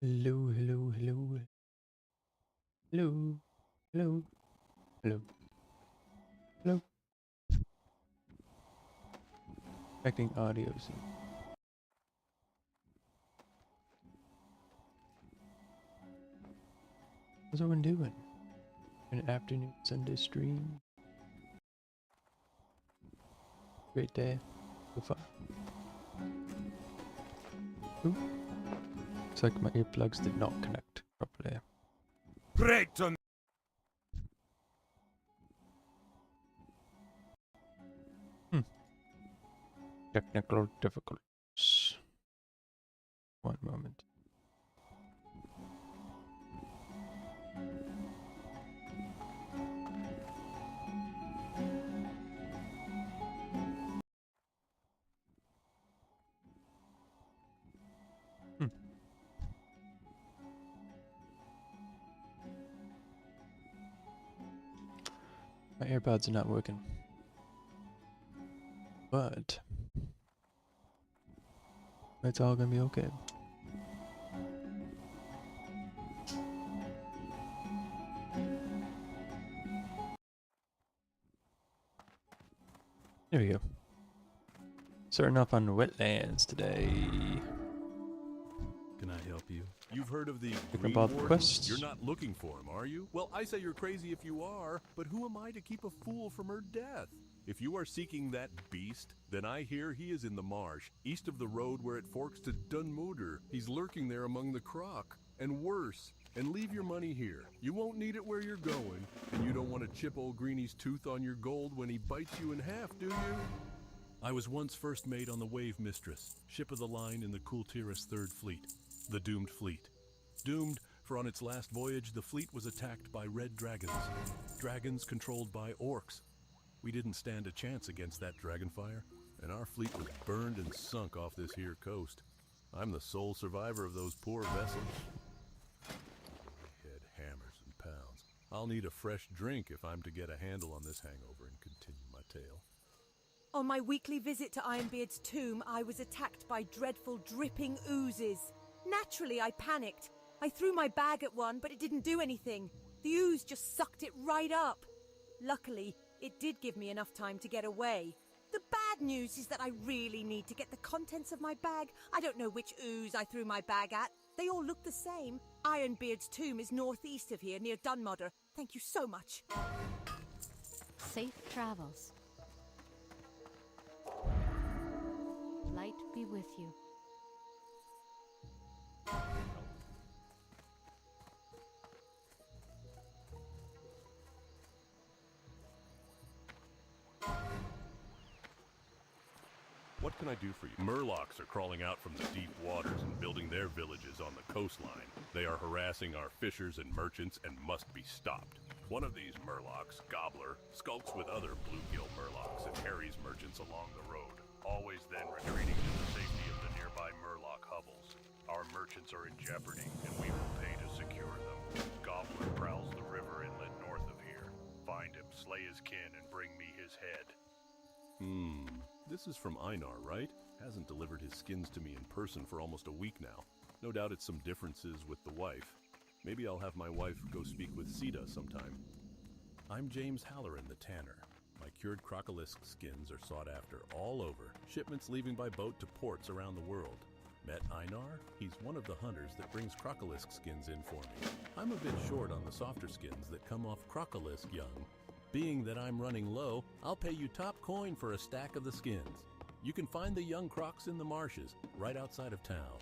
Hello, hello, hello. Hello, hello, hello, hello. Checking audio. What's everyone doing? An afternoon Sunday stream. Great day. So fun. Ooh. Looks like my earplugs did not connect properly. Break to Technical difficulties. One moment. My AirPods are not working. But it's all gonna be okay. There we go. Starting off on Wetlands today. Can I help you? You've heard of the Picking Green up all the Warden? quests. You're not looking for him, are you? Well, I say you're crazy if you are, but who am I to keep a fool from her death? If you are seeking that beast, then I hear he is in the marsh, east of the road where it forks to Dunmoder. He's lurking there among the croc. And worse. And leave your money here. You won't need it where you're going, and you don't want to chip old Greeny's tooth on your gold when he bites you in half, do you? I was once first mate on the Wave Mistress, ship of the line in the Kultiris Third Fleet, the Doomed Fleet. Doomed, for on its last voyage the fleet was attacked by red dragons. Dragons controlled by orcs. We didn't stand a chance against that dragonfire, and our fleet was burned and sunk off this here coast. I'm the sole survivor of those poor vessels. Head hammers and pounds. I'll need a fresh drink if I'm to get a handle on this hangover and continue my tale. On my weekly visit to Ironbeard's tomb, I was attacked by dreadful dripping oozes. Naturally, I panicked. I threw my bag at one, but it didn't do anything. The ooze just sucked it right up. Luckily, it did give me enough time to get away. The bad news is that I really need to get the contents of my bag. I don't know which ooze I threw my bag at. They all look the same. Ironbeard's tomb is northeast of here, near Dunmoder. Thank you so much. Safe travels. Light be with you. What can I do for you? Murlocs are crawling out from the deep waters and building their villages on the coastline. They are harassing our fishers and merchants and must be stopped. One of these Murlocs, Gobbler, skulks with other bluegill Murlocs and harries merchants along the road, always then retreating to the safety of the nearby Murloc hovels. Our merchants are in jeopardy, and we will pay to secure them. Gobbler prowls the river inlet north of here. Find him, slay his kin, and bring me his head. This is from Einar, right? Hasn't delivered his skins to me in person for almost a week now. No doubt it's some differences with the wife. Maybe I'll have my wife go speak with Sita sometime. I'm James Halloran, the tanner. My cured crocolisk skins are sought after all over, shipments leaving by boat to ports around the world. Met Einar? He's one of the hunters that brings crocolisk skins in for me. I'm a bit short on the softer skins that come off crocolisk young. Being that I'm running low, I'll pay you top coin for a stack of the skins. You can find the young crocs in the marshes, right outside of town.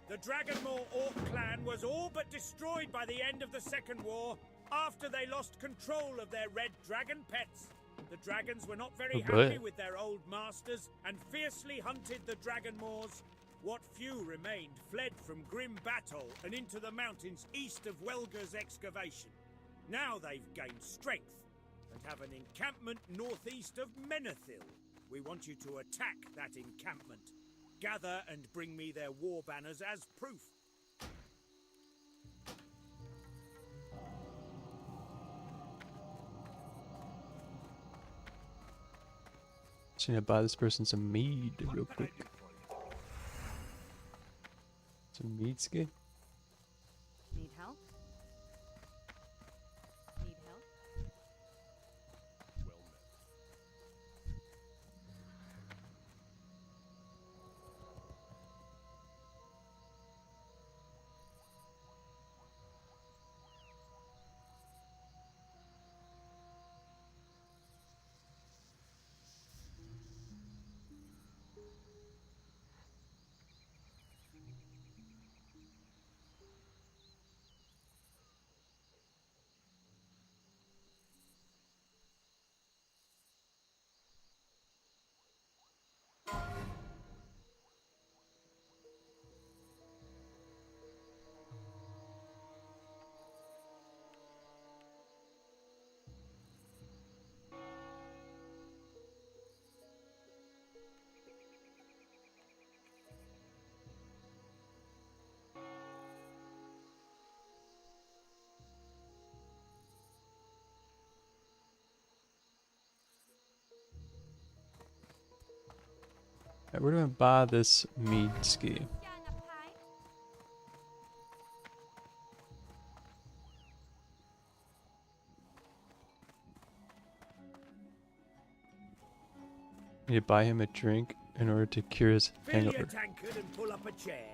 The Dragonmaw Orc clan was all but destroyed by the end of the Second War, after they lost control of their red dragon pets. The dragons were not very happy with their old masters and fiercely hunted the Dragonmaws. What few remained fled from grim battle and into the mountains east of Welger's excavation. Now they've gained strength and have an encampment northeast of Menethil. We want you to attack that encampment. Gather and bring me their war banners as proof. Just need to buy this person some mead real quick. Some mead ski? Alright, where do I buy this mead ski? Need to buy him a drink in order to cure his Fill your hangover. tankard and pull up a chair.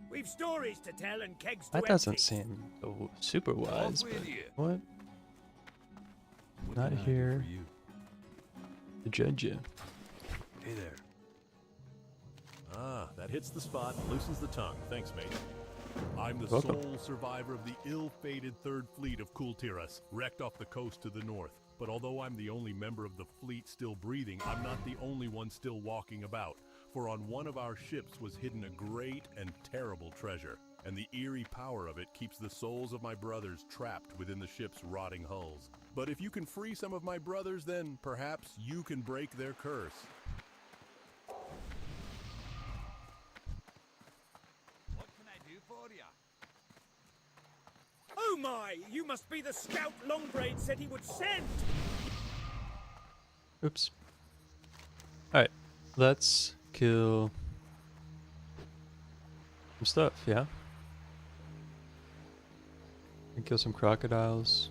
We've stories to tell and kegs to That doesn't empty. seem super wise, but with you. what? What Not can I do here. for you? To judge you. Hey there. Ah, that hits the spot and loosens the tongue. Thanks, mate. I'm the Welcome. sole survivor of the ill-fated Third Fleet of Kultiras, wrecked off the coast to the north. But although I'm the only member of the fleet still breathing, I'm not the only one still walking about. For on one of our ships was hidden a great and terrible treasure, and the eerie power of it keeps the souls of my brothers trapped within the ship's rotting hulls. But if you can free some of my brothers, then perhaps you can break their curse. What can I do for you? Oh my! You must be the scout Longbraid said he would send! Oops. Alright, let's kill some stuff, yeah? And kill some crocodiles.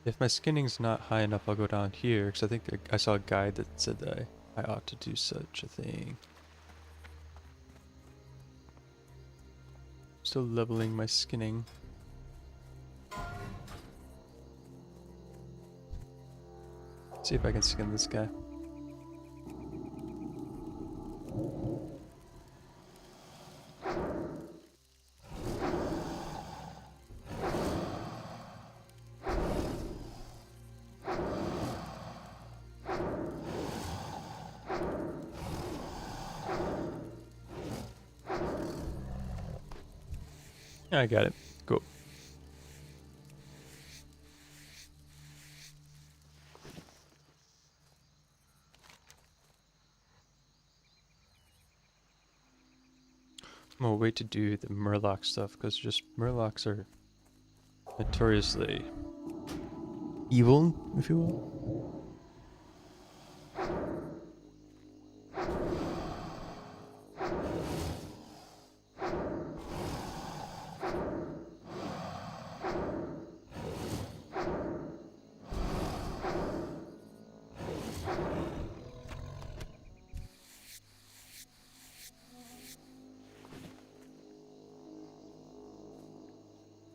If my skinning's not high enough, I'll go down here, because I think I saw a guide that said that I ought to do such a thing. Still leveling my skinning. See if I can skin this guy. I got it. Cool. I'm gonna wait to do the Murloc stuff because just Murlocs are notoriously evil, if you will.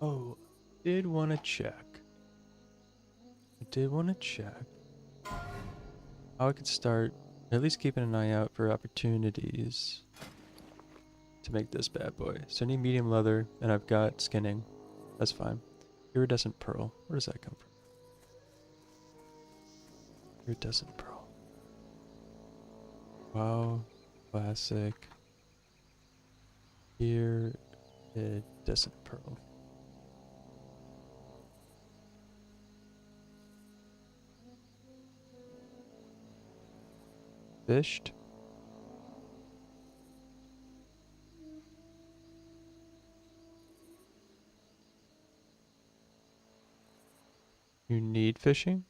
Oh, did want to check. I did want to check how I could start at least keeping an eye out for opportunities to make this bad boy. So I need medium leather, and I've got skinning. That's fine. Iridescent pearl. Where does that come from? Iridescent pearl. Wow, classic. Iridescent pearl. Fished. You need fishing?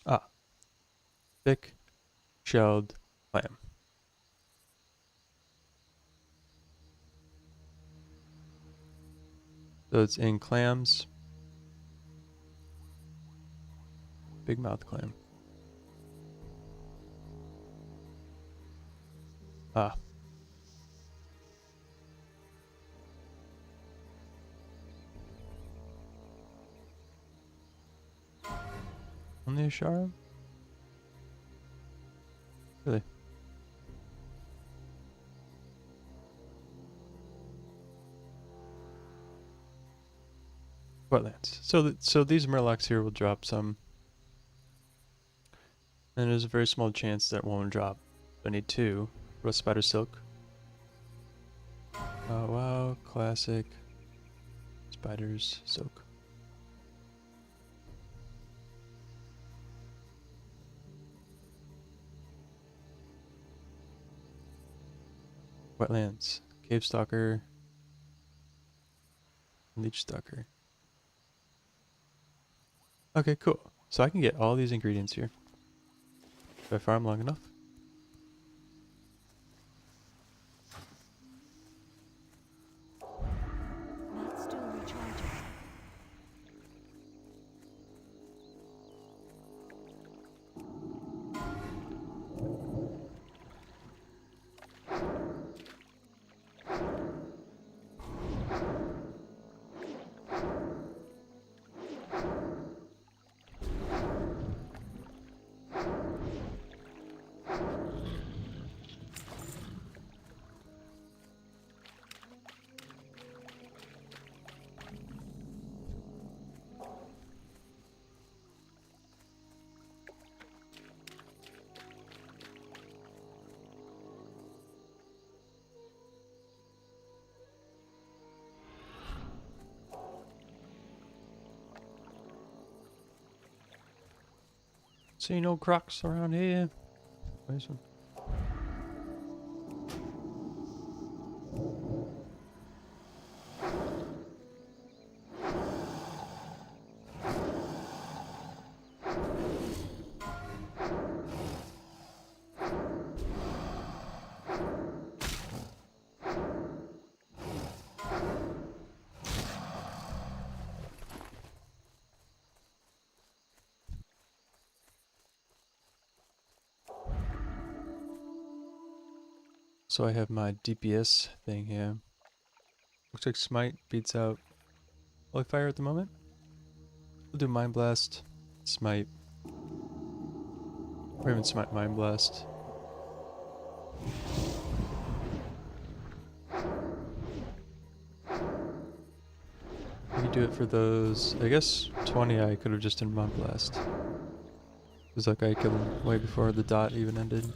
Ah. Thick shelled clam. So it's in clams. Big mouth clam. Ah. Only a xaryu? Really? Wetlands. So these Murlocs here will drop some. And there's a very small chance that won't drop. I need 2. Rust spider silk. Oh wow, classic. Spiders silk. Wetlands. Cave Stalker. Leech Stalker. Okay, cool. So I can get all these ingredients here. If I farm long enough. Not still recharging. See no crocs around here. Where's one? So I have my DPS thing here. Looks like Smite beats out Holy Fire at the moment. We'll do Mind Blast, Smite, or even Smite Mind Blast. We could do it for those. I guess 20 I could have just done Mind Blast. It was like I killed him way before the dot even ended.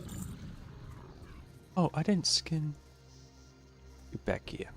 Oh, I didn't skin you back here.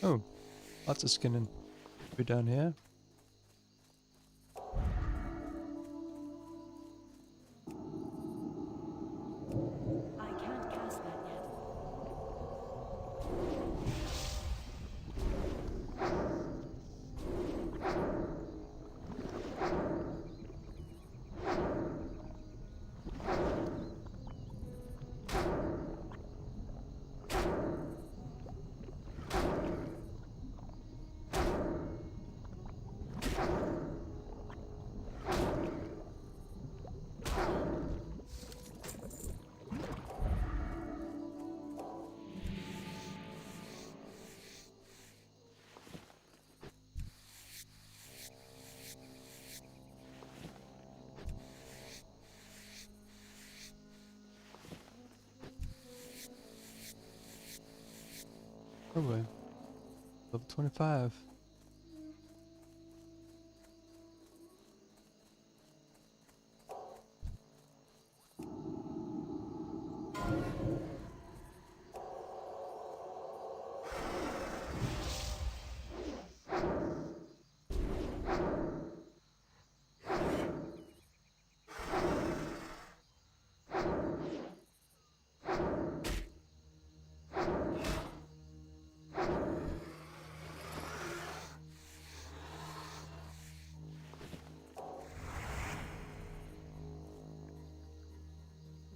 Oh, lots of skinning. We're down here. I can't cast that yet. Oh boy. Level 25.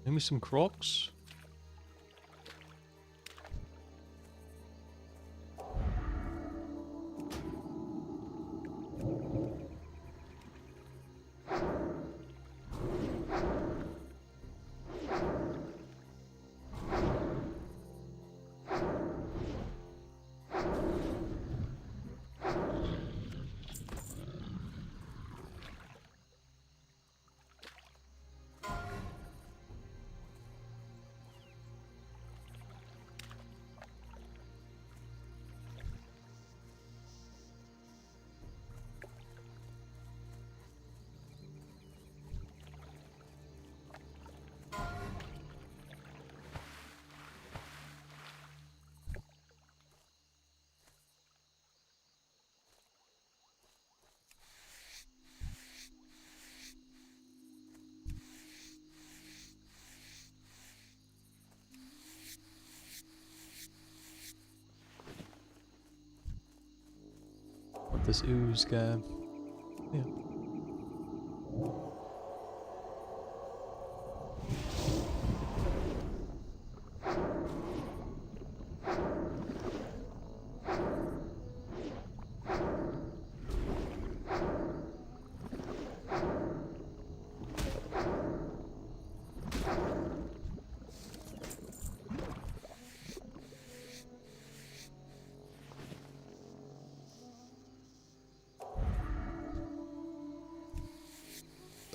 Give me some crocs. What this ooze guy? Yeah.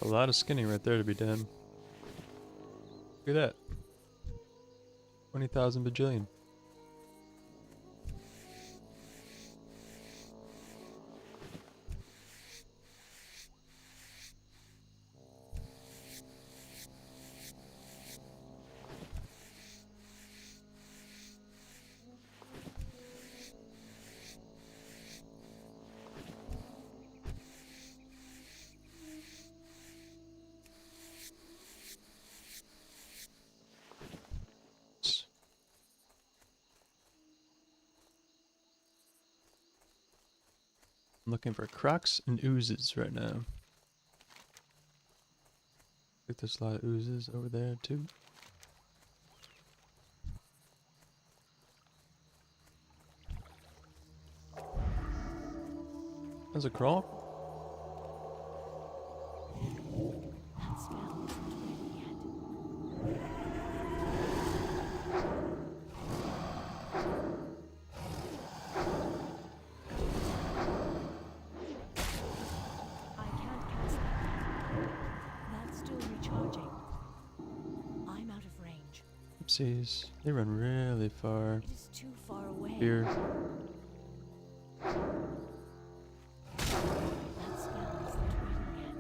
A lot of skinning right there to be done. Look at that. 20,000 bajillion. I'm looking for crocs and oozes right now. I think there's a lot of oozes over there too. There's a croc. That spell isn't ready yet. I can't cast that yet. That's still recharging. I'm out of range. Oopsies. They run really far. It is too far away. Here. That spell isn't ready yet.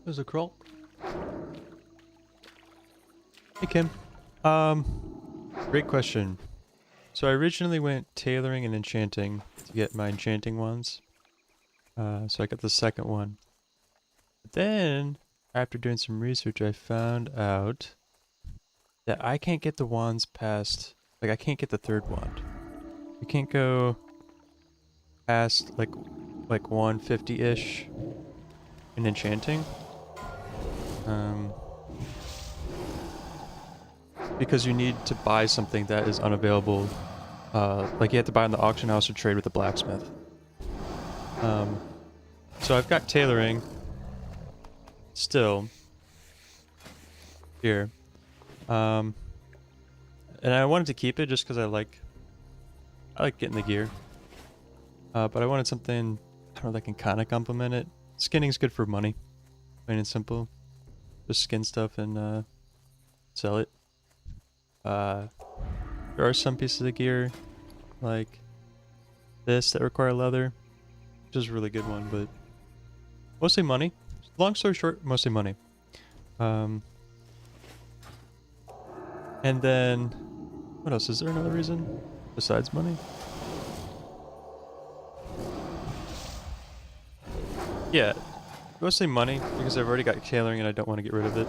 There's a crawl. Hey Kim. Great question. So I originally went tailoring and enchanting to get my enchanting ones. So I got the second one. But then, after doing some research, I found out that I can't get the wands past, like I can't get the third wand. You can't go past like 150-ish in enchanting. Because you need to buy something that is unavailable. Like you have to buy in the auction house or trade with the blacksmith. So I've got tailoring still here. And I wanted to keep it just because I like getting the gear. But I wanted something, I don't know, that can kind of complement it. Skinning's good for money, plain and simple. Just skin stuff and sell it. There are some pieces of gear, like this, that require leather, which is a really good one, but mostly money. Long story short, mostly money. And then, what else? Is there another reason besides money? Yeah, mostly money, because I've already got tailoring and I don't want to get rid of it.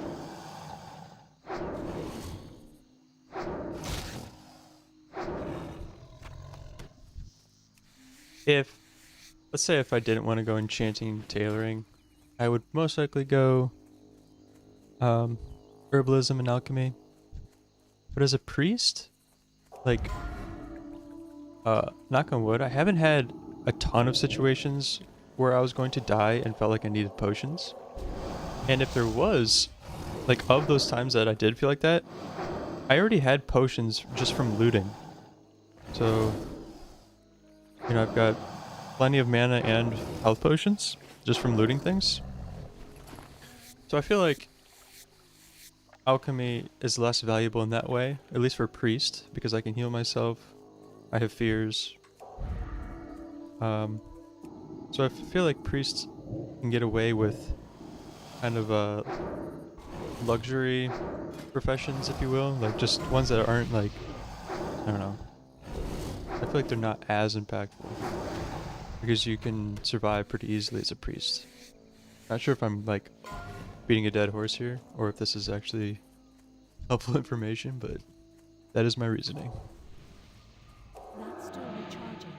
Let's say if I didn't want to go enchanting tailoring, I would most likely go herbalism and alchemy. But as a priest, like, knock on wood, I haven't had a ton of situations where I was going to die and felt like I needed potions. And if there was, like, of those times that I did feel like that, I already had potions just from looting. So, you know, I've got plenty of mana and health potions just from looting things. So I feel like alchemy is less valuable in that way, at least for a priest, because I can heal myself. I have fears. So I feel like priests can get away with kind of luxury professions, if you will, like just ones that aren't like, I don't know. I feel like they're not as impactful because you can survive pretty easily as a priest. Not sure if I'm like beating a dead horse here or if this is actually helpful information, but that is my reasoning. That's still recharging.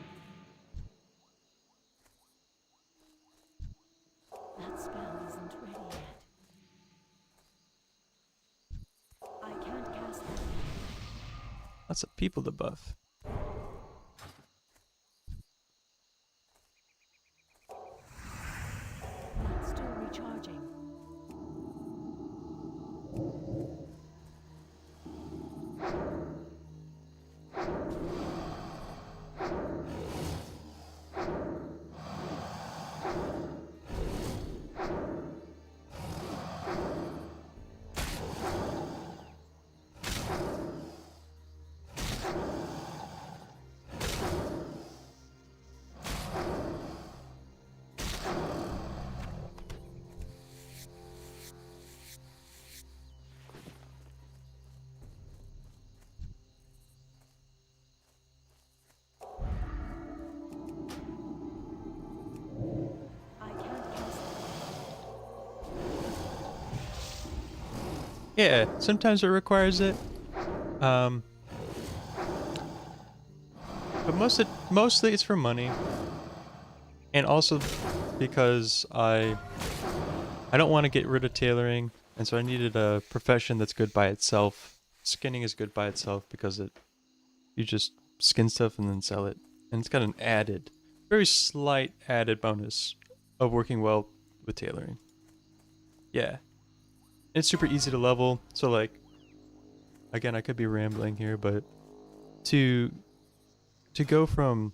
That spell isn't ready yet. I can't cast that. Lots of people to buff. That's still recharging. Yeah, sometimes it requires it. But mostly it's for money. And also because I don't want to get rid of tailoring, and so I needed a profession that's good by itself. Skinning is good by itself because you just skin stuff and then sell it. And it's got an added, very slight added bonus of working well with tailoring. Yeah. It's super easy to level, so like, again, I could be rambling here, but to go from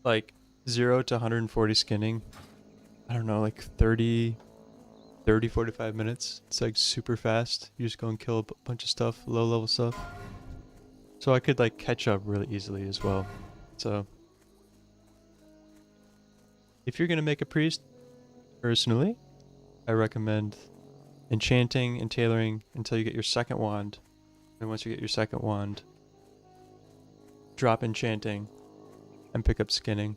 like 0 to 140 skinning, I don't know, like 45 minutes. It's like super fast. You just go and kill a bunch of stuff, low level stuff. So I could like catch up really easily as well. So if you're gonna make a priest, Personally, I recommend enchanting and tailoring until you get your second wand. And once you get your second wand, drop enchanting and pick up skinning.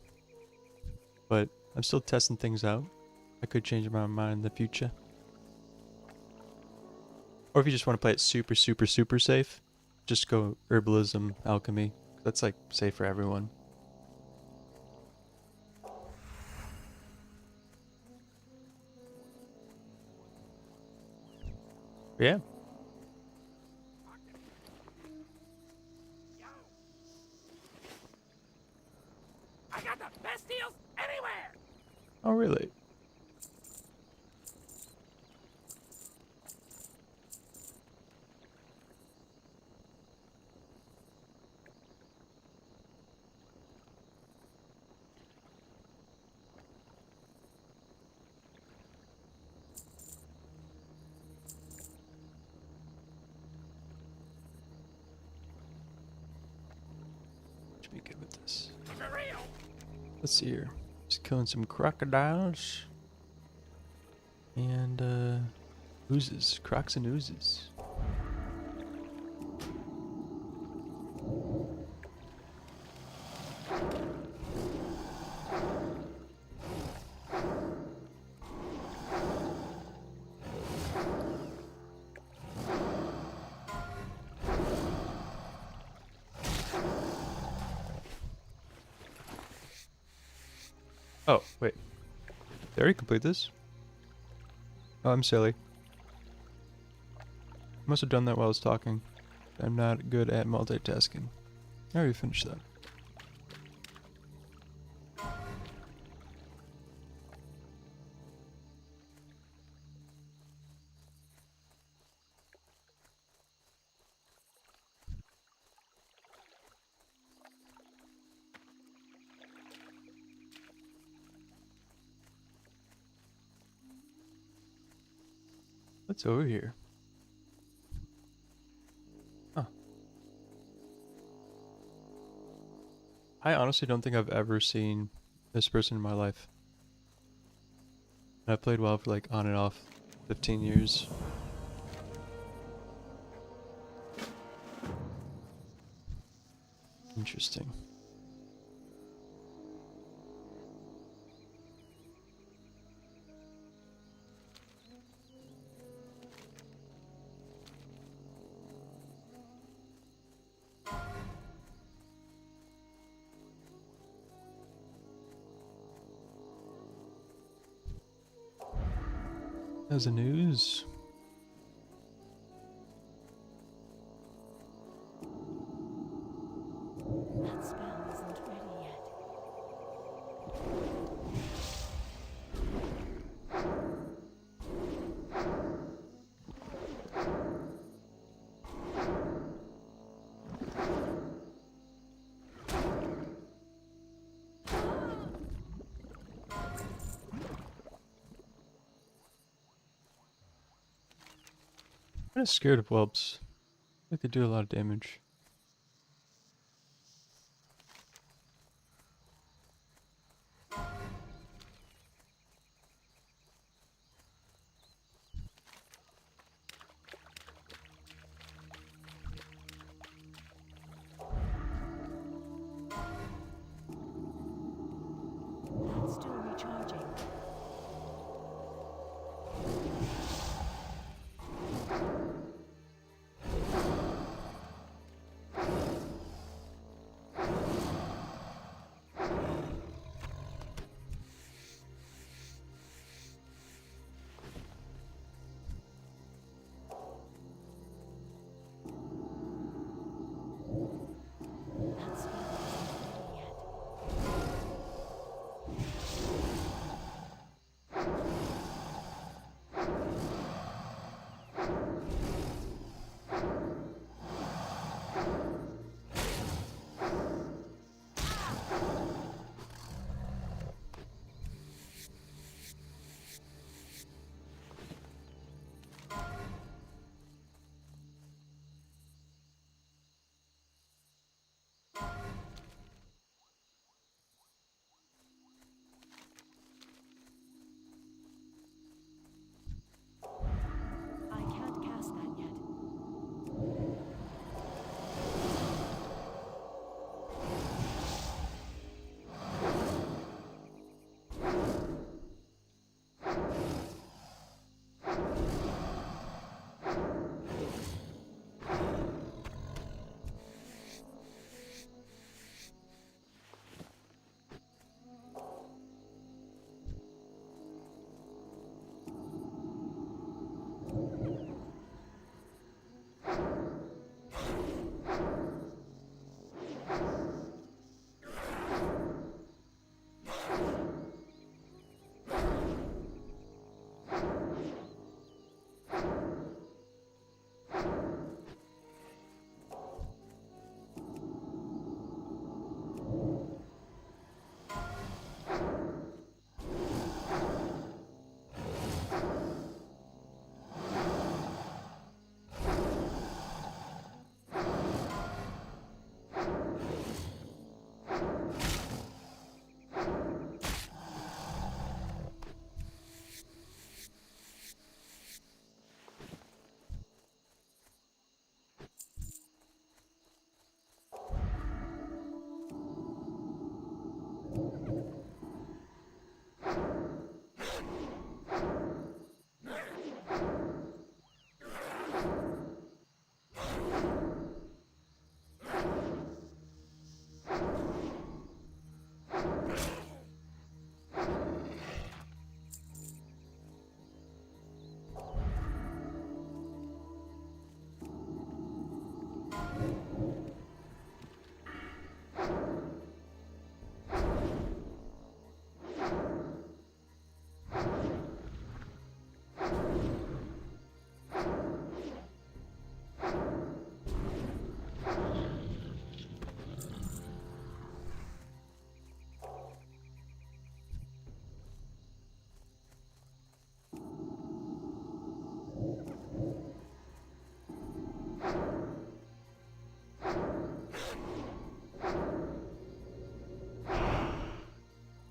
But I'm still testing things out. I could change my mind in the future. Or if you just want to play it super, super, super safe, just go herbalism, alchemy. That's like safe for everyone. But yeah. I got the best deals anywhere! Oh, really? Should be good with this. Let's see here. Just killing some crocodiles. And, oozes. Crocs and oozes. Oh, wait. Did I already complete this? Oh, I'm silly. Must have done that while I was talking. I'm not good at multitasking. I already finished that. What's over here? Huh. I honestly don't think I've ever seen this person in my life. And I've played WoW for like on and off 15 years. Interesting. How's the news? That spell isn't ready yet. I'm kind of scared of whelps. I think they do a lot of damage. That's still recharging.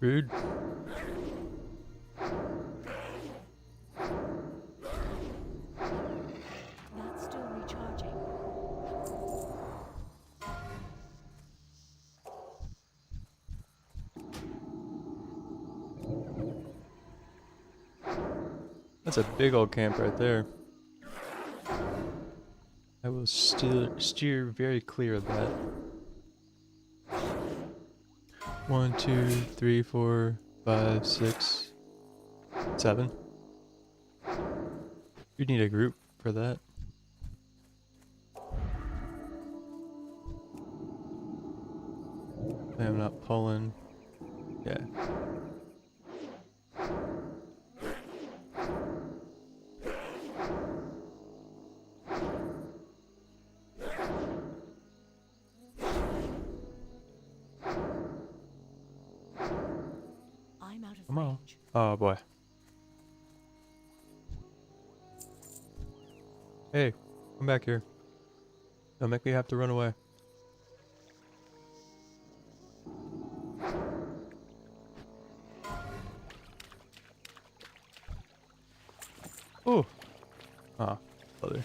Rude. That's still recharging. That's a big old camp right there. I will steer very clear of that. 1, 2, 3, 4, 5, 6, 7. You need a group for that. I'm not pulling. Yeah. I'm out of Come on. range. Oh boy. Hey, come back here. Don't make me have to run away. Oh. Ah, other.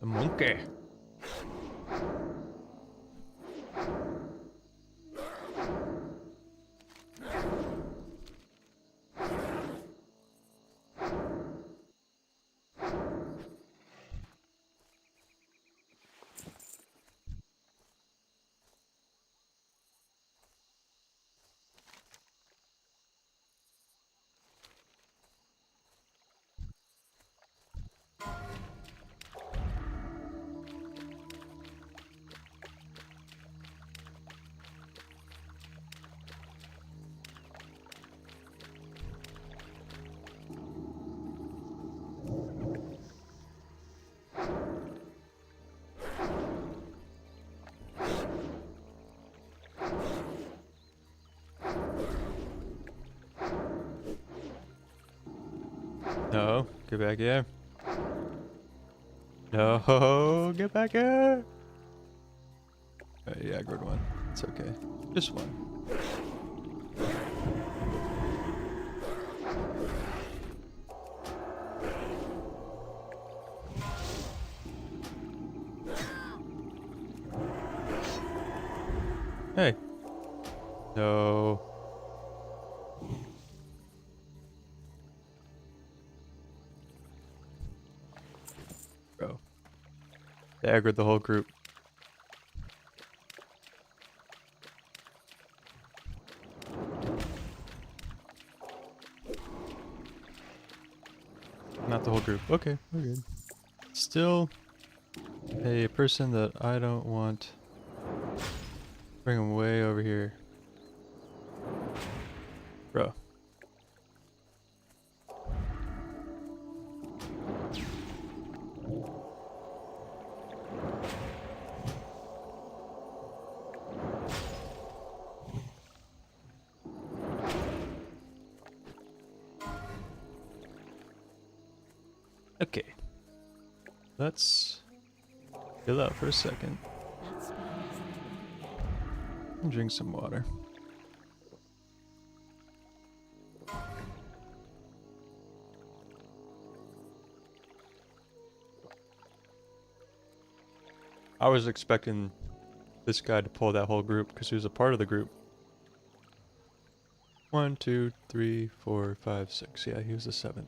The monkey. No, get back here. No, get back here. Yeah, good one. It's okay. Just one. Hey. No. Bro. They aggroed the whole group. Not the whole group. Okay, we're good. Still a person that I don't want. Bring him way over here. Bro. Okay. Let's chill out for a second That spell isn't working yet. and drink some water. I was expecting this guy to pull that whole group because he was a part of the group. 1, 2, 3, 4, 5, 6. Yeah, he was the 7th.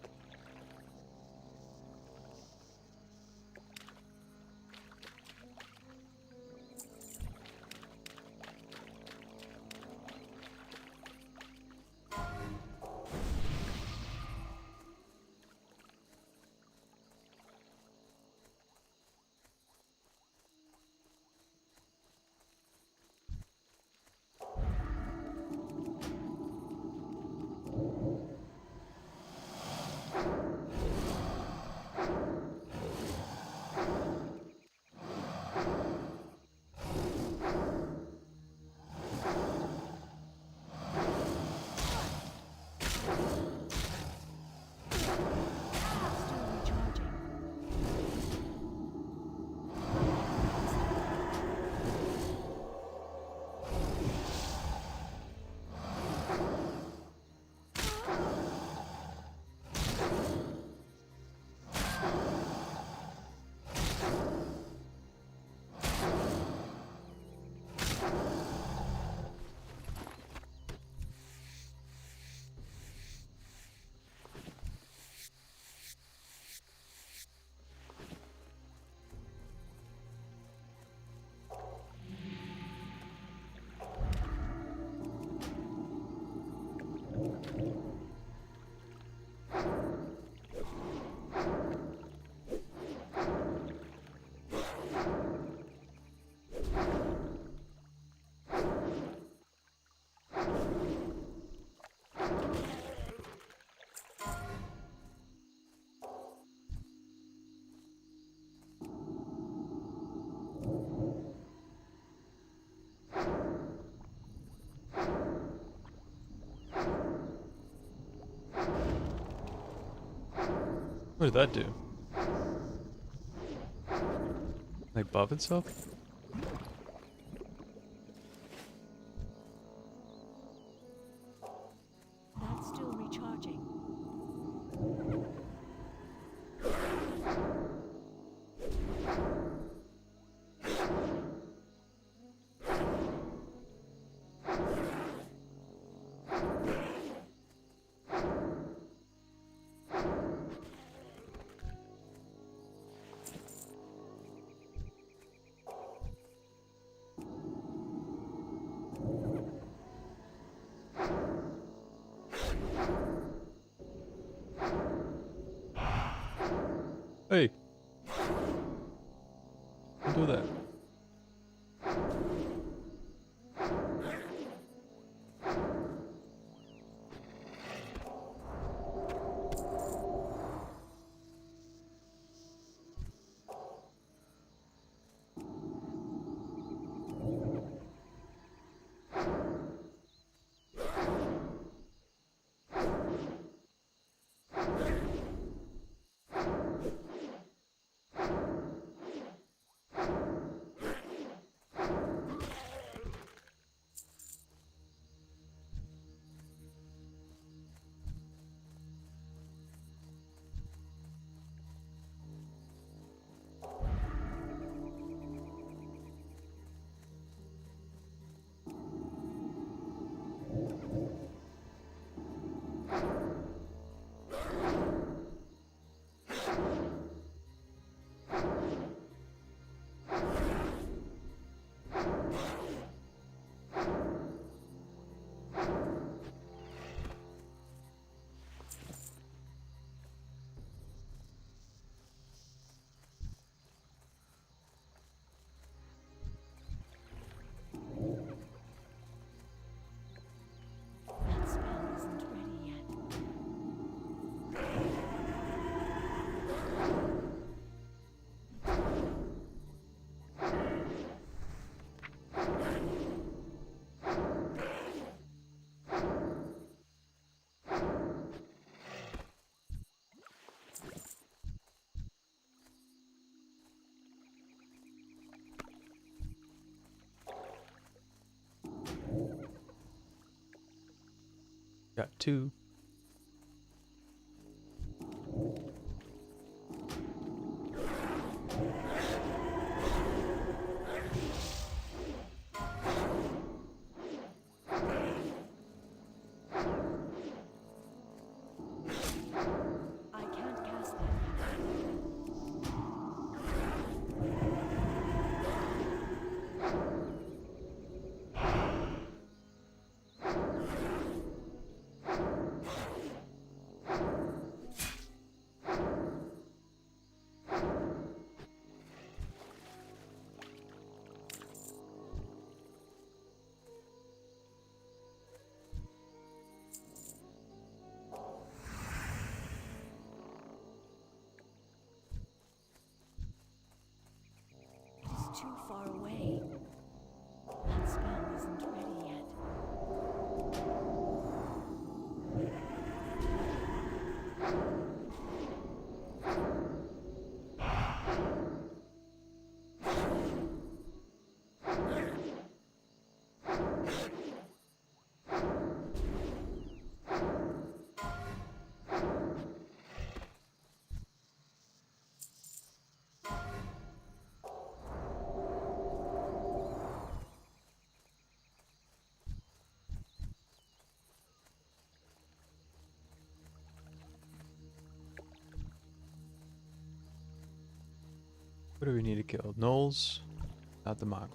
What did that do? Like buff itself? That's still recharging. Hey! Don't do that. That spell isn't ready yet. Got two. I can't cast that yet. It's too far away. That spell isn't ready yet. What do we need to kill? Gnolls, not the mongrels.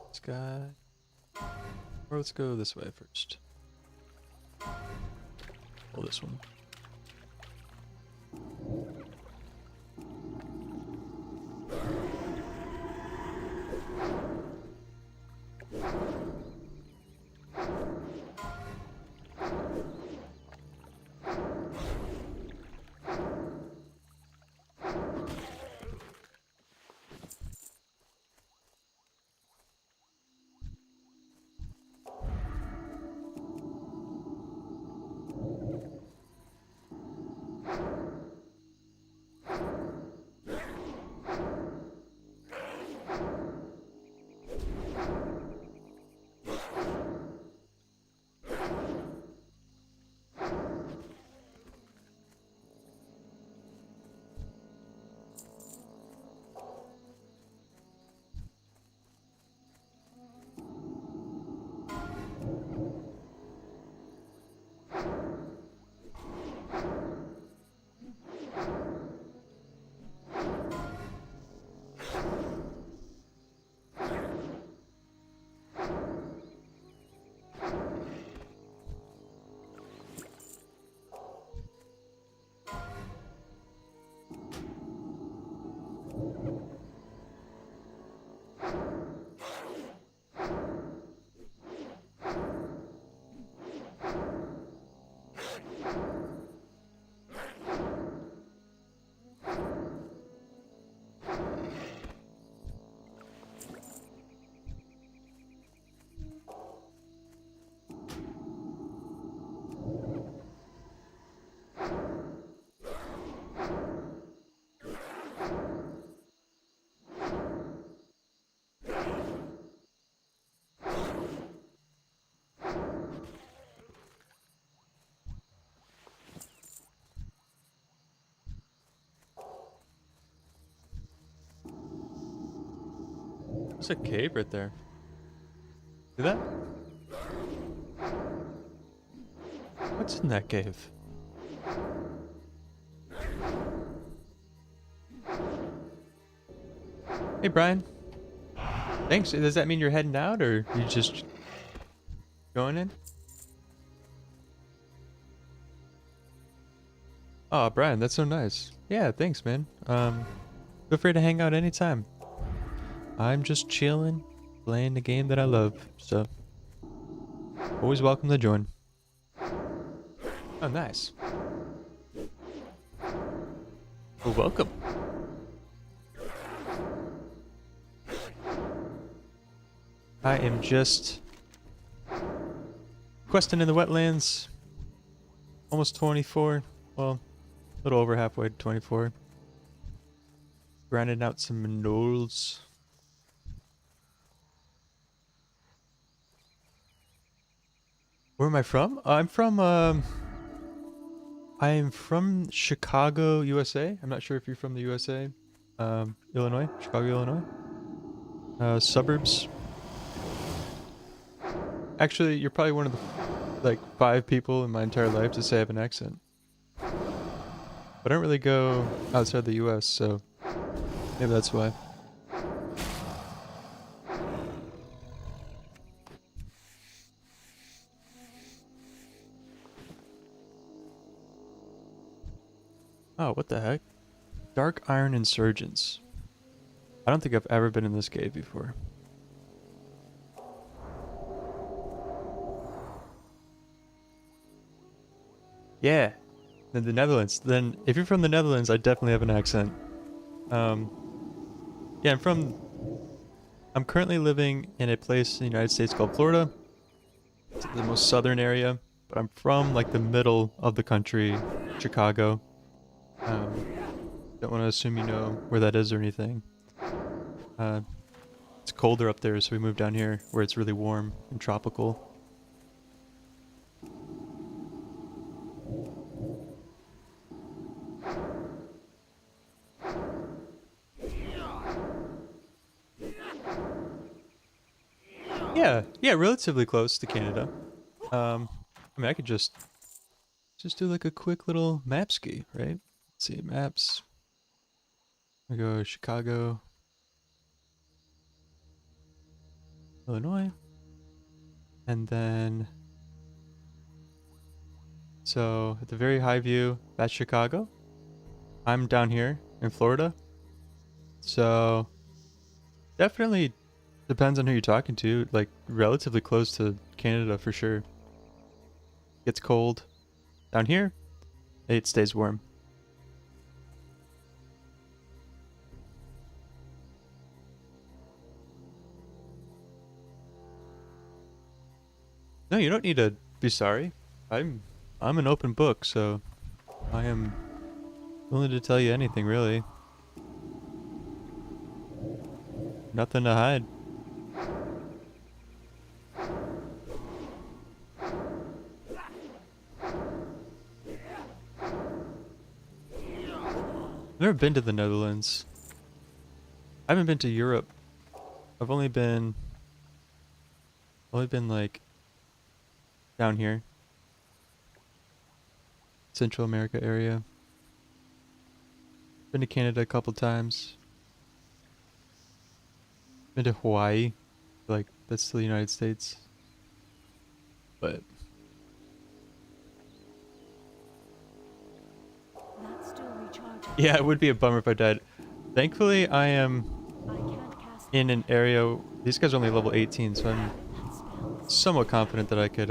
This guy. Or let's go this way first. Pull this one. There's a cave right there. See that? What's in that cave? Hey, Brian. Thanks. Does that mean you're heading out, or you just going in? Oh, Brian, that's so nice. Yeah, thanks, man. Feel free to hang out anytime. I'm just chilling, playing the game that I love, so always welcome to join. Oh, nice. Well, welcome. I am just questing in the wetlands. Almost 24. Well, a little over halfway to 24. Grinding out some gnolls. Where am I from? I am from Chicago, USA. I'm not sure if you're from the USA. Illinois, Chicago, Illinois. Suburbs. Actually, you're probably one of the 5 people in my entire life to say I have an accent. But I don't really go outside the US, so maybe that's why. Oh, what the heck? Dark Iron Insurgents. I don't think I've ever been in this cave before. Yeah, the Netherlands. Then, if you're from the Netherlands, I definitely have an accent. Yeah, I'm currently living in a place in the United States called Florida. It's the most southern area, but I'm from like the middle of the country, Chicago. Don't want to assume you know where that is or anything. It's colder up there, so we moved down here where it's really warm and tropical. Yeah, relatively close to Canada. I mean, I could just do like a quick little map ski, right? Let's see, maps. We go Chicago, Illinois, and then so at the very high view, that's Chicago. I'm down here in Florida, so definitely depends on who you're talking to. Like relatively close to Canada for sure. Gets cold down here. It stays warm. No, you don't need to be sorry. I'm an open book, so I am willing to tell you anything, really. Nothing to hide. I've never been to the Netherlands. I haven't been to Europe. I've only been like down here. Central America area. Been to Canada a couple times. Been to Hawaii. Like that's still the United States. But That's still recharging. yeah, it would be a bummer if I died. Thankfully, I am I can't cast in an area. These guys are only level 18, so I'm that spell. somewhat confident that I could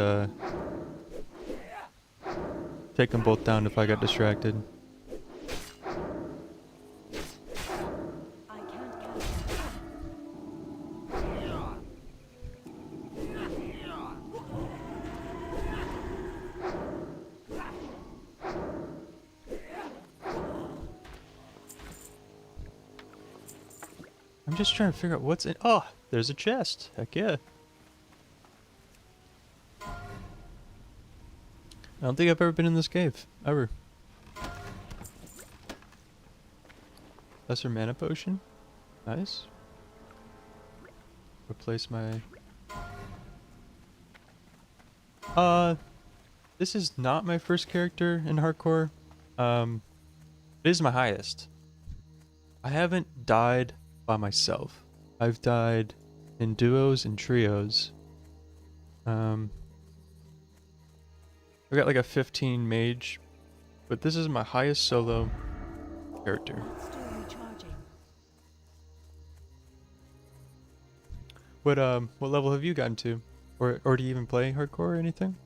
take them both down if I got distracted. I can't cast. I'm just trying to figure out what's in. Oh, there's a chest. Heck yeah. I don't think I've ever been in this cave. Ever. Lesser mana potion. Nice. replace my... This is not my first character in hardcore. It is my highest. I haven't died by myself. I've died in duos and trios. I've got like a 15 mage, but this is my highest solo character. Still recharging. What level have you gotten to? Or do you even play hardcore or anything?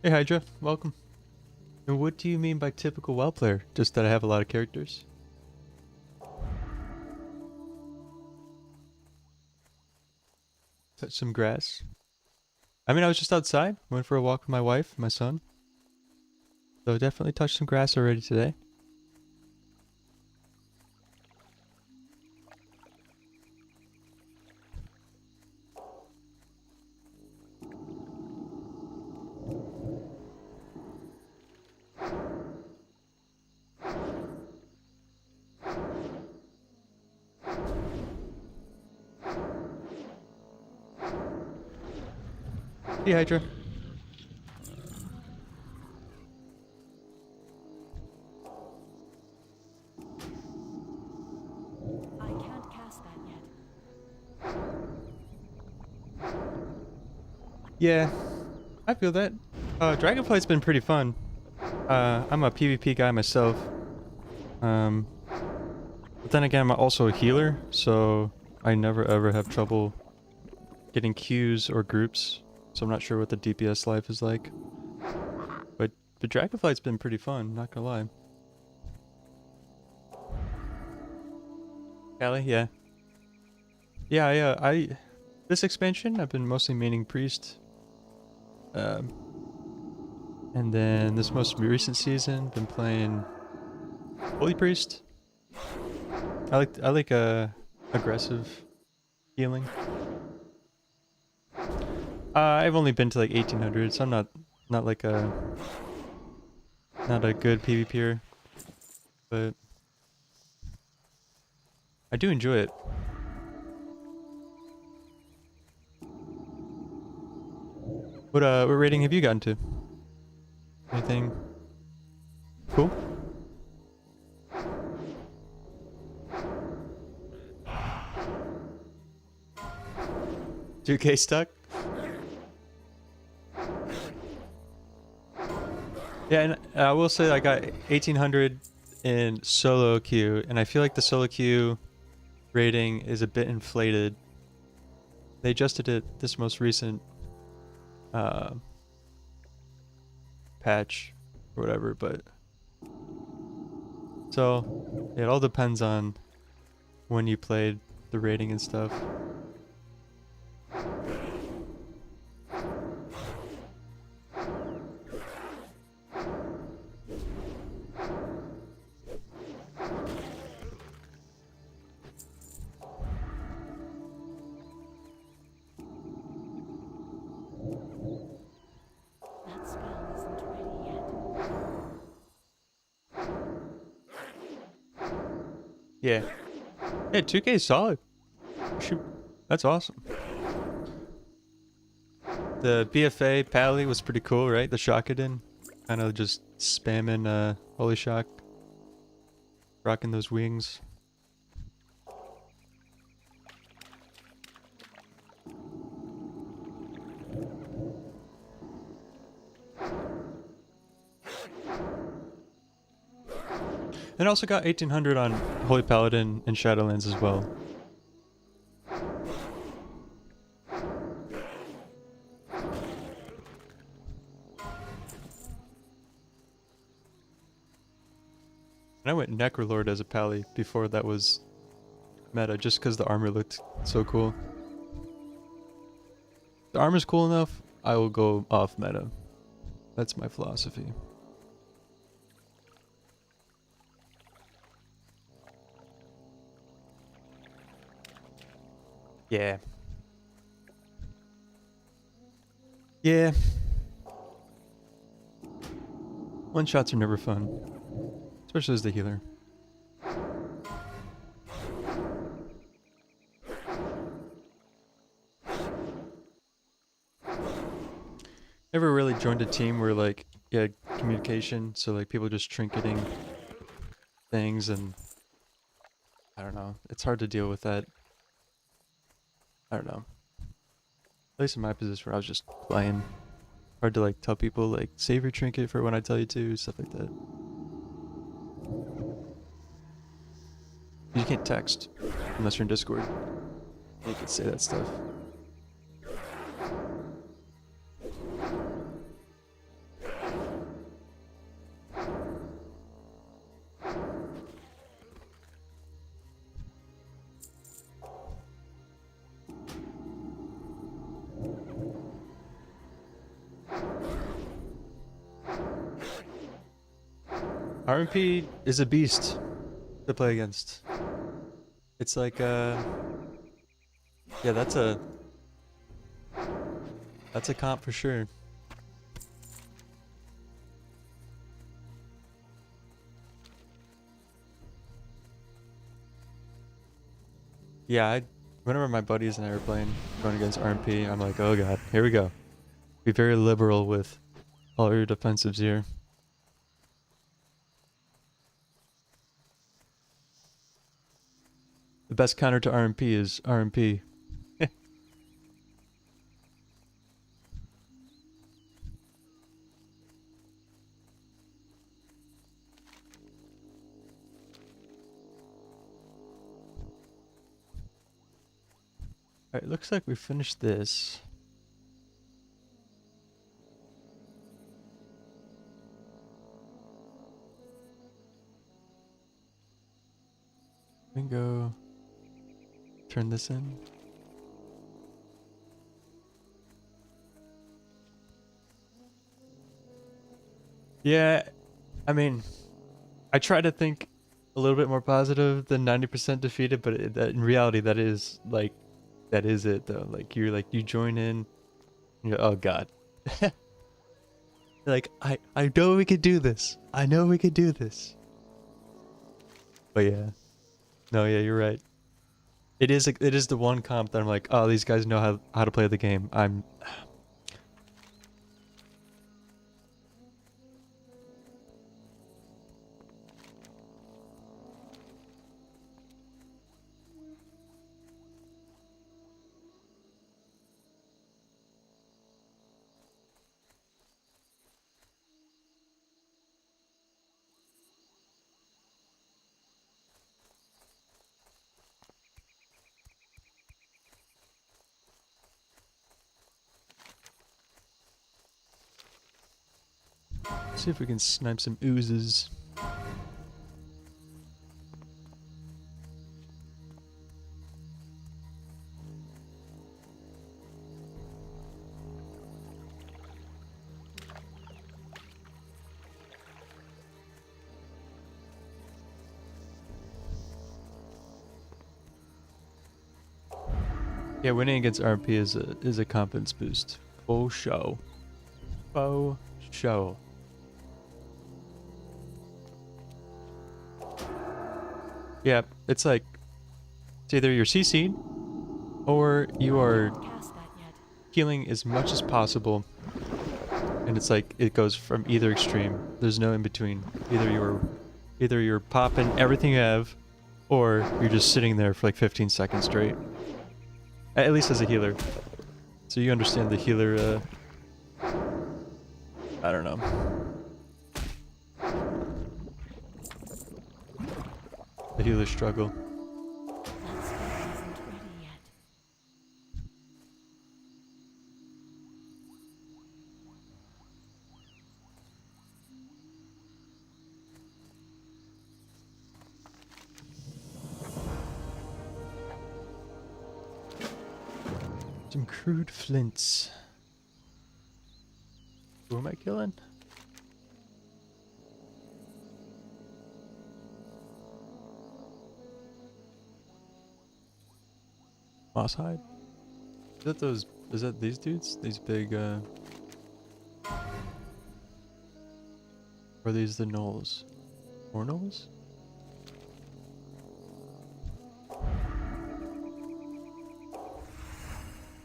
Hey Hydra, welcome. And what do you mean by typical WoW player? Just that I have a lot of characters? Touch some grass. I mean, I was just outside, went for a walk with my wife and my son. So definitely touched some grass already today. Hey Hydra. I can't cast that yet. Yeah, I feel that. Dragonflight's been pretty fun. I'm a PvP guy myself. But then again, I'm also a healer, so I never ever have trouble getting queues or groups. So I'm not sure what the DPS life is like. But Dragonflight's been pretty fun, not gonna lie. Callie, yeah. Yeah, this expansion, I've been mostly maining Priest. And then this most recent season, been playing Holy Priest. I like aggressive healing. I've only been to like 1800, so I'm not like not a good PvPer, but I do enjoy it. What rating have you gotten to? Anything cool? $2K stuck? Yeah, and I will say I got 1800 in solo queue, and I feel like the solo queue rating is a bit inflated. They adjusted it this most recent patch or whatever, but so it all depends on when you played the rating and stuff. That spell isn't ready yet. Yeah. Yeah, 2K is solid. Shoot. That's awesome. The BFA Pally was pretty cool, right? The Shockadin. Kind of just spamming Holy Shock. Rocking those wings. And also got 1800 on Holy Paladin and Shadowlands as well. And I went Necrolord as a Pally before that was meta, just because the armor looked so cool. If the armor's cool enough, I will go off meta. That's my philosophy. Yeah. Yeah. One shots are never fun. Especially as the healer. Never really joined a team where like you had communication, so like people just trinketing things and I don't know. It's hard to deal with that. I don't know. At least in my position where I was just playing. Hard to like tell people like save your trinket for when I tell you to, stuff like that. You can't text unless you're in Discord. You can say that stuff. RMP is a beast to play against. It's like yeah, that's a comp for sure. Yeah, whenever my buddies and I were playing going against RMP, I'm like, oh god, here we go. Be very liberal with all your defensives here. The best counter to RMP is RMP. Alright, looks like we finished this. We can go turn this in. Yeah, I mean, I try to think a little bit more positive than 90% defeated, but in reality, that is it though. Like you join in, and you're, oh god. Like I know we could do this. I know we could do this. But yeah, no, yeah, you're right. It is the one comp that I'm like, oh, these guys know how to play the game. I'm see if we can snipe some oozes. Yeah, winning against RP is a confidence boost. Faux show. Faux show. Yeah, it's like it's either you're CC'd or you are Cast that yet. healing as much as possible, and it's like it goes from either extreme. There's no in between. Either you're popping everything you have, or you're just sitting there for like 15 seconds straight. At least as a healer, so you understand the healer. I don't know. The healer struggle. That spell isn't ready yet. Some crude flints. Who am I killing? Moss hide? Is that those? Is that these dudes? These big, Or are these the gnolls? More gnolls?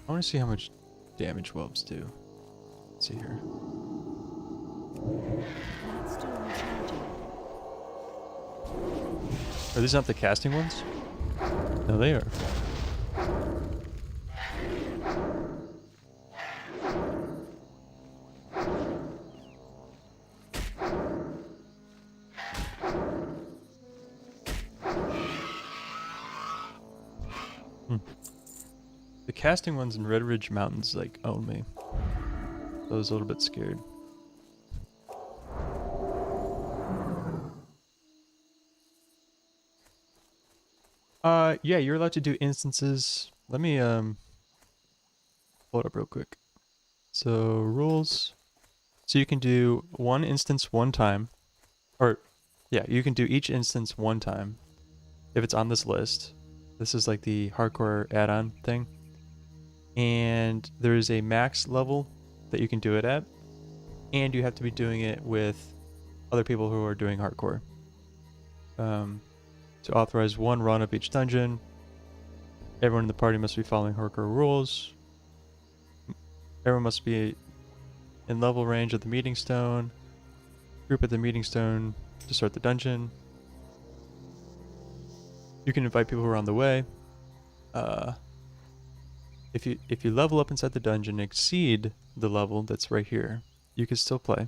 I want to see how much damage whelps do. Let's see here. That's still recharging. Are these not the casting ones? No, they are. The casting ones in Red Ridge Mountains like own me. So I was a little bit scared. Yeah, you're allowed to do instances. Let me pull it up real quick. So rules. So you can do one instance one time. Or yeah, you can do each instance one time if it's on this list. This is like the hardcore add-on thing. And there is a max level that you can do it at. And you have to be doing it with other people who are doing hardcore. To authorize one run of each dungeon, everyone in the party must be following hardcore rules. Everyone must be in level range of the meeting stone. Group at the meeting stone to start the dungeon. You can invite people who are on the way. If you level up inside the dungeon and exceed the level that's right here, you can still play.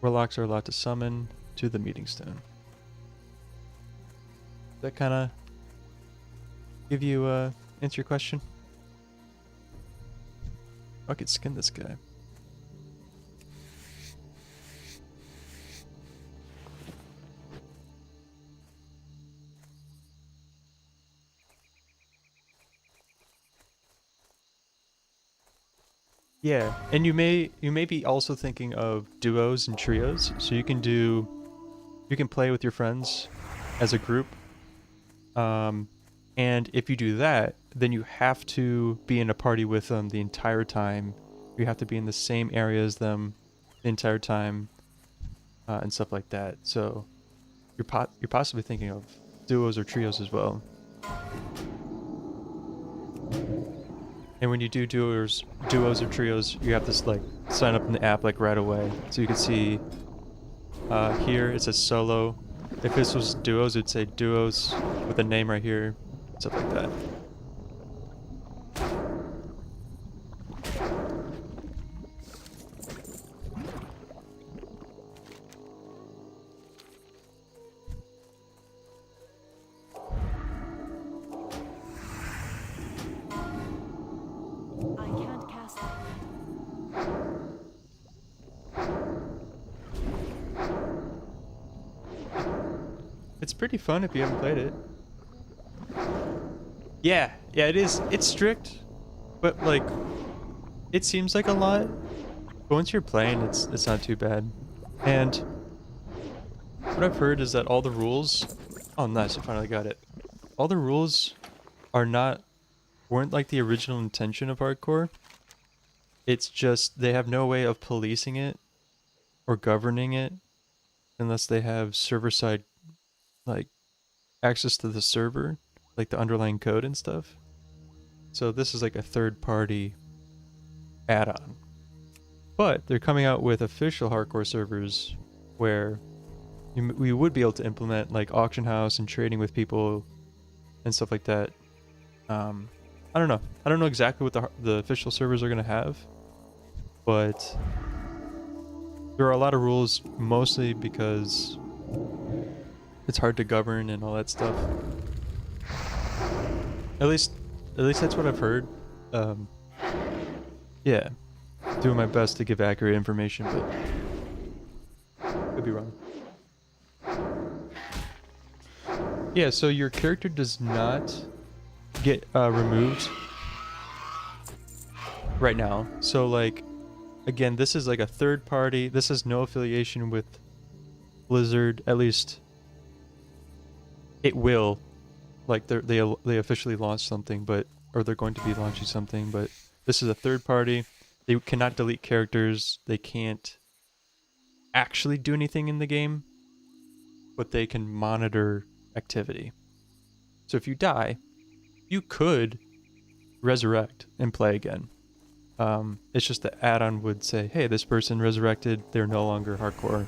Warlocks are allowed to summon to the meeting stone. That kind of give you answer your question? I could skin this guy. Yeah, and you may be also thinking of duos and trios, so you can play with your friends as a group. And if you do that, then you have to be in a party with them the entire time. You have to be in the same area as them the entire time, and stuff like that. So you're possibly thinking of duos or trios as well. And when you do duos or trios, you have to like sign up in the app like right away. So you can see here it says solo. If this was duos, it'd say duos with a name right here, stuff like that. I can't cast that yet. It's pretty fun if you haven't played it. Yeah, it is. It's strict, but like, it seems like a lot. But once you're playing, it's not too bad. And what I've heard is that all the rules. Oh, nice! I finally got it. All the rules weren't like the original intention of hardcore. It's just they have no way of policing it or governing it unless they have server-side like access to the server, like the underlying code and stuff. So this is like a third-party add-on. But they're coming out with official hardcore servers where we would be able to implement like auction house and trading with people and stuff like that. I don't know. I don't know exactly what the official servers are going to have, but there are a lot of rules, mostly because it's hard to govern and all that stuff. At least that's what I've heard. Yeah, doing my best to give accurate information, but could be wrong. Yeah, so your character does not get removed right now. So like, again, this is like a third party. This has no affiliation with Blizzard. At least it will. Like they officially launched something, but or they're going to be launching something, but this is a third party. They cannot delete characters. They can't actually do anything in the game, but they can monitor activity. So if you die, you could resurrect and play again. It's just the add-on would say, hey, this person resurrected, they're no longer hardcore.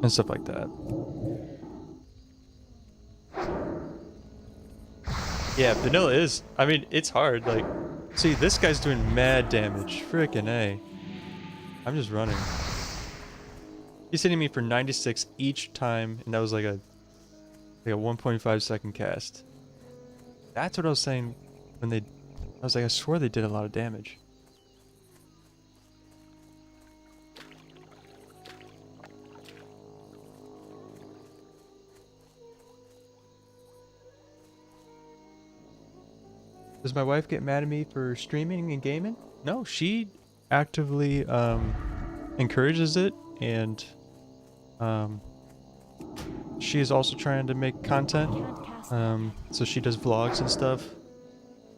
And stuff like that. Yeah, vanilla is, I mean, it's hard. Like, see, this guy's doing mad damage. Frickin' A. I'm just running. He's hitting me for 96 each time, and that was like a 1.5 second cast. That's what I was saying when I was like, I swore they did a lot of damage. Does my wife get mad at me for streaming and gaming? No, she actively encourages it, and she is also trying to make content. So she does vlogs and stuff.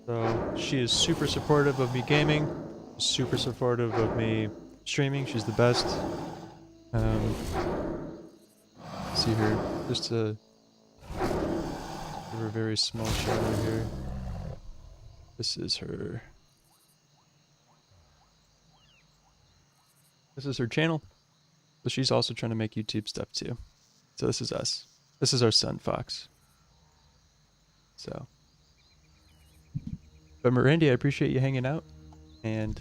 So she is super supportive of me gaming, super supportive of me streaming. She's the best. See her, just a very small shadow here. This is her. This is her channel. But she's also trying to make YouTube stuff too. So this is us. This is our son, Fox. So. But Mirandy, I appreciate you hanging out. And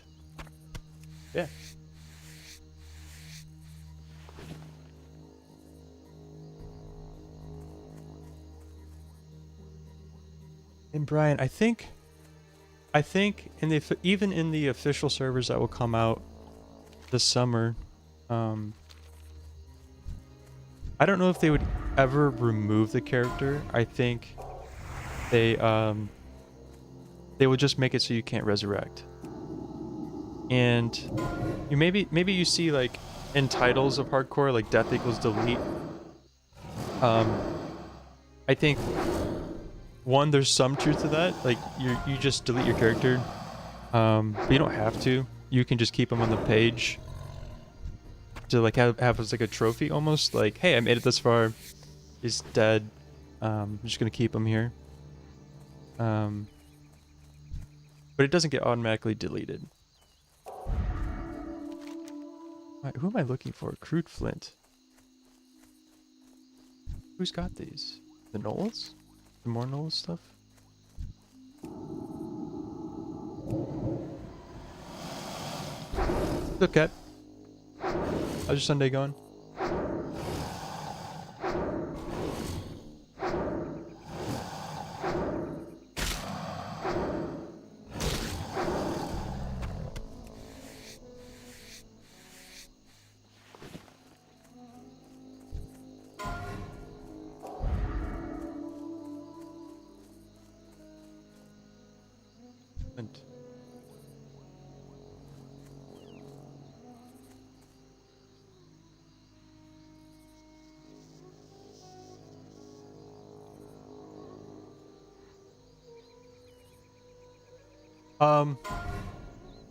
yeah. And Brian, I think in the even in the official servers that will come out this summer, I don't know if they would ever remove the character. I think they would just make it so you can't resurrect. And you maybe you see like in titles of hardcore like death equals delete. I think one, there's some truth to that. Like you just delete your character, but you don't have to. You can just keep them on the page to like have as like a trophy almost. Like, hey, I made it this far. He's dead. I'm just gonna keep him here. But it doesn't get automatically deleted. Who am I looking for? Crude flint. Who's got these? The Knowles? The more Knowles stuff? It's okay. How's your Sunday going?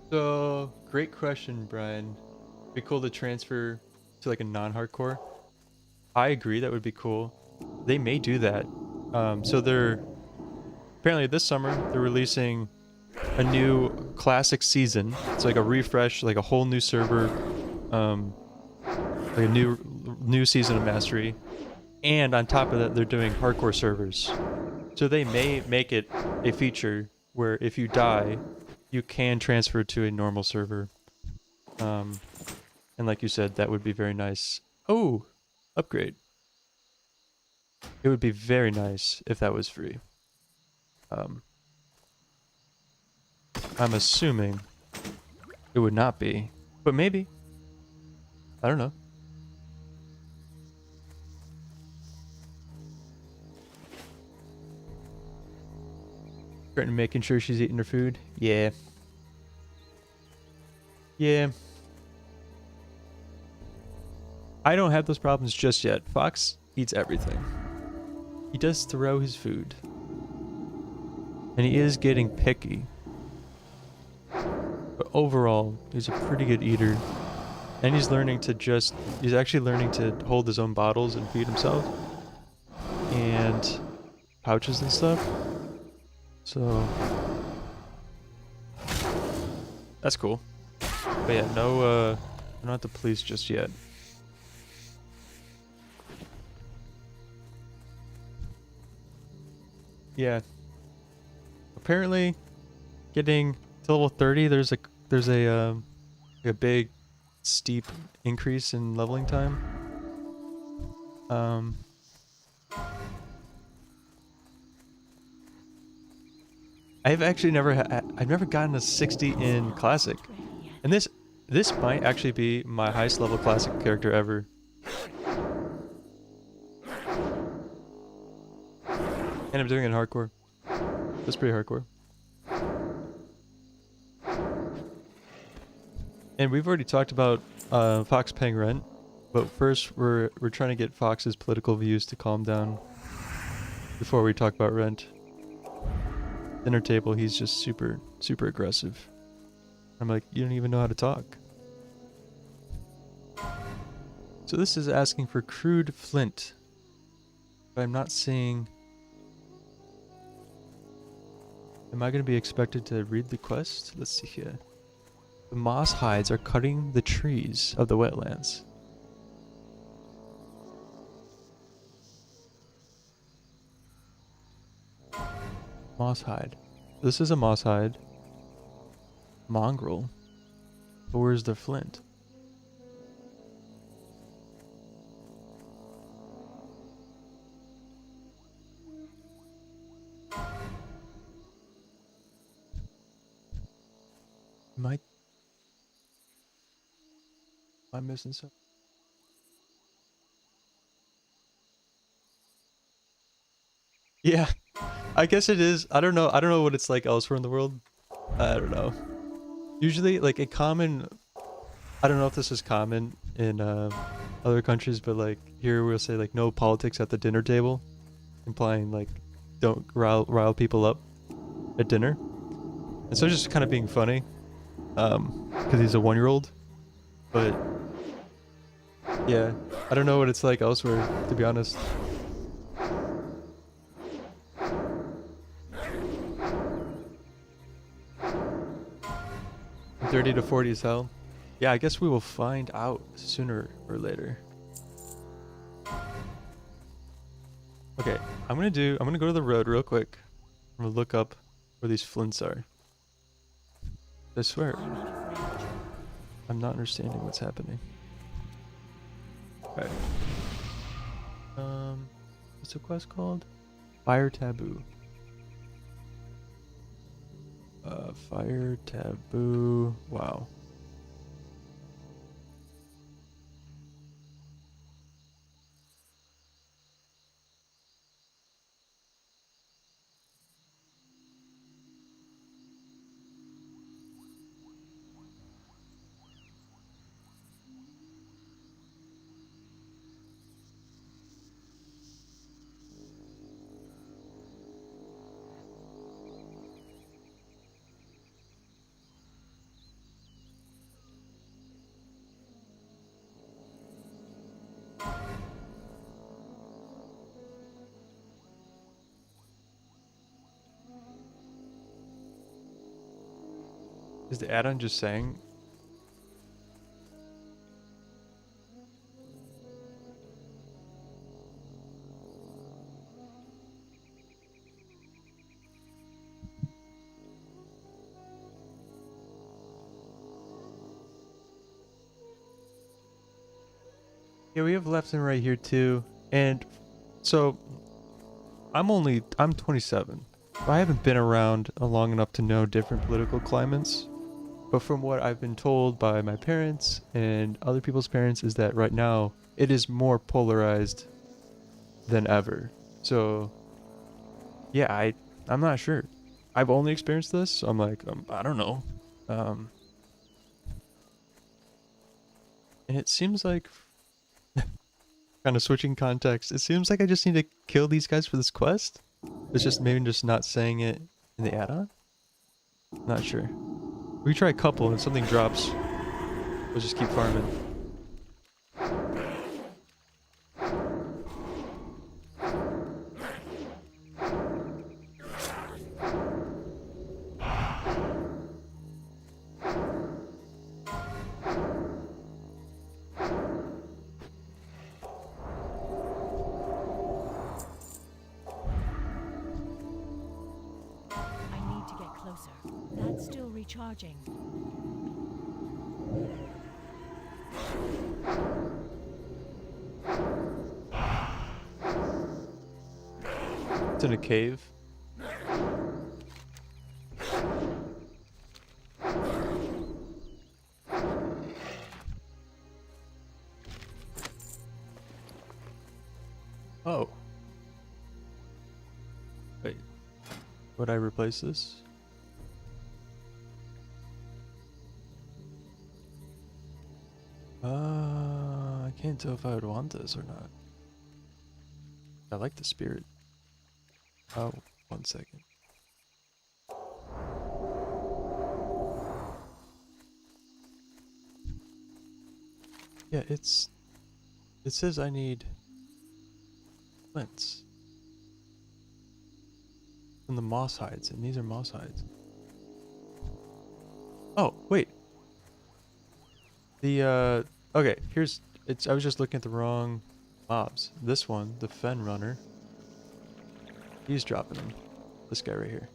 So great question, Brian. It'd be cool to transfer to like a non-hardcore. I agree, that would be cool. They may do that. So they're apparently this summer they're releasing a new classic season. It's like a refresh, like a whole new server, like a new season of Mastery, and on top of that, they're doing hardcore servers. So they may make it a feature where if you die, you can transfer to a normal server. And like you said, that would be very nice. Oh, upgrade. It would be very nice if that was free. I'm assuming it would not be, but maybe. I don't know. Making sure she's eating her food. Yeah. Yeah. I don't have those problems just yet. Fox eats everything. He does throw his food. And he is getting picky. But overall, he's a pretty good eater. And he's learning to he's actually learning to hold his own bottles and feed himself. And pouches and stuff. So that's cool. But yeah, no, not the police just yet. Yeah. Apparently, getting to level 30, there's a big, steep increase in leveling time. I've actually I've never gotten a 60 in classic, and this might actually be my highest level classic character ever. And I'm doing it in hardcore. That's pretty hardcore. And we've already talked about Fox paying rent, but first we're trying to get Fox's political views to calm down before we talk about rent. Dinner table, he's just super aggressive. I'm like, you don't even know how to talk. So this is asking for crude flint, but I'm not seeing. Am I going to be expected to read the quest? Let's see here. The moss hides are cutting the trees of the wetlands. Moss hide. This is a moss hide. Mongrel. But where's the flint? Am I missing something? Yeah, I guess it is. I don't know what it's like elsewhere in the world. I don't know. Usually, like a common, I don't know if this is common in other countries, but like here we'll say like no politics at the dinner table, implying like don't rile people up at dinner. And so just kind of being funny, because he's a 1-year-old. But yeah, I don't know what it's like elsewhere, to be honest. From 30 to 40 is hell. Yeah, I guess we will find out sooner or later. Okay, I'm gonna go to the road real quick. I'm gonna look up where these flints are. I swear, I'm not understanding what's happening. Okay. What's the quest called? Fire Taboo. Fire Taboo. Wow. Is the add-on just saying? Yeah, we have left and right here too. And so I'm 27. I haven't been around long enough to know different political climates. But from what I've been told by my parents and other people's parents is that right now it is more polarized than ever. So yeah, I'm not sure. I've only experienced this, so I'm like, I don't know. And it seems like, kind of switching context, it seems like I just need to kill these guys for this quest. It's just maybe just not saying it In the add-on? Not sure. We try a couple and if something drops, we'll just keep farming. I need to get closer. That's still recharging. It's in a cave. Oh. Wait. Would I replace this? I can't tell if I would want this or not. I like the spirit. Oh, 1 second. Yeah, it says I need flints. And the moss hides, and these are moss hides. Oh, wait. The okay, I was just looking at the wrong mobs. This one, the Fen Runner. He's dropping them. This guy right here.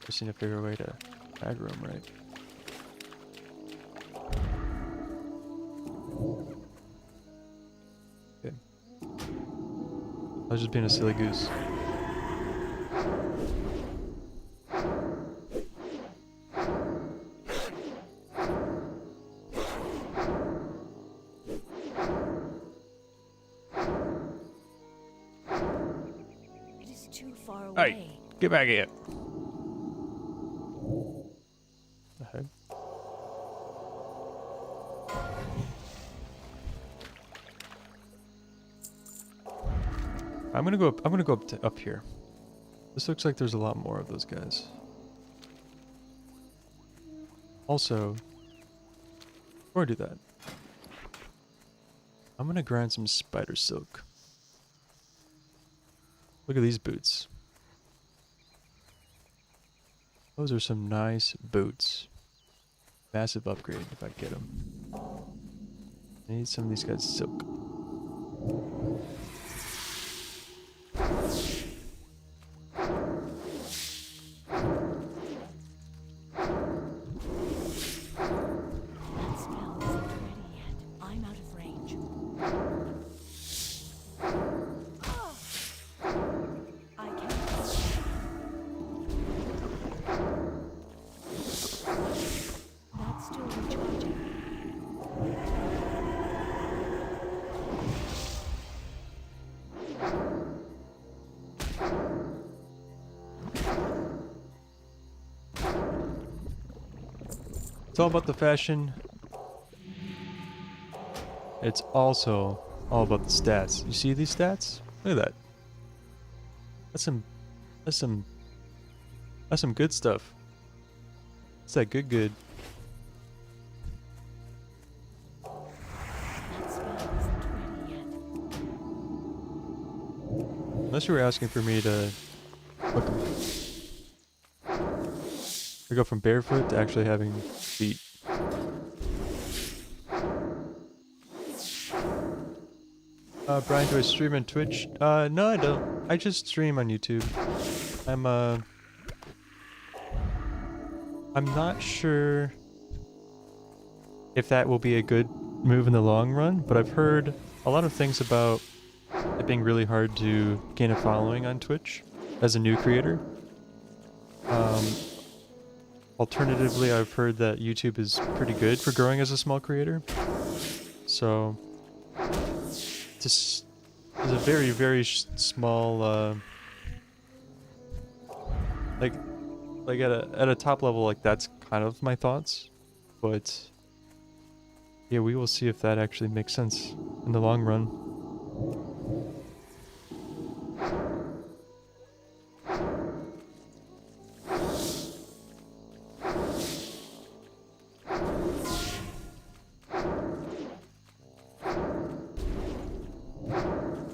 Just need to figure a way to aggro him right. Okay. I was just being a silly goose. It is too far away. Hey, get back here. The heck? I'm gonna go up here. This looks like there's a lot more of those guys. Also, before I do that, I'm gonna grind some spider silk. Look at these boots. Those are some nice boots. Massive upgrade if I get them. I need some of these guys' silk. That spell isn't ready yet. I'm out of range. I can't. That's still recharging. It's all about the fashion. It's also all about the stats. You see these stats? Look at that. That's some good stuff. It's that good. That spell isn't ready yet. Unless you were asking for me to look, we go from barefoot to actually having feet. Brian, do I stream on Twitch? No, I don't. I just stream on YouTube. I'm not sure if that will be a good move in the long run, but I've heard a lot of things about it being really hard to gain a following on Twitch as a new creator. Alternatively, I've heard that YouTube is pretty good for growing as a small creator. So, this is a very small, like at a top level, like that's kind of my thoughts. But yeah, we will see if that actually makes sense in the long run.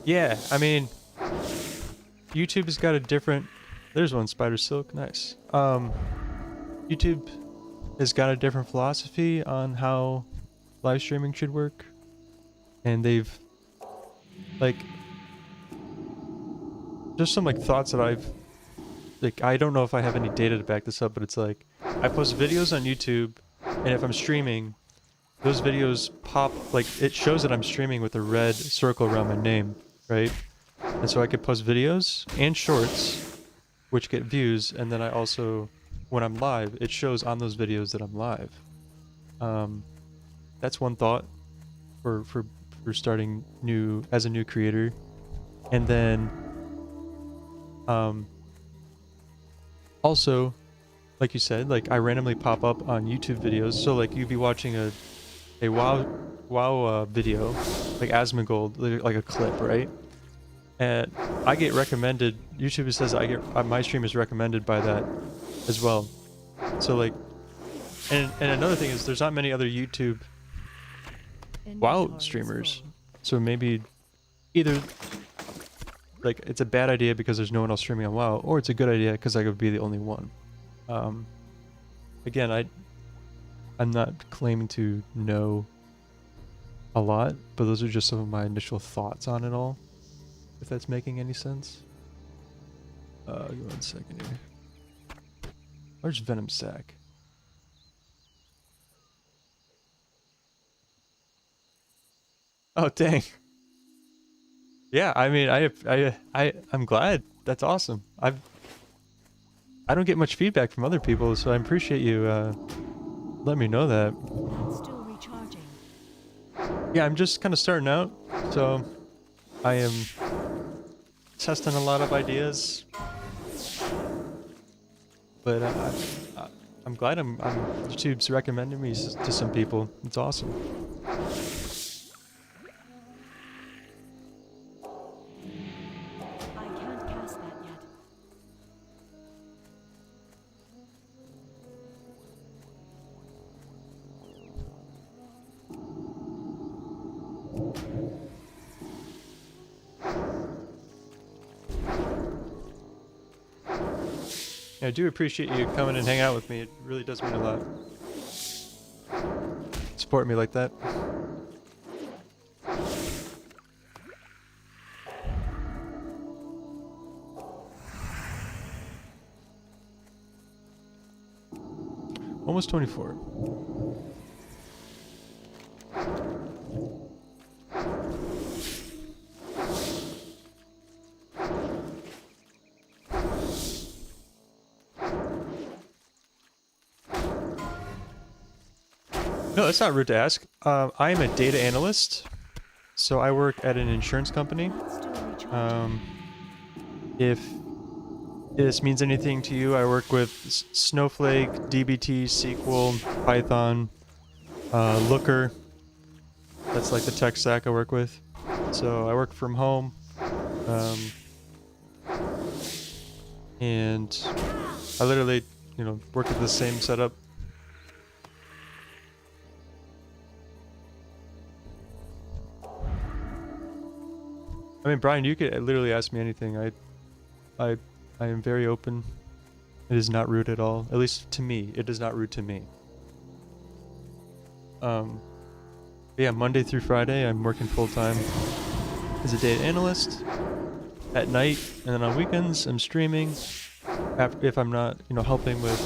Yeah, I mean, YouTube has got a different. There's one spider silk, nice. YouTube has got a different philosophy on how live streaming should work, and they've like just some like thoughts that I've like. I don't know if I have any data to back this up, but it's like I post videos on YouTube, and if I'm streaming, those videos pop like it shows that I'm streaming with a red circle around my name, right? And so I could post videos and shorts, which get views, and then I also, when I'm live, it shows on those videos that I'm live. That's one thought for starting new as a new creator, and then also, like you said, like I randomly pop up on YouTube videos. So like you'd be watching a WoW video, like Asmongold, like a clip, right? And I get recommended. YouTube says I get my stream is recommended by that as well. So like, and another thing is there's not many other YouTube WoW streamers. So maybe either like it's a bad idea because there's no one else streaming on WoW, or it's a good idea because I could be the only one. Again, I'm not claiming to know a lot, but those are just some of my initial thoughts on it all. If that's making any sense. Give me 1 second here. Where's Venom Sack? Oh dang. Yeah, I mean, I'm glad. That's awesome. I don't get much feedback from other people, so I appreciate you letting me know that. Still recharging. Yeah, I'm just kind of starting out, so I am testing a lot of ideas, but I'm glad YouTube's recommending me to some people. It's awesome. I can't cast that yet. I do appreciate you coming and hang out with me. It really does mean a lot. Support me like that. Almost 24. No, that's not rude to ask. I am a data analyst, so I work at an insurance company. Still recharging. If this means anything to you, I work with Snowflake, DBT, SQL, Python, Looker. That's like the tech stack I work with. So I work from home, and I literally, work with the same setup. I mean, Brian, you could literally ask me anything. I am very open. It is not rude at all. At least to me, it is not rude to me. Yeah, Monday through Friday, I'm working full time as a data analyst at night, and then on weekends, I'm streaming. If I'm not, helping with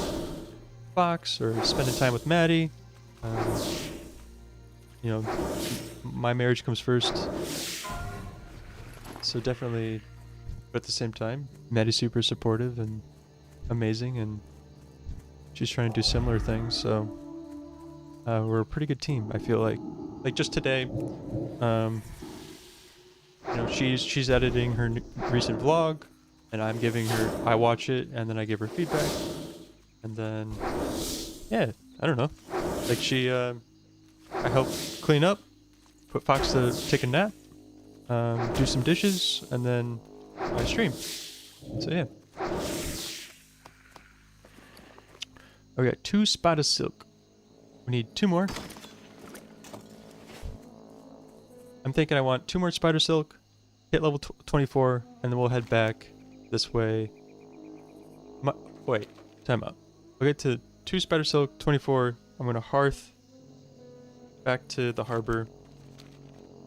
Fox or spending time with Maddie, my marriage comes first. So definitely, but at the same time, Maddie's super supportive and amazing, and she's trying to do similar things. So we're a pretty good team, I feel like. Like just today, she's editing her recent vlog, and I'm giving her. I watch it, and then I give her feedback, and then yeah, I don't know. Like I help clean up, put Fox to take a nap. Do some dishes, and then I stream. So yeah. Okay, 2 spot of silk. We need 2 more. I'm thinking I want 2 more spider silk hit level 24, and then we'll head back this way. Wait, time out. I'll get to 2 spider silk, 24. I'm going to hearth back to the harbor,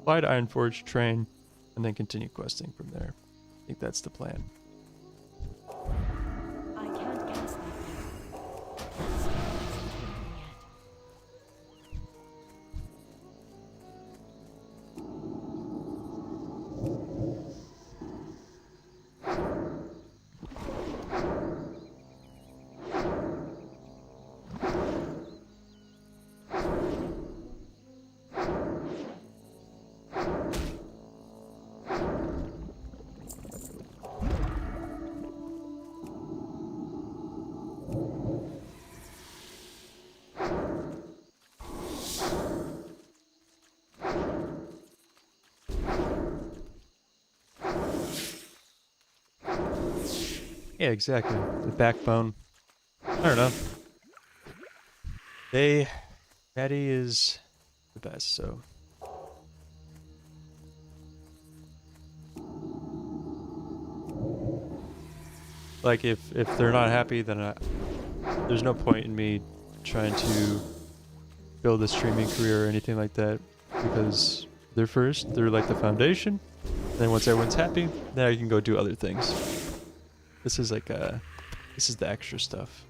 fly to Ironforge, train, and then continue questing from there. I think that's the plan. I can't cast that yet. That spell isn't working yet. Yeah, exactly. The backbone. I don't know. Maddie is the best, so. Like, if they're not happy, then there's no point in me trying to build a streaming career or anything like that, because they're first, they're like the foundation. Then once everyone's happy, then I can go do other things. This is like this is the extra stuff.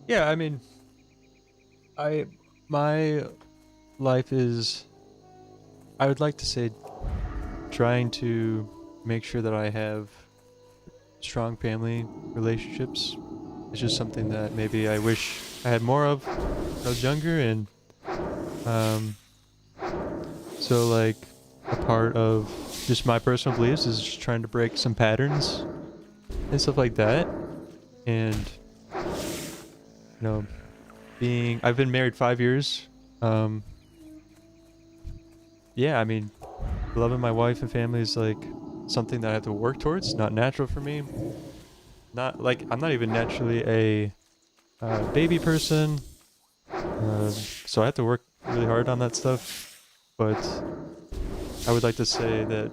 Yeah, I mean, my life is, I would like to say, trying to make sure that I have strong family relationships. It's just something that maybe I wish I had more of when I was younger, and so like a part of just my personal beliefs is just trying to break some patterns and stuff like that. And you know, I've been married 5 years. Yeah, I mean, loving my wife and family is like something that I have to work towards. Not natural for me. Not like, I'm not even naturally a baby person. So I have to work really hard on that stuff. But I would like to say that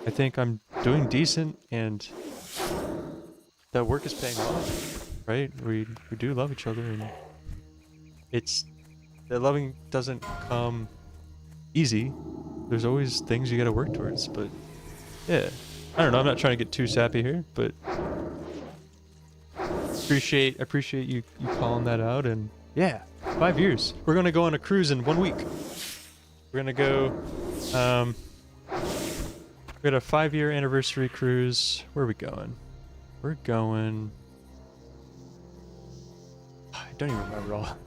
I think I'm doing decent, and that work is paying off. Right? We do love each other, and that loving doesn't come easy. There's always things you gotta work towards, but yeah. I don't know, I'm not trying to get too sappy here, but appreciate you calling that out. And yeah, 5 years. We're gonna go on a cruise in 1 week. We're gonna go we got a 5-year anniversary cruise. Where are we going? We're going, I don't even remember all.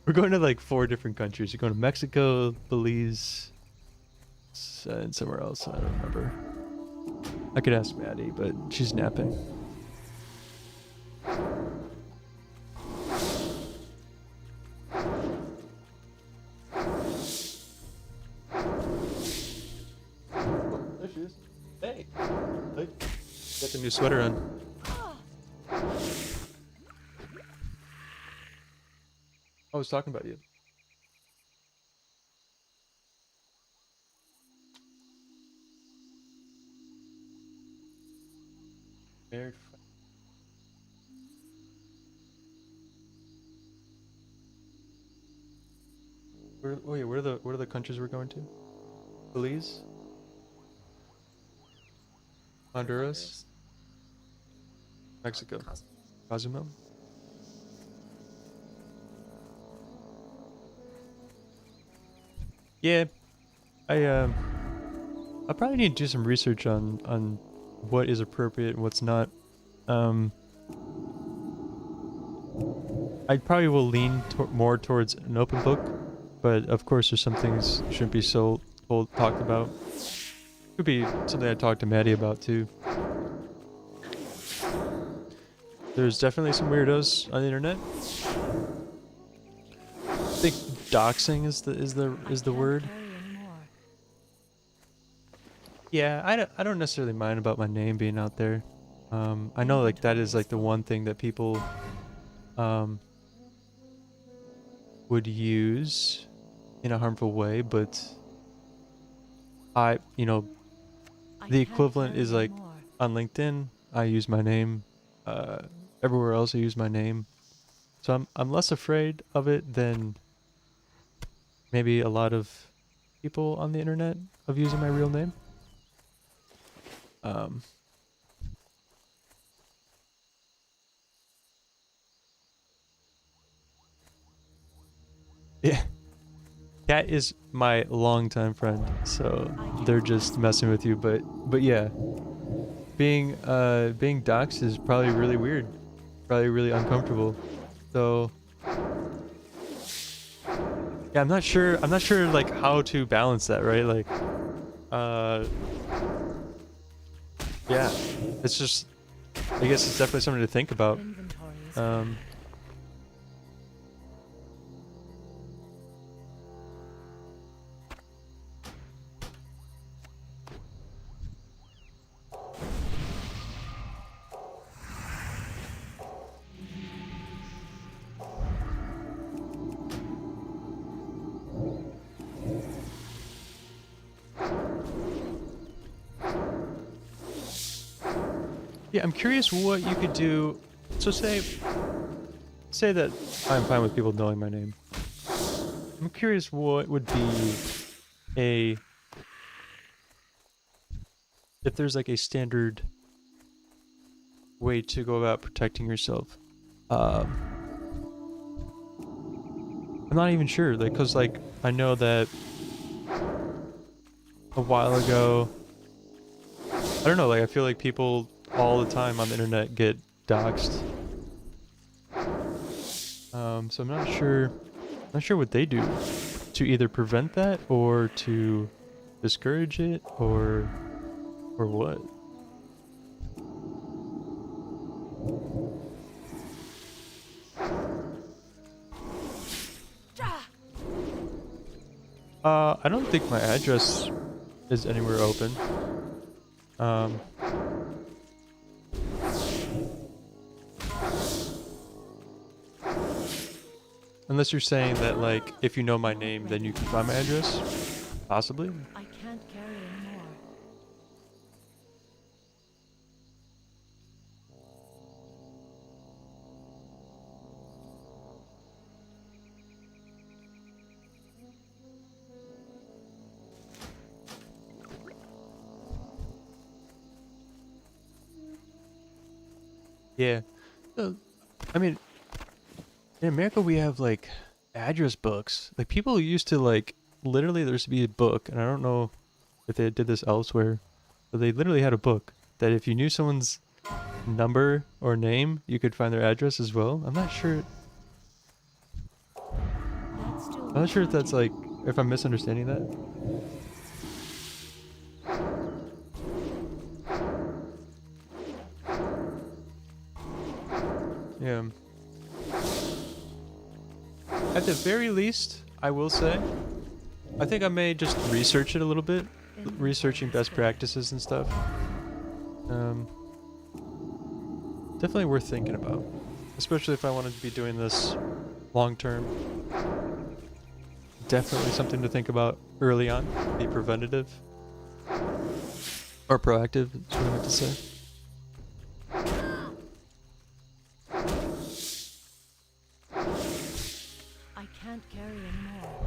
We're going to like 4 different countries. We're going to Mexico, Belize, and somewhere else. I don't remember. I could ask Maddie, but she's napping. There she is. Hey. Got the new sweater on. I was talking about you. Very fun. Wait, where are the countries we're going to? Belize? Honduras? Mexico? Cozumel? Yeah, I probably need to do some research on what is appropriate and what's not. I probably will lean more towards an open book, but of course there's some things shouldn't be talked about. Could be something I talked to Maddie about too. There's definitely some weirdos on the internet. I think doxing is the word. Yeah, I don't necessarily mind about my name being out there. I know like that is like the one thing that people would use in a harmful way, but the equivalent is like on LinkedIn, I use my name. Everywhere else I use my name. So I'm less afraid of it than maybe a lot of people on the internet of using my real name. Yeah. Cat is my longtime friend, so they're just messing with you, but yeah. Being doxxed is probably really weird. Probably really uncomfortable. So yeah, I'm not sure like how to balance that, right? Like yeah. It's just I guess it's definitely something to think about. Yeah, I'm curious what you could do. So say that I'm fine with people knowing my name. I'm curious what would be if there's like a standard way to go about protecting yourself. I'm not even sure, like, cause like I know that a while ago, I don't know, like I feel like people all the time on the internet get doxxed. So I'm not sure what they do to either prevent that or to discourage it or what. I don't think my address is anywhere open. Unless you're saying that, like, if you know my name, then you can find my address? Possibly? I can't carry anymore. Yeah. I mean, in America we have, like, address books. Like, people used to, like, literally there used to be a book, and I don't know if they did this elsewhere, but they literally had a book that if you knew someone's number or name, you could find their address as well. I'm not sure if that's, like, if I'm misunderstanding that. Yeah. At the very least, I will say, I think I may just research it a little bit, researching best practices and stuff. Definitely worth thinking about, especially if I wanted to be doing this long term. Definitely something to think about early on. Be preventative. Or proactive, is what I meant to say. I can't carry anymore.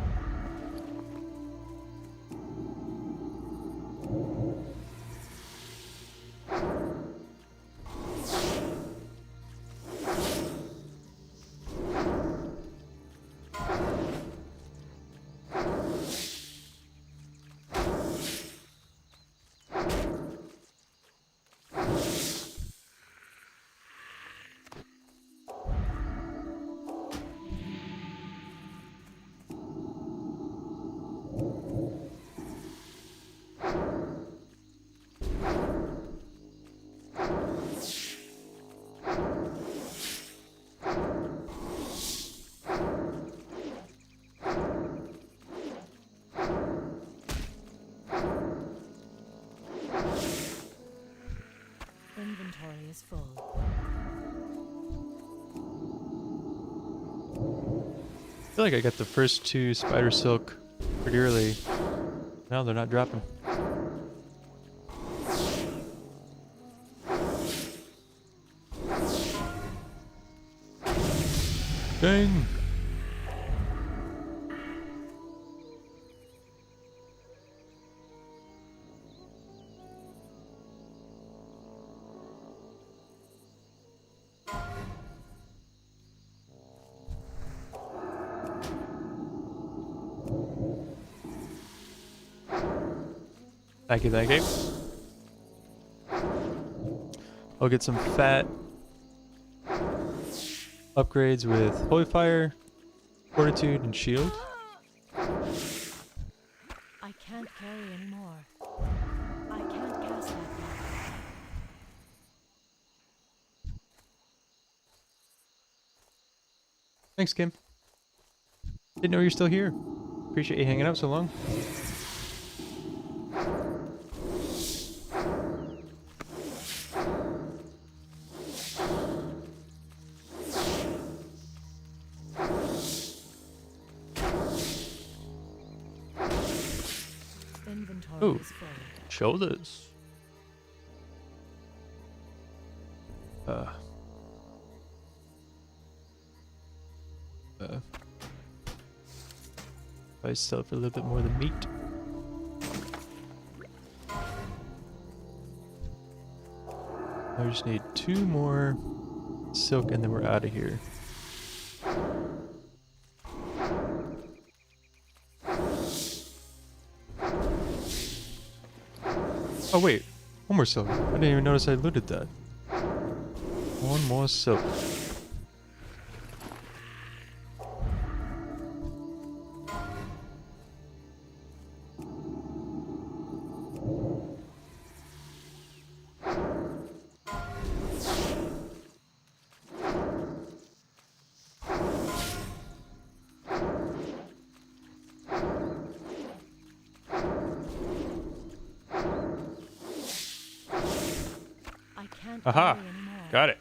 Inventory is full. I feel like I got the first 2 spider silk pretty early. Now they're not dropping. Dang! Thank you, thank you. I'll get some fat upgrades with Holy Fire, Fortitude, and Shield. I can't carry anymore. I can't cast that now. Thanks, Kim. Didn't know you were still here. Appreciate you hanging out so long. Inventory Ooh. is full. Shoulders. Buy myself a little bit more than meat. I just need 2 more silk and then we're out of here. Oh wait, 1 more silk. I didn't even notice I looted that. 1 more silk. I can't Aha! carry anymore. Got it.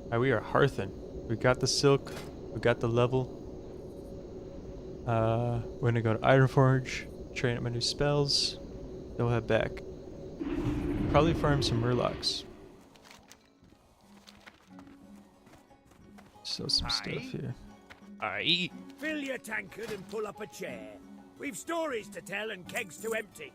Alright, we are hearthing. We got the silk. We got the level. We're gonna go to Ironforge, train up my new spells. Then we'll head back. Probably farm some murlocs. So some stuff here. Aight. Fill your tankard and pull up a chair. We've stories to tell and kegs to empty.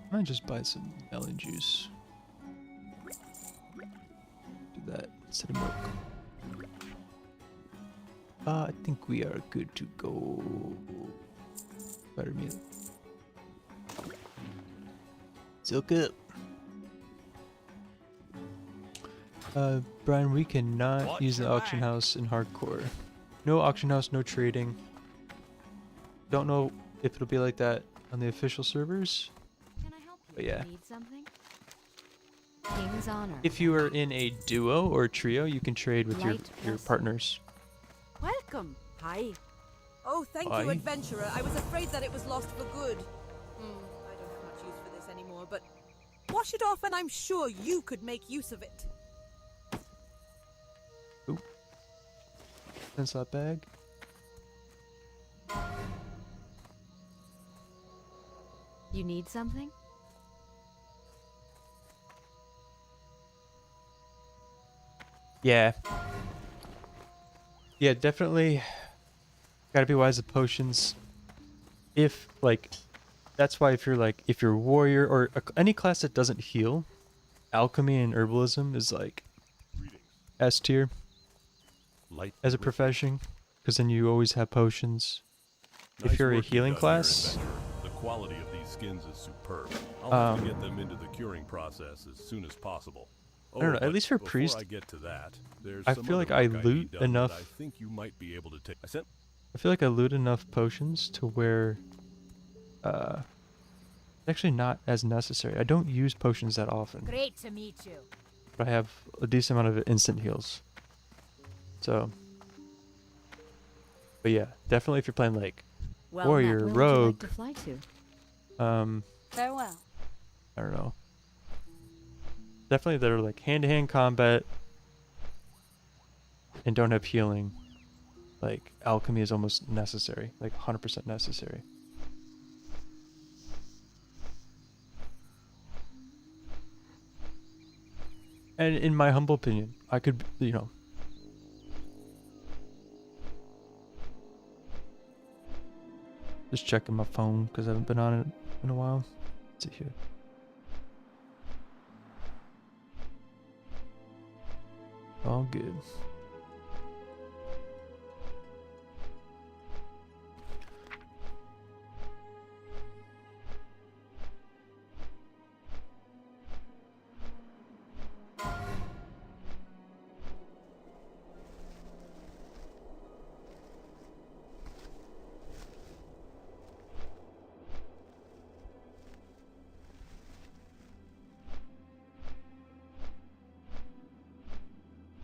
I might just buy some melon juice. Do that instead of milk. I think we are good to go. Buttermilk. Silk up. Brian, we cannot use the auction house in hardcore. No auction house, no trading. Don't know if it'll be like that on the official servers. Can I help you? But yeah. Need something? King's honor. If you are in a duo or a trio, you can trade with your Light partners. Welcome. Hi. Oh, thank Why? you, adventurer. I was afraid that it was lost for good. I don't have much use for this anymore, but wash it off and I'm sure you could make use of it. Oop. Slot bag. You need something? Yeah. Yeah, definitely. Gotta be wise with potions. If, like, that's why if you're a warrior or any class that doesn't heal, alchemy and herbalism is like S tier Light as a profession, because then you always have potions. If you're a healing class, the quality of these skins is superb. I'll have to get them into the curing process as soon as possible. I don't know, at least for before priest, I get to that, there's I some feel other like I work loot need done that enough. I think you might be able to take. I feel like I loot enough potions to where it's actually not as necessary. I don't use potions that often, Great to meet you. but I have a decent amount of instant heals. So, but yeah, definitely if you're playing like Well, warrior, Matt, where would you rogue, like to fly to? Farewell. I don't know. Definitely that are like hand-to-hand combat and don't have healing. Like alchemy is almost necessary, like 100% necessary. And in my humble opinion, I could, you know, just checking my phone because I haven't been on it in a while. Let's see here. All good.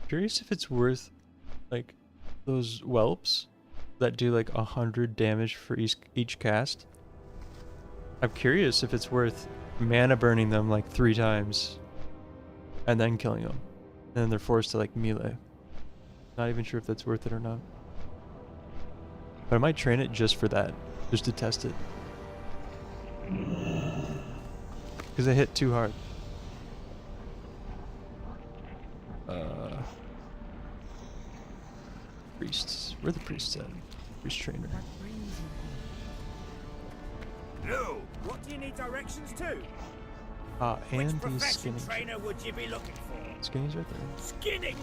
Curious if it's worth like those whelps that do like 100 damage for each cast. I'm curious if it's worth mana burning them like 3 times and then killing them. And then they're forced to like melee. Not even sure if that's worth it or not. But I might train it just for that. Just to test it. Because I hit too hard. Priests. Where are the priests at? Priest trainer. What brings you No. What do you need directions to? And Which these profession skinnies. trainer would you be looking for? Skinnies right there. Skinning?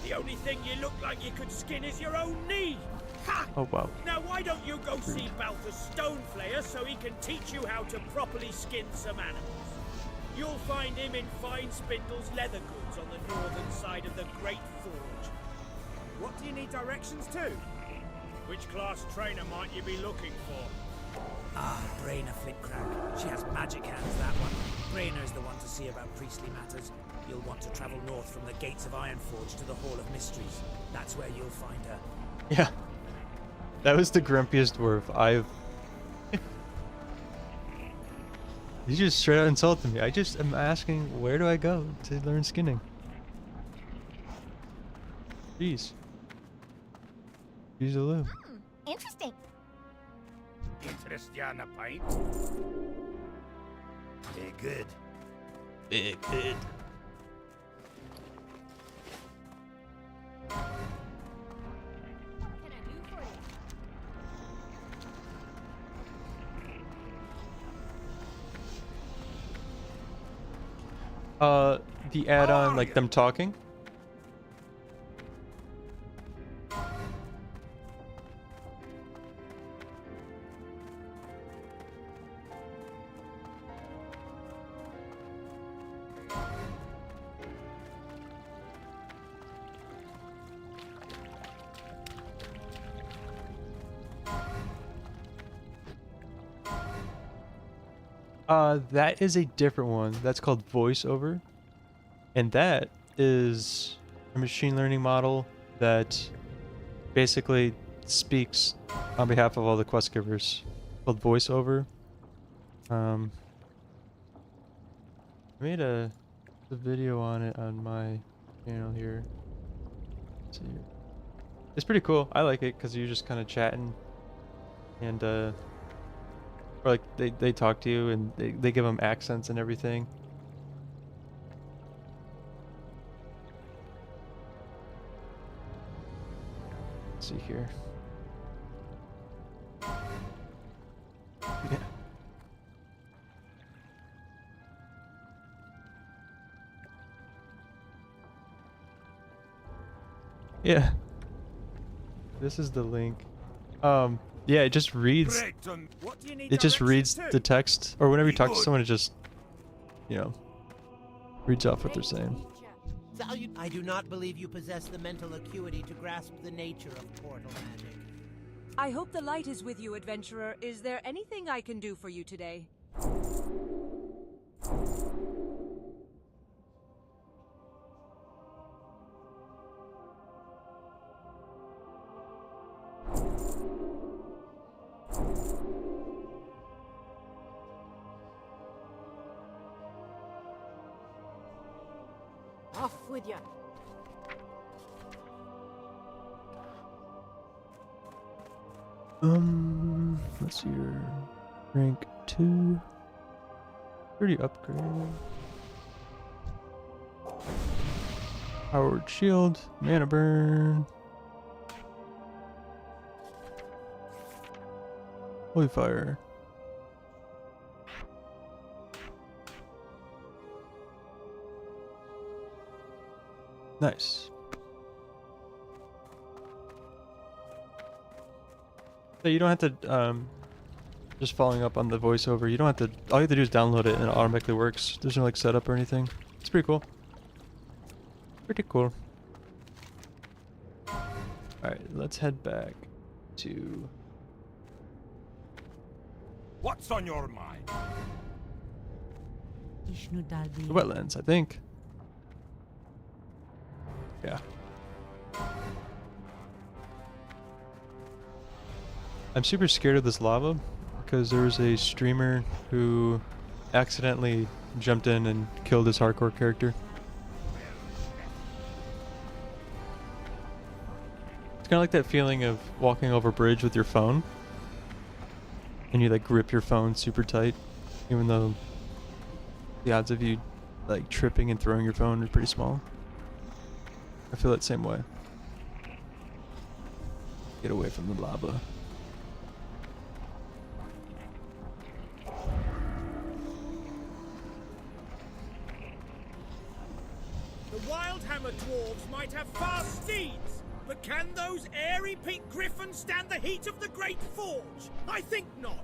The only thing you look like you could skin is your own knee. Ha! Oh wow. Now why don't you go see Balthus Stoneflayer so he can teach you how to properly skin some animals? You'll find him in Fine Spindle's leather goods on the northern side of the Great Forge. What do you need directions to? Which class trainer might you be looking for? Ah, Brainer Flintcrack. She has magic hands, that one. Brainer's the one to see about priestly matters. You'll want to travel north from the gates of Ironforge to the Hall of Mysteries. That's where you'll find her. Yeah. That was the grumpiest dwarf I've... You just straight out insulted me. I just am asking, where do I go to learn skinning? Jeez. Use a loo. Interesting. Interest you on a pint? Very good. Big good. What can I do for you? The add-on, like them talking. That is a different one. That's called voiceover. And that is a machine learning model that basically speaks on behalf of all the quest givers, called voiceover. I made a video on it on my channel here. Let's see here. It's pretty cool. I like it because you're just kind of chatting, and or like they talk to you and they give them accents and everything. Let's see here. Yeah. Yeah. This is the link. Yeah, it just reads. What do you need It just reads directions the to? text, or whenever you talk to someone, it just, you know, reads off what they're saying. I do not believe you possess the mental acuity to grasp the nature of portal magic. I hope the light is with you, adventurer. Is there anything I can do for you today? Off with ya. Let's see here. Rank 2. Pretty upgrade. Powered shield. Mana burn. Holy fire. Nice. So you don't have to, just following up on the voiceover, you don't have to, all you have to do is download it and it automatically works. There's no like setup or anything. It's pretty cool. Pretty cool. Alright, let's head back to... What's on your mind? the wetlands, I think. Yeah. I'm super scared of this lava because there was a streamer who accidentally jumped in and killed his hardcore character. It's kind of like that feeling of walking over a bridge with your phone and you like grip your phone super tight, even though the odds of you like tripping and throwing your phone are pretty small. I feel that same way. Get away from the lava. The Wildhammer dwarves might have fast steeds, but can those airy pink griffins stand the heat of the Great Forge? I think not.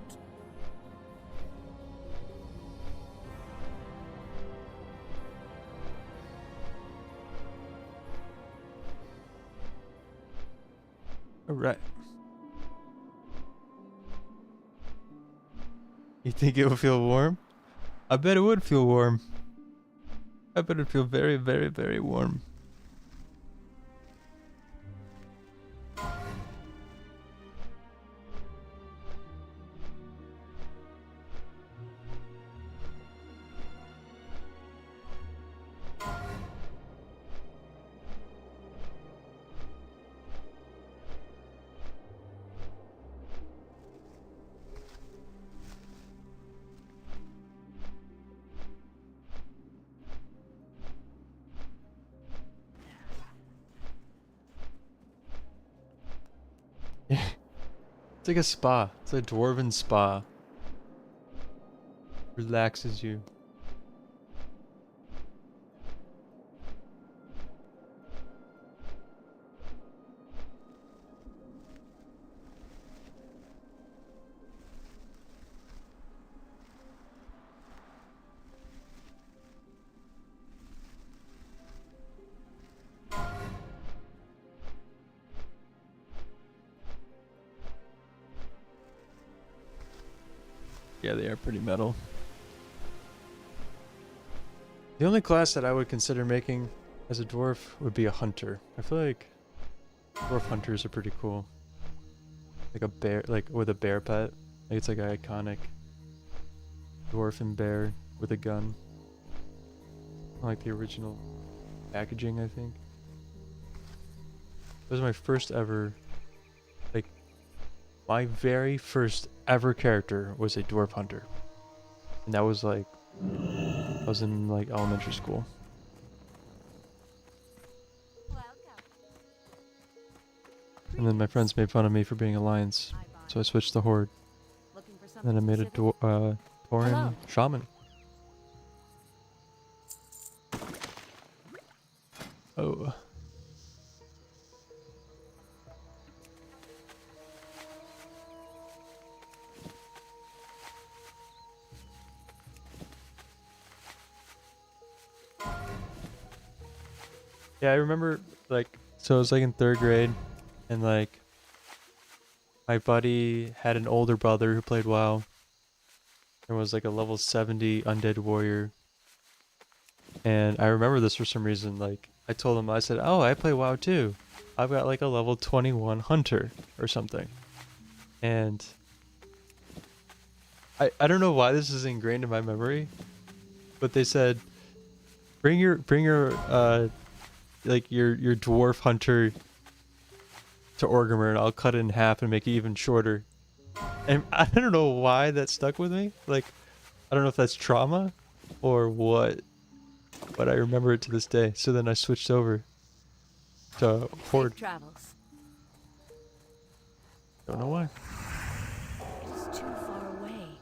Alright. You think it would feel warm? I bet it would feel warm. I bet it'd feel very, very, very warm. It's like a spa. It's a dwarven spa. Relaxes you. Yeah, they are pretty metal. The only class that I would consider making as a dwarf would be a hunter. I feel like dwarf hunters are pretty cool. Like a bear, like with a bear pet. Like it's like an iconic dwarf bear with a gun. Like the original packaging, I think. It was my first ever, like, my very first ever character was a dwarf hunter. And that was like, I was in like elementary school. And then my friends made fun of me for being alliance, so I switched to horde. And then I made a Tauren shaman. Oh. Yeah, I remember, like, so I was like in 3rd grade, and like, my buddy had an older brother who played WoW. There was like a level 70 undead warrior. And I remember this for some reason, like, I told him, I said, oh, I play WoW too. I've got like a level 21 hunter or something. And I don't know why this is ingrained in my memory, but they said, bring your like your dwarf hunter to Orgrimmar and I'll cut it in half and make it even shorter. And I don't know why that stuck with me. Like, I don't know if that's trauma or what, but I remember it to this day. So then I switched over to horde. Safe travels. Don't know why. It's too far away.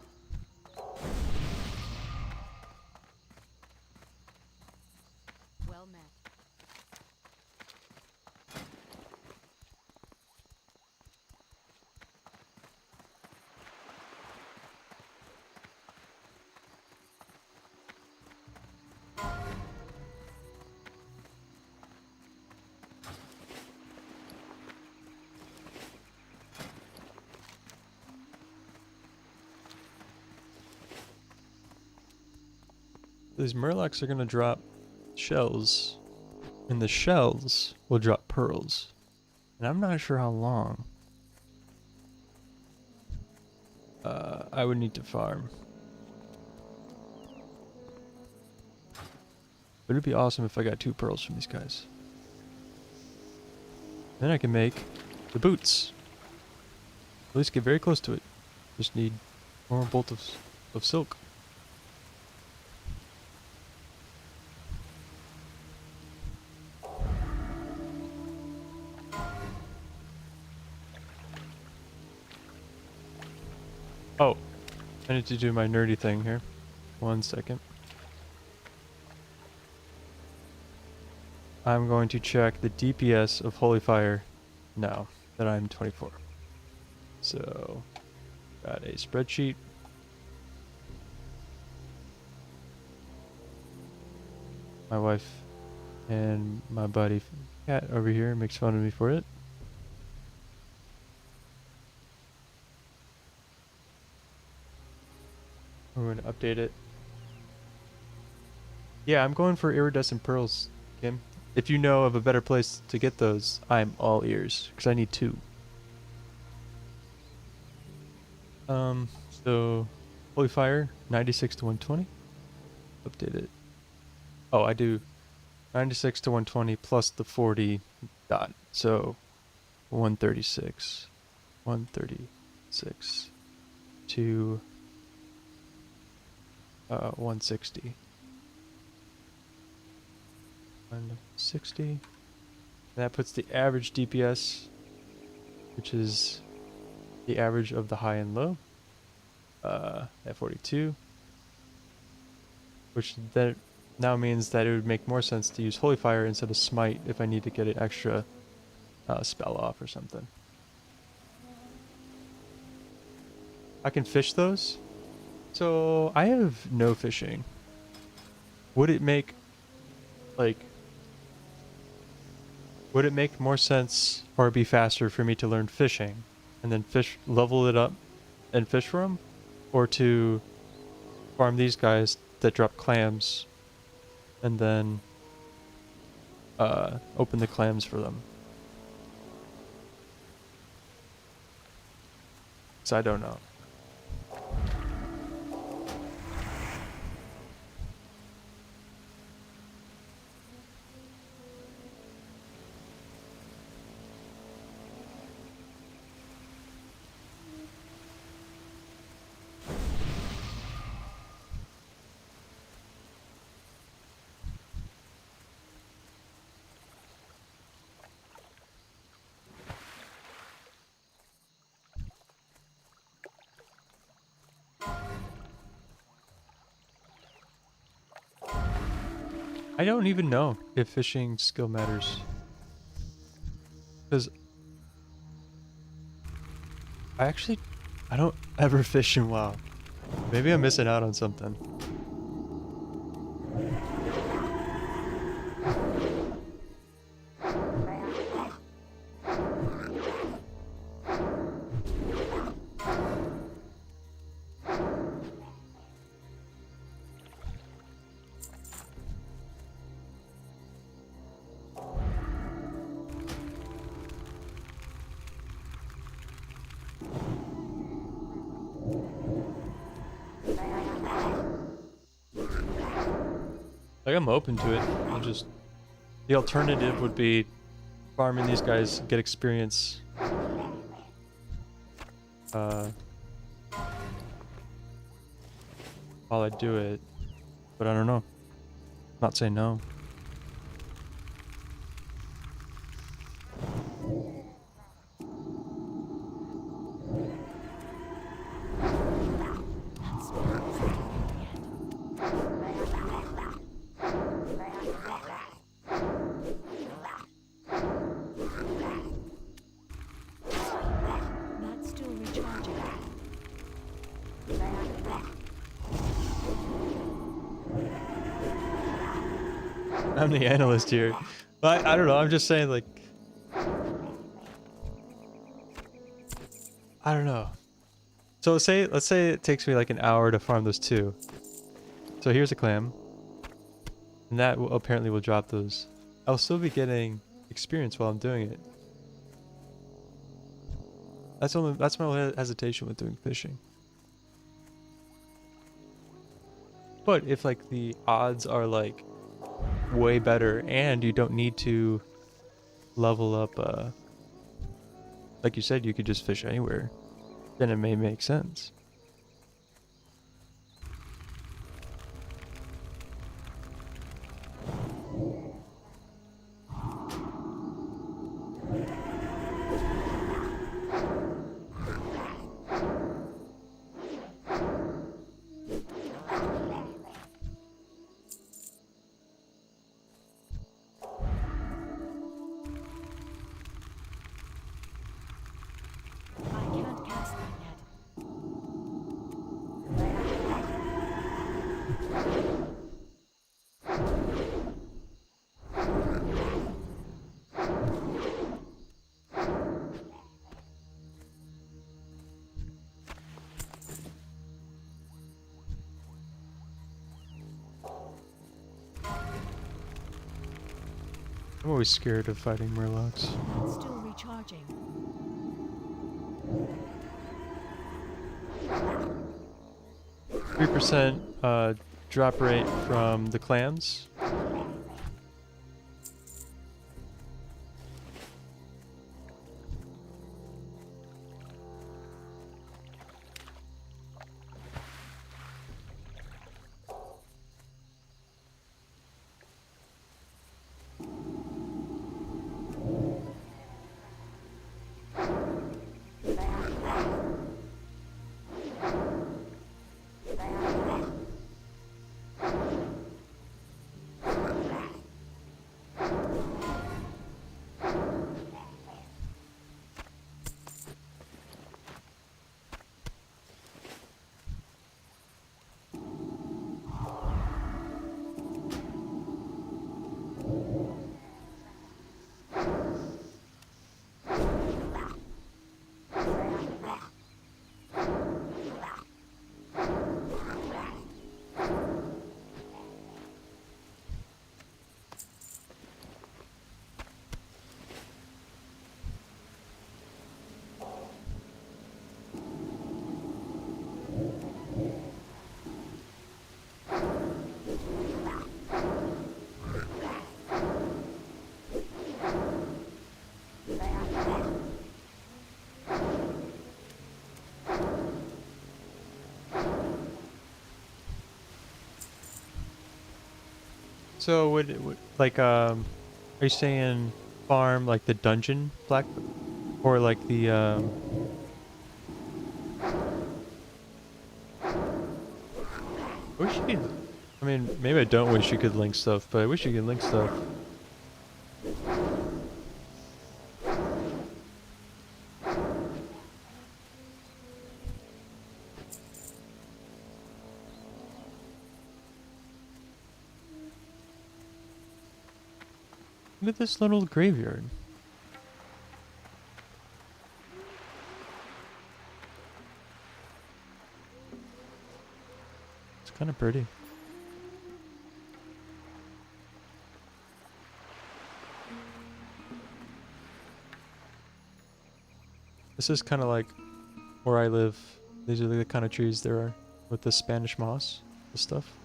Well met. These murlocs are gonna drop shells, and the shells will drop pearls. And I'm not sure how long I would need to farm. But it'd be awesome if I got 2 pearls from these guys. Then I can make the boots. At least get very close to it. Just need more bolt of silk. Oh, I need to do my nerdy thing here. 1 second. I'm going to check the DPS of Holy Fire now that I'm 24. So, got a spreadsheet. My wife and my buddy Cat over here makes fun of me for it. We're going to update it. Yeah, I'm going for iridescent pearls, Kim. If you know of a better place to get those, I'm all ears, because I need 2. So, Holy Fire, 96 to 120. Update it. Oh, I do 96 to 120 plus the 40 dot. So, 136. 136 to 160. 160. That puts the average DPS, which is the average of the high and low, at 42. Which then now means that it would make more sense to use Holy Fire instead of Smite if I need to get an extra spell off or something. I can fish those? So, I have no fishing. Would it make, like, would it make more sense or be faster for me to learn fishing and then level it up and fish for them? Or to farm these guys that drop clams and then open the clams for them. So I don't know. I don't even know if fishing skill matters. Because I don't ever fish in WoW. Maybe I'm missing out on something. Like, I'm open to it. The alternative would be farming these guys, get experience. While I do it. But I don't know. Not saying no. That's still recharging. I'm the analyst here. But I don't know, I'm just saying, like, I don't know. So let's say it takes me like an hour to farm those two. So here's a clam. And that apparently will drop those. I'll still be getting experience while I'm doing it. That's my only hesitation with doing fishing. But if like the odds are like way better and you don't need to level up, like you said, you could just fish anywhere, then it may make sense. I can't cast that yet. I'm always scared of fighting murlocs. That's still recharging. 3% drop rate from the clams. So would like are you saying farm like the dungeon black or like the I wish you could I mean maybe I don't wish you could link stuff, but I wish you could link stuff. Look at this little graveyard. It's kind of pretty. This is kind of like where I live. These are the kind of trees there are with the Spanish moss, the stuff.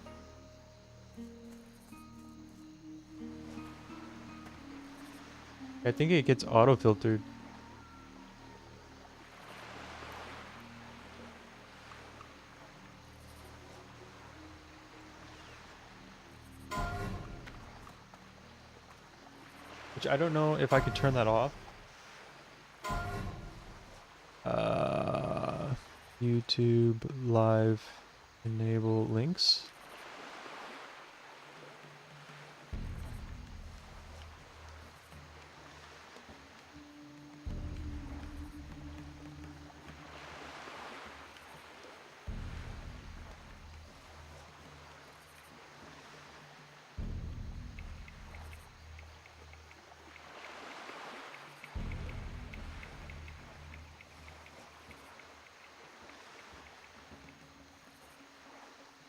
I think it gets auto-filtered. Which I don't know if I could turn that off. YouTube live enable links.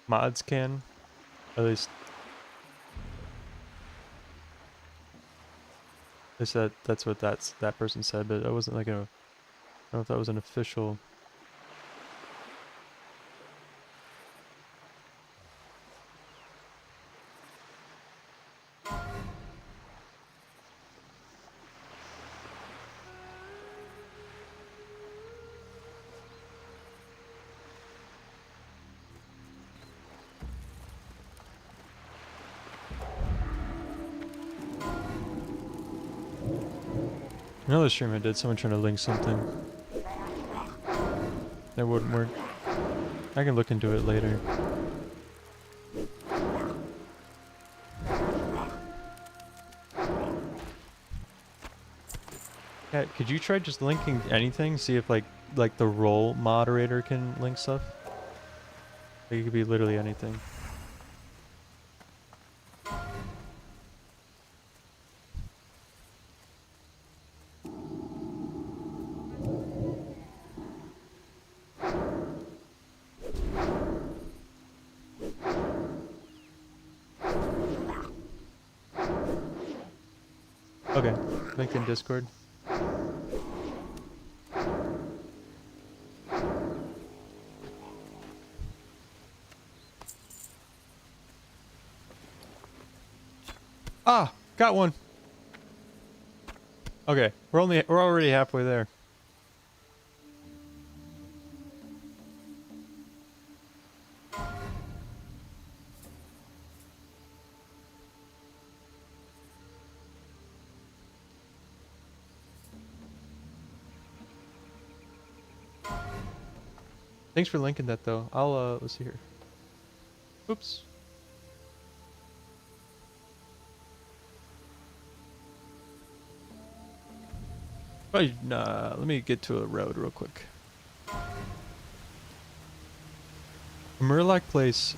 Mods can, at least they said that's what that person said, but it wasn't like a, I don't know if that was an official. Another stream I did, someone trying to link something. That wouldn't work. I can look into it later. Yeah, could you try just linking anything? See if like the role moderator can link stuff? Like, it could be literally anything. Okay, link in Discord. Ah, got one. Okay, we're already halfway there. Thanks for linking that though. I'll let's see here. Oops. Let me get to a road real quick. Murloc place.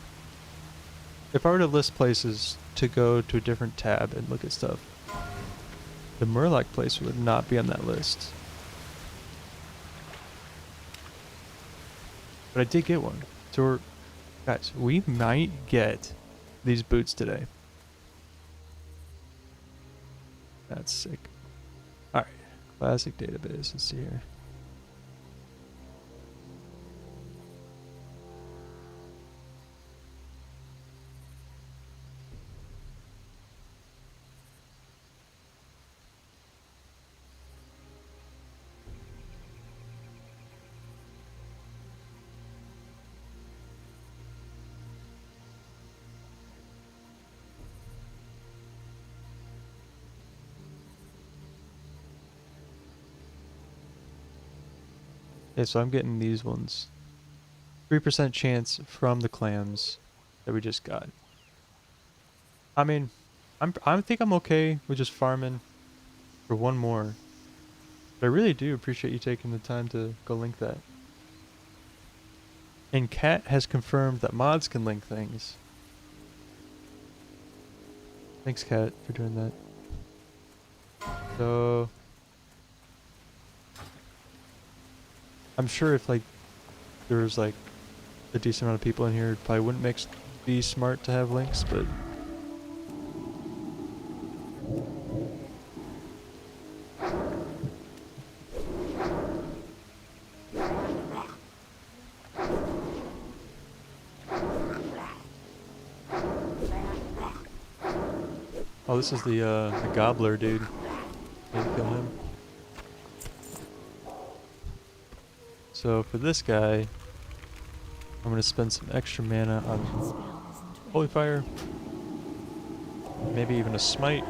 If I were to list places to go to a different tab and look at stuff, the Murloc place would not be on that list. But I did get one. So guys, we might get these boots today. That's sick. Alright. Classic database. Let's see here. Yeah, so I'm getting these ones. 3% chance from the clams that we just got. I mean, I think I'm okay with just farming for one more. But I really do appreciate you taking the time to go link that. And Kat has confirmed that mods can link things. Thanks, Kat, for doing that. So I'm sure if like there was like a decent amount of people in here, it probably wouldn't be smart to have links, but oh, this is the gobbler dude. Need to kill him. So for this guy, I'm gonna spend some extra mana on Holy Fire. Maybe even a smite.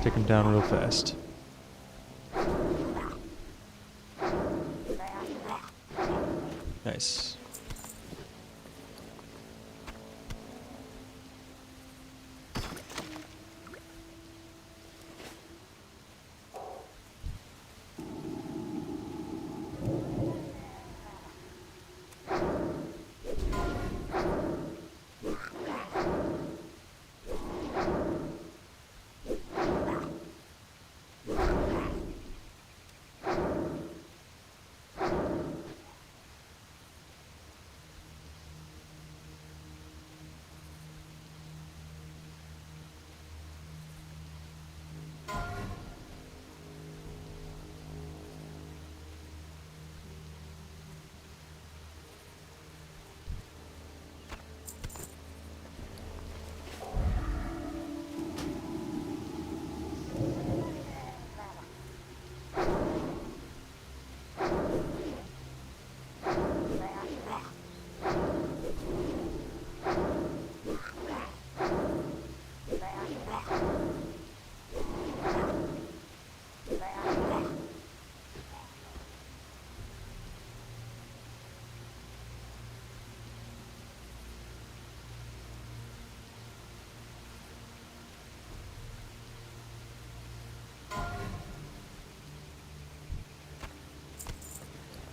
Take him down real fast. Nice.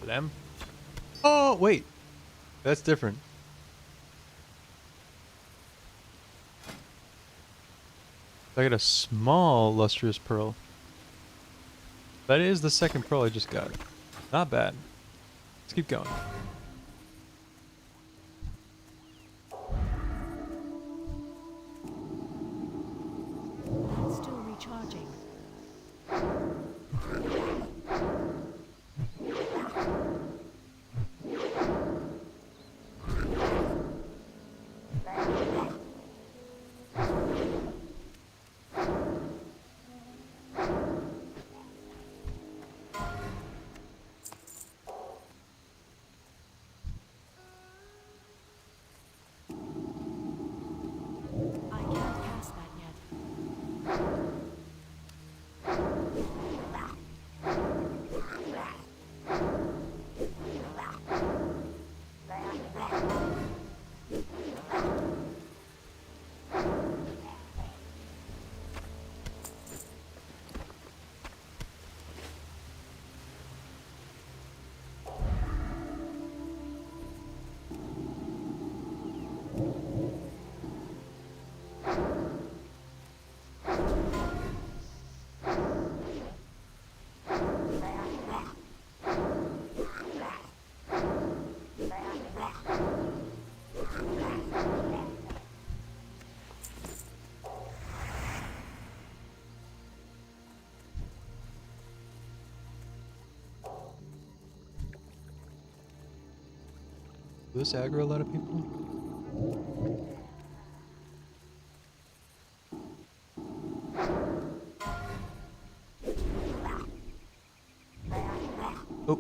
Them? Oh, wait. That's different. I got a small lustrous pearl. That is the second pearl I just got. Not bad. Let's keep going. It's still recharging. I can't cast that yet. Does this aggro a lot of people? Oh.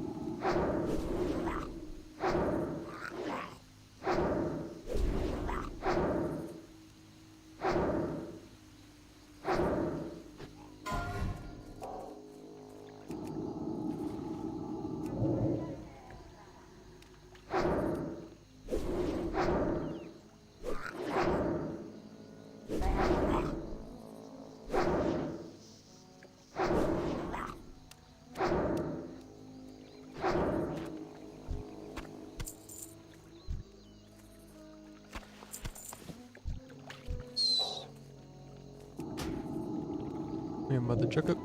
mother trucker.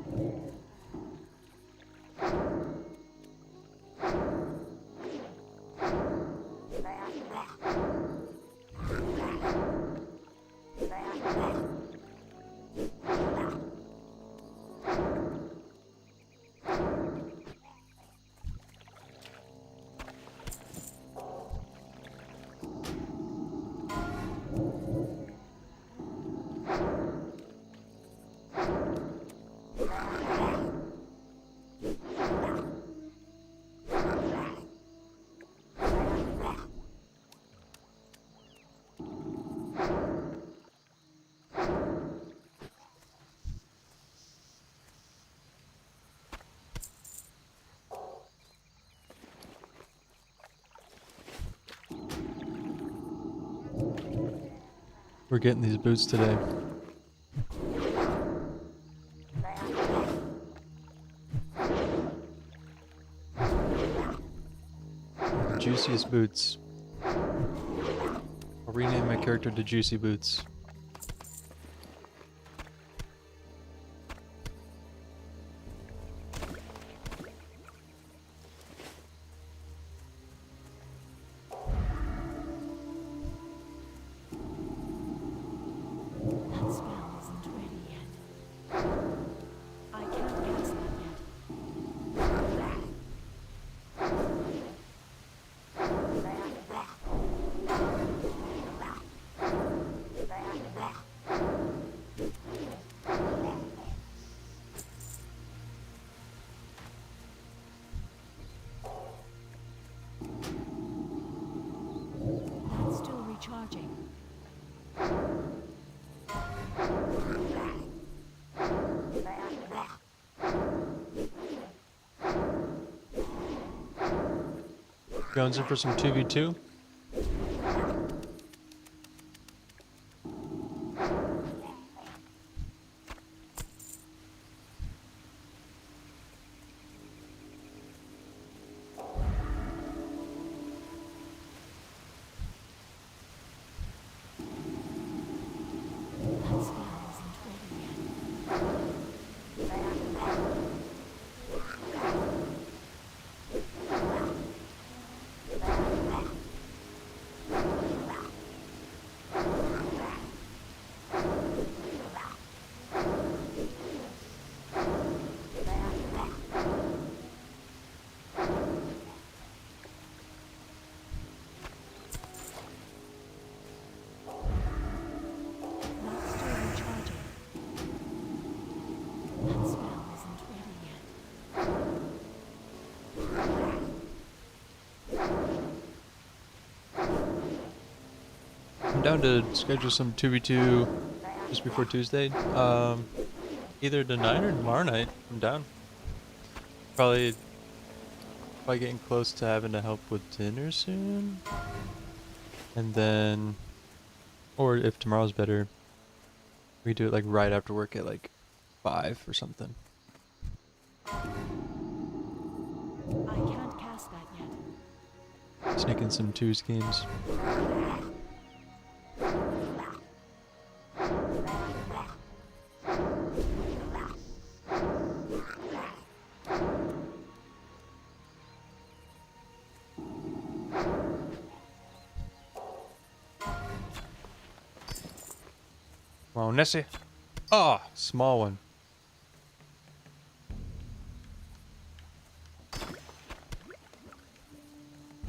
We're getting these boots today. The juiciest boots. I'll rename my character to Juicy Boots. That spell isn't ready yet. I can't cast that yet. That's still recharging. Jonesing for some 2v2? That spell isn't ready yet. That's still recharging. That spell isn't ready yet. I'm down to schedule some 2v2 just before Tuesday. Either tonight or tomorrow night. I'm down. Probably getting close to having to help with dinner soon. And then, or if tomorrow's better, we do it like right after work at like 5 or something. I can't cast that yet. Sneaking some twos games. Wow, Nessie. Ah, small one.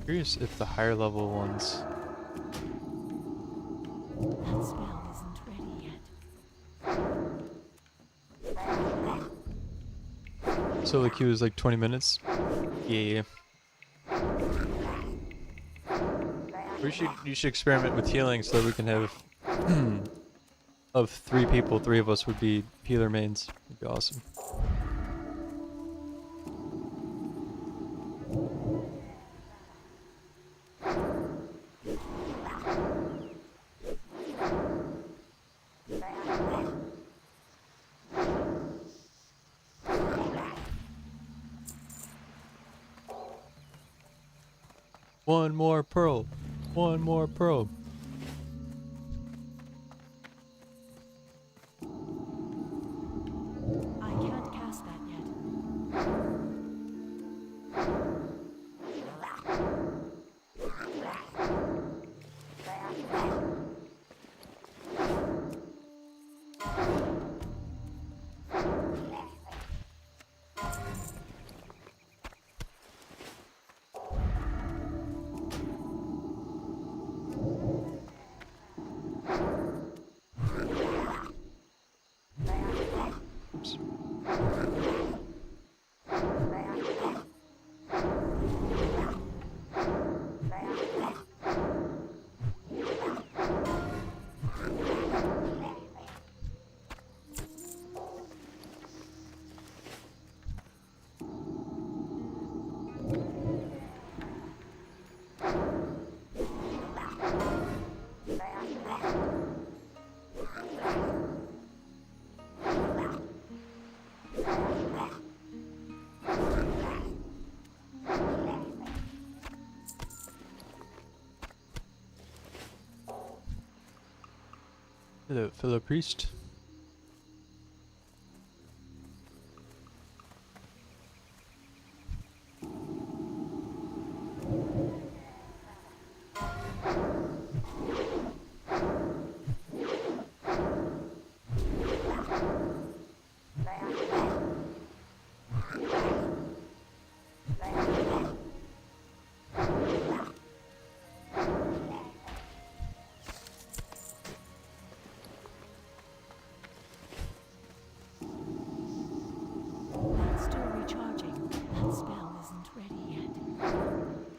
Curious if the higher level ones. That spell isn't ready yet. So the queue is like 20 minutes. Yeah. You should experiment with healing so that we can have of 3 people, 3 of us would be healer mains. It'd be awesome. One more pearl. One more pearl. I Hello, fellow priest. That's still recharging. That spell isn't ready yet.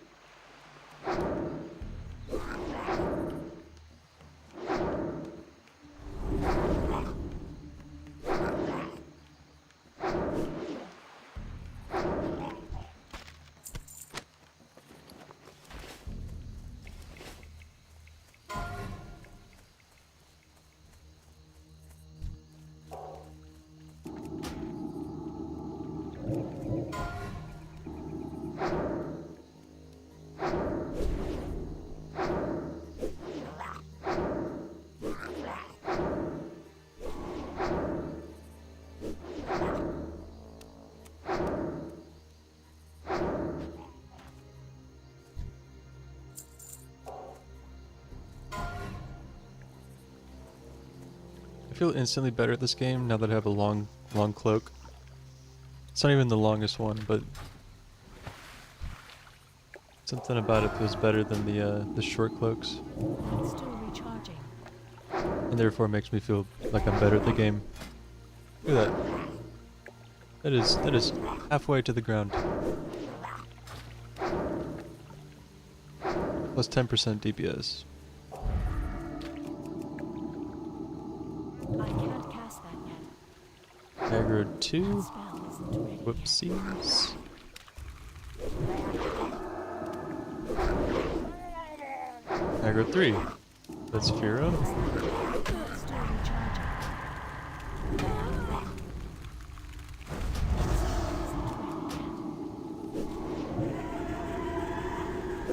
I feel instantly better at this game now that I have a long cloak. It's not even the longest one, but something about it feels better than the short cloaks, That's still recharging. and therefore makes me feel like I'm better at the game. Look at that. That is halfway to the ground. Plus 10% DPS. I can't cast that yet. Aggro That 2. spell isn't ready yet. Whoopsies. Aggro 3. That's Fira. That's still recharging.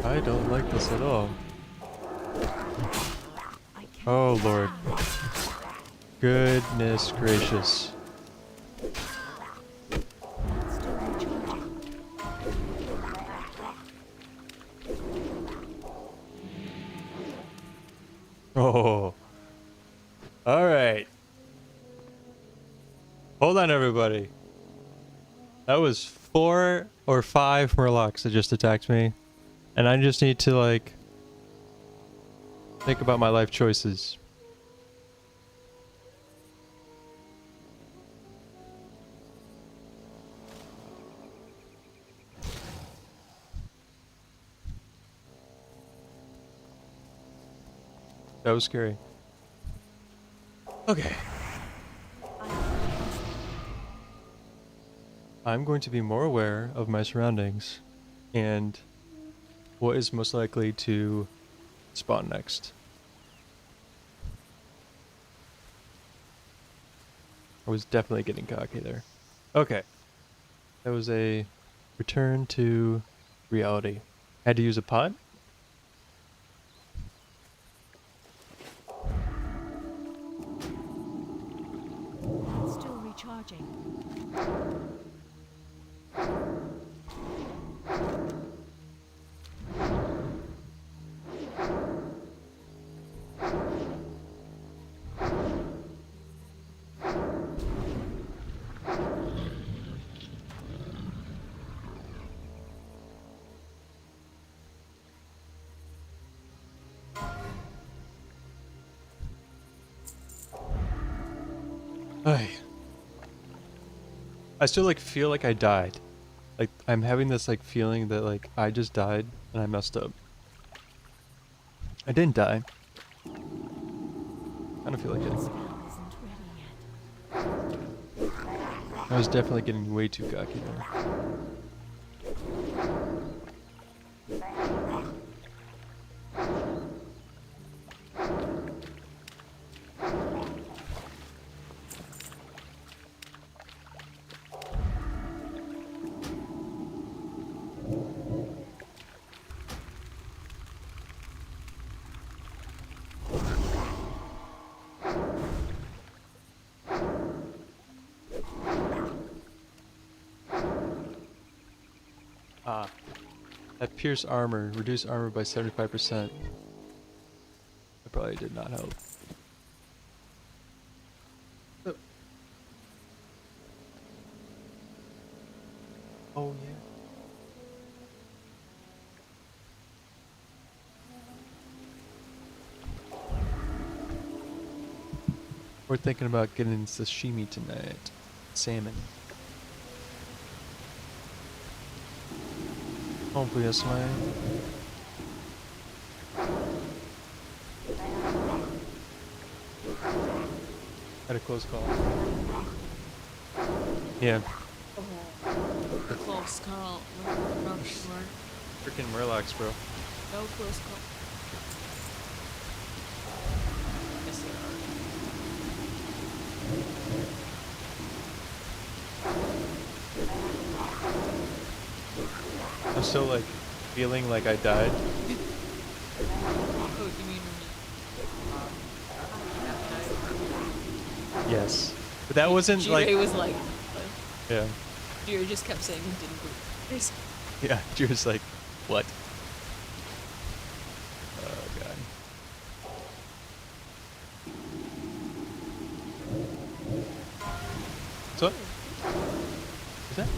I don't like this at all. I can't Oh cast lord. that. Goodness gracious. That's still recharging. Oh. Alright. Hold on, everybody. That was 4 or 5 Murlocs that just attacked me. And I just need to, like, think about my life choices. That was scary. Okay. I'm going to be more aware of my surroundings and what is most likely to spawn next. I was definitely getting cocky there. Okay. That was a return to reality. Had to use a pot? That's still recharging. I still like feel like I died. Like I'm having this like feeling that like I just died and I messed up. I didn't die. I don't feel like it. Spell isn't ready yet. I was definitely getting way too cocky there. Ah. That pierce armor, reduce armor by 75%. That probably did not help. Oh yeah. We're thinking about getting sashimi tonight. Salmon. Hopefully that's my... Had a close call. Yeah. Close call. No, sure. Freaking Murlocs, bro. No close call. Yes, there I'm still like feeling like I died. Oh, you mean Yes. But that wasn't like... Jire was like... Yeah. Jire just kept saying he didn't believe. Yeah, you're just like, what? Oh god. So? Is that?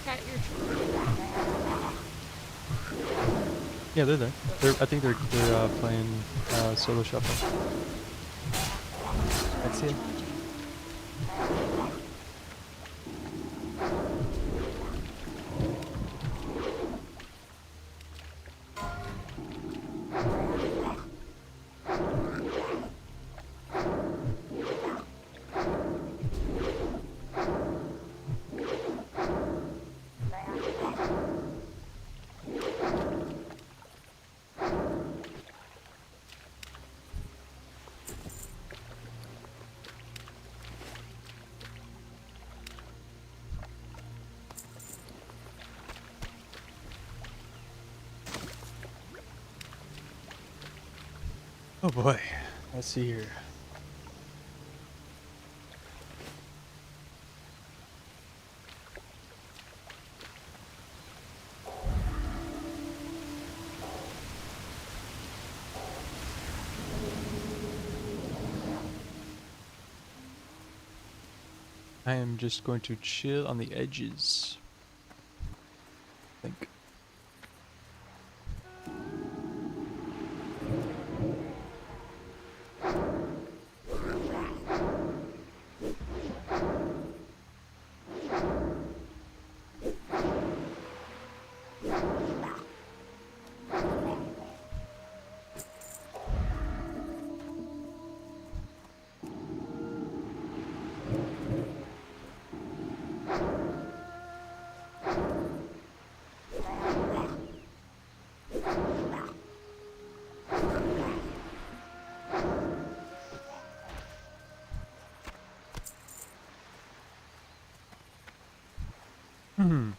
Cat your Yeah, they're there. I think they're playing solo shuffle. I see it. Oh boy, let's see here. I am just going to chill on the edges. I think. Hmm.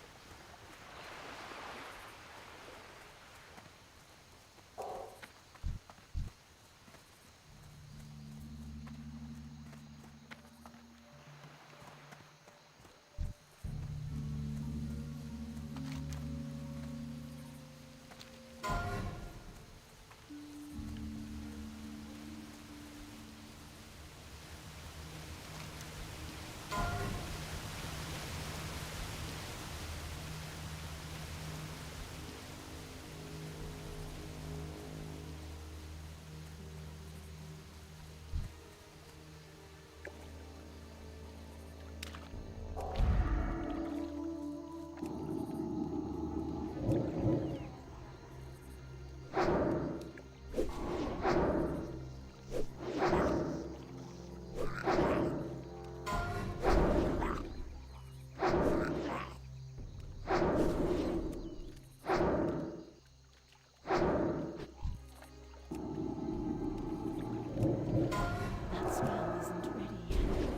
That spell isn't ready yet.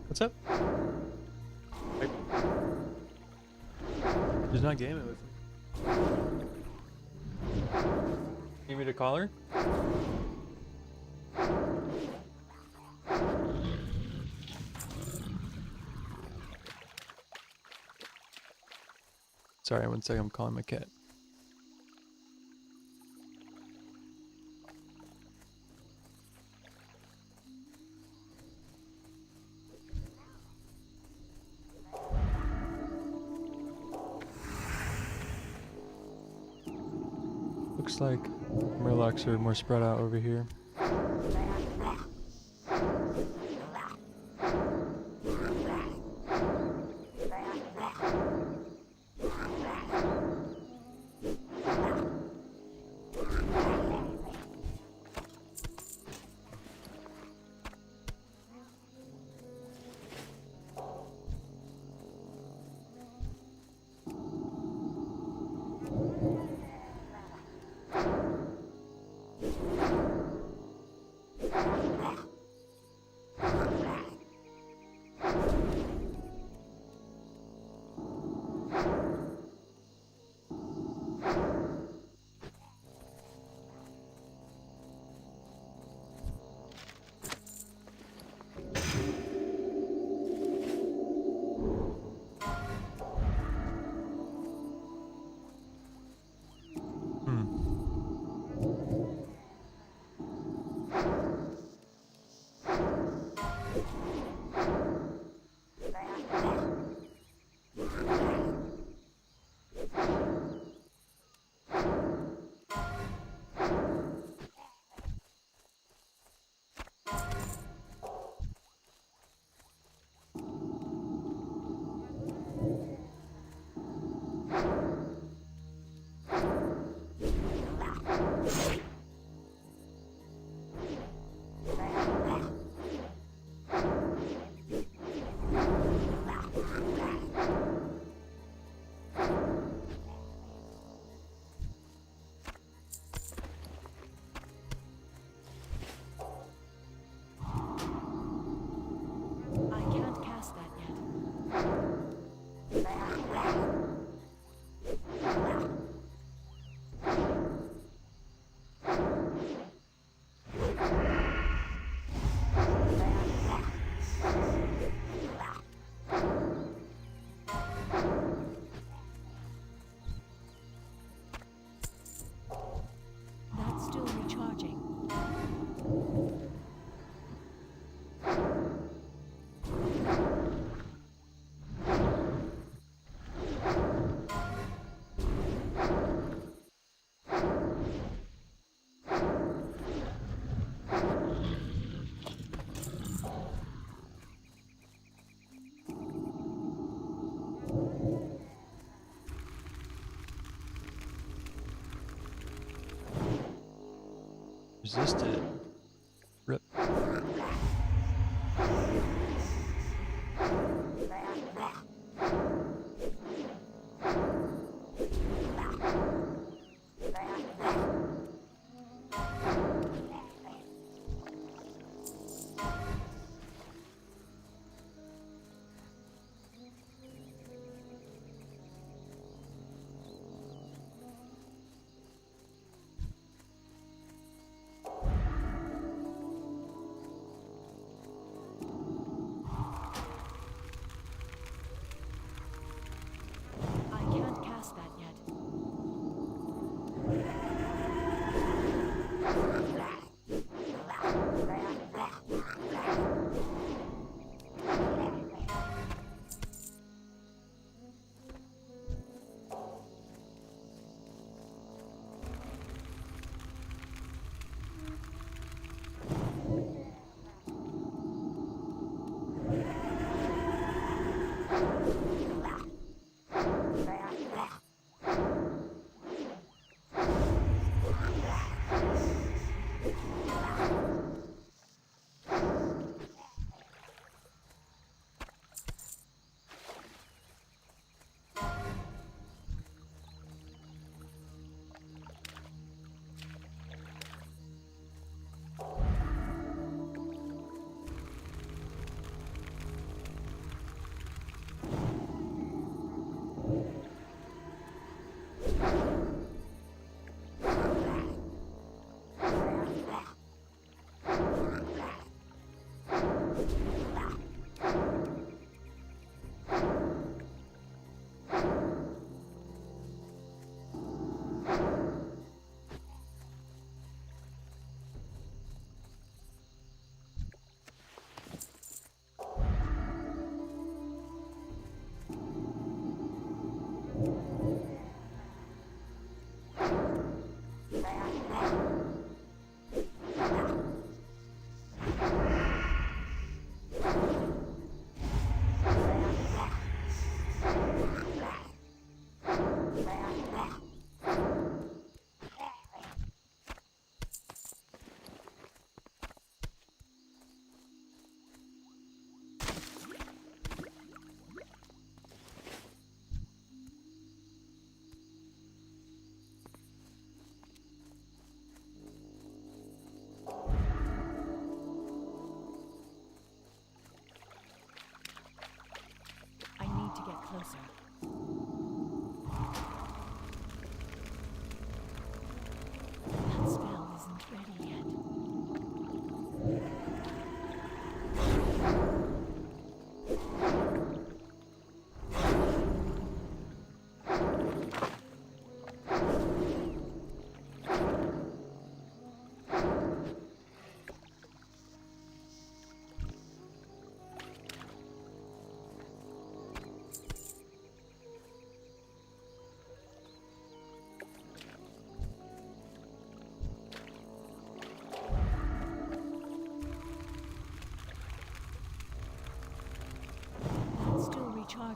What's up? He's not gaming with me. Need me to call her? Sorry, one second, I'm calling my cat. Looks like murlocs are more spread out over here. I can't cast that yet. That's still recharging. Resisted. Rip.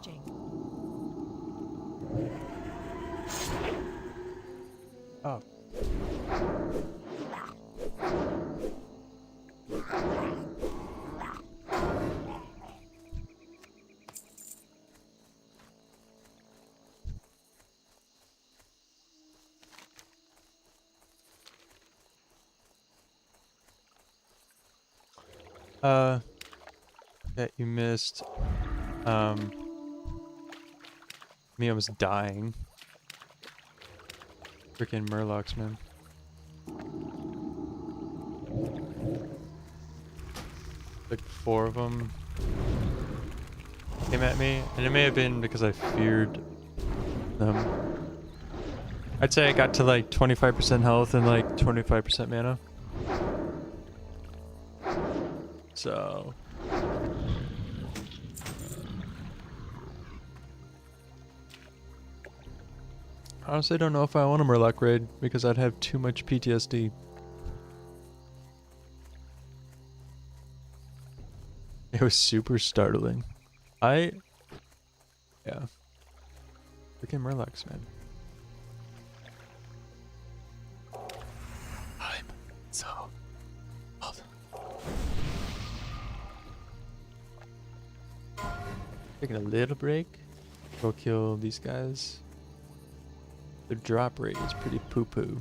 recharging. Oh. Yeah, you missed. Me almost dying. Freaking Murlocs, man. Like 4 of them came at me, and it may have been because I feared them. I'd say I got to like 25% health and like 25% mana. So honestly, don't know if I want a Murloc raid because I'd have too much PTSD. It was super startling. Yeah. Freaking Murlocs, man. I'm so old. Taking a little break. Go kill these guys. The drop rate is pretty poo-poo.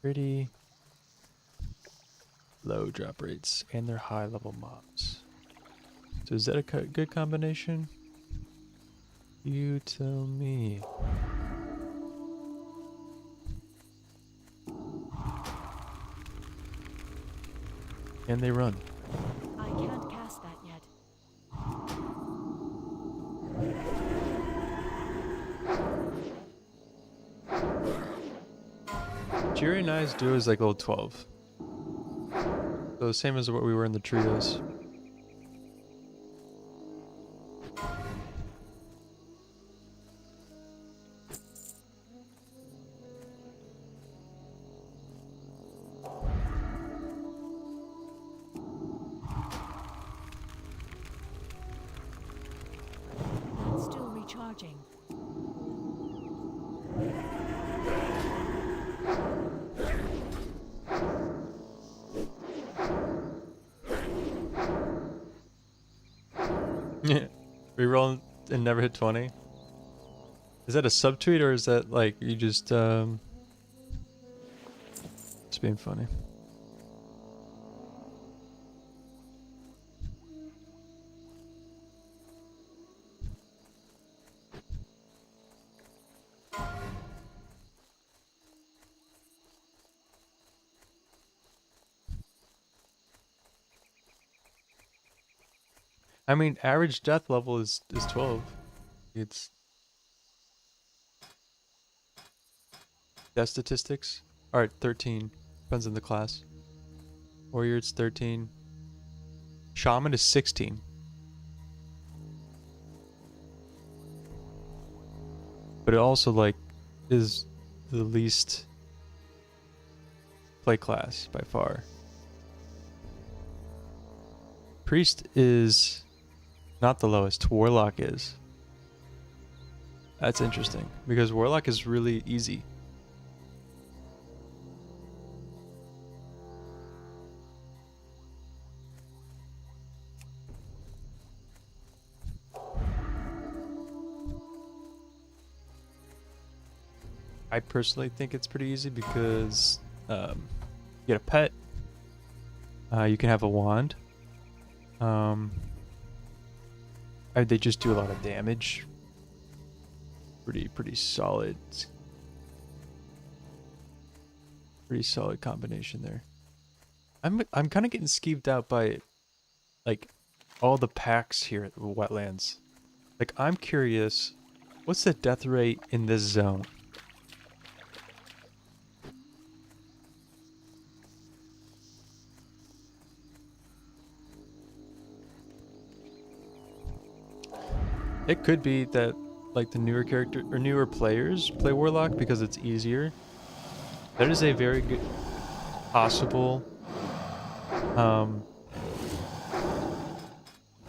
Pretty low drop rates, and they're high-level mobs. So is that a good combination? You tell me. And they run. I can't cast that yet. Jerry and I's duo is like level 12. So same as what we were in the trios. That's still recharging. Reroll and never hit 20. Is that a subtweet or is that like you just it's being funny? I mean, average death level is 12. It's death statistics are at 13. Depends on the class. Warrior, it's 13. Shaman is 16. But it also like is the least play class by far. Priest is not the lowest. Warlock is. That's interesting because Warlock is really easy. I personally think it's pretty easy because you get a pet. You can have a wand. They just do a lot of damage. Pretty solid. Pretty solid combination there. I'm kind of getting skeeved out by like all the packs here at the Wetlands. Like I'm curious, what's the death rate in this zone? It could be that like the newer character or newer players play Warlock because it's easier. That is a very good possible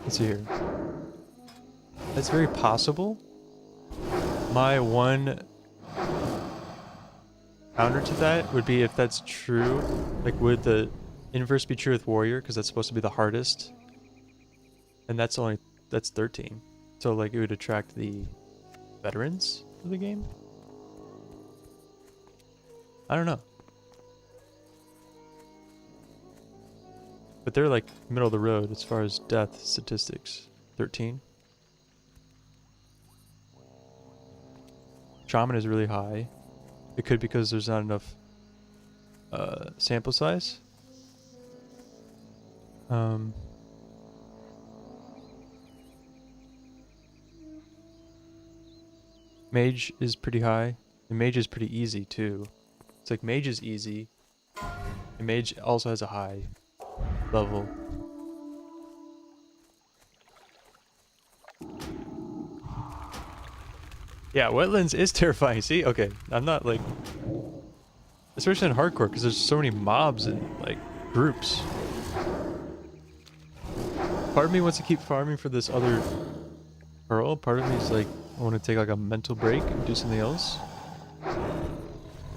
Let's see here. That's very possible. My one counter to that would be if that's true, like would the inverse be true with warrior, because that's supposed to be the hardest, and that's 13, so like it would attract the veterans of the game. I don't know, but they're like middle of the road as far as death statistics. 13. Shaman is really high. It could be because there's not enough sample size. Mage is pretty high. And mage is pretty easy too. It's like mage is easy. And mage also has a high level. Yeah, Wetlands is terrifying. See? Okay. I'm not like... Especially in hardcore, because there's so many mobs and like groups. Part of me wants to keep farming for this other pearl. Part of me is like, I want to take like a mental break and do something else.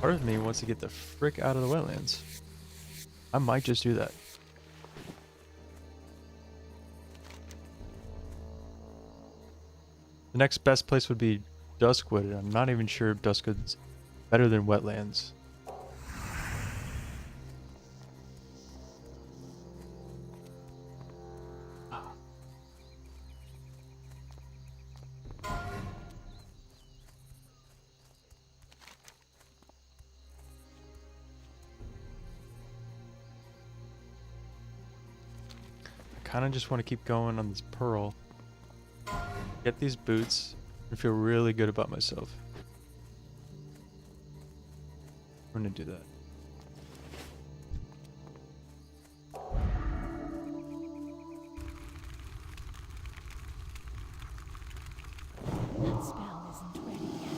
Part of me wants to get the frick out of the wetlands. I might just do that. The next best place would be Duskwood, and I'm not even sure if Duskwood's better than Wetlands. I kind of just want to keep going on this pearl. Get these boots and feel really good about myself. I'm gonna do that. That spell isn't ready yet.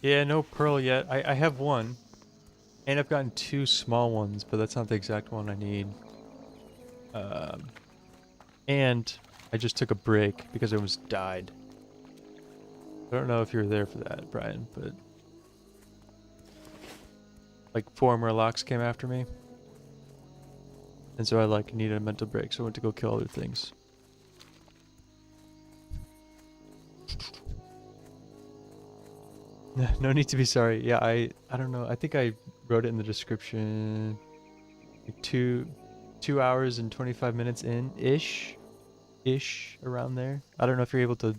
Yeah, no pearl yet. I have one. And I've gotten 2 small ones, but that's not the exact one I need. And I just took a break because I almost died. I don't know if you were there for that, Brian, but... Like 4 Murlocs came after me. And so I like needed a mental break, so I went to go kill other things. No need to be sorry. Yeah, I don't know. I think I wrote it in the description. Like 2 hours and 25 minutes in ish around there. I don't know if you're able to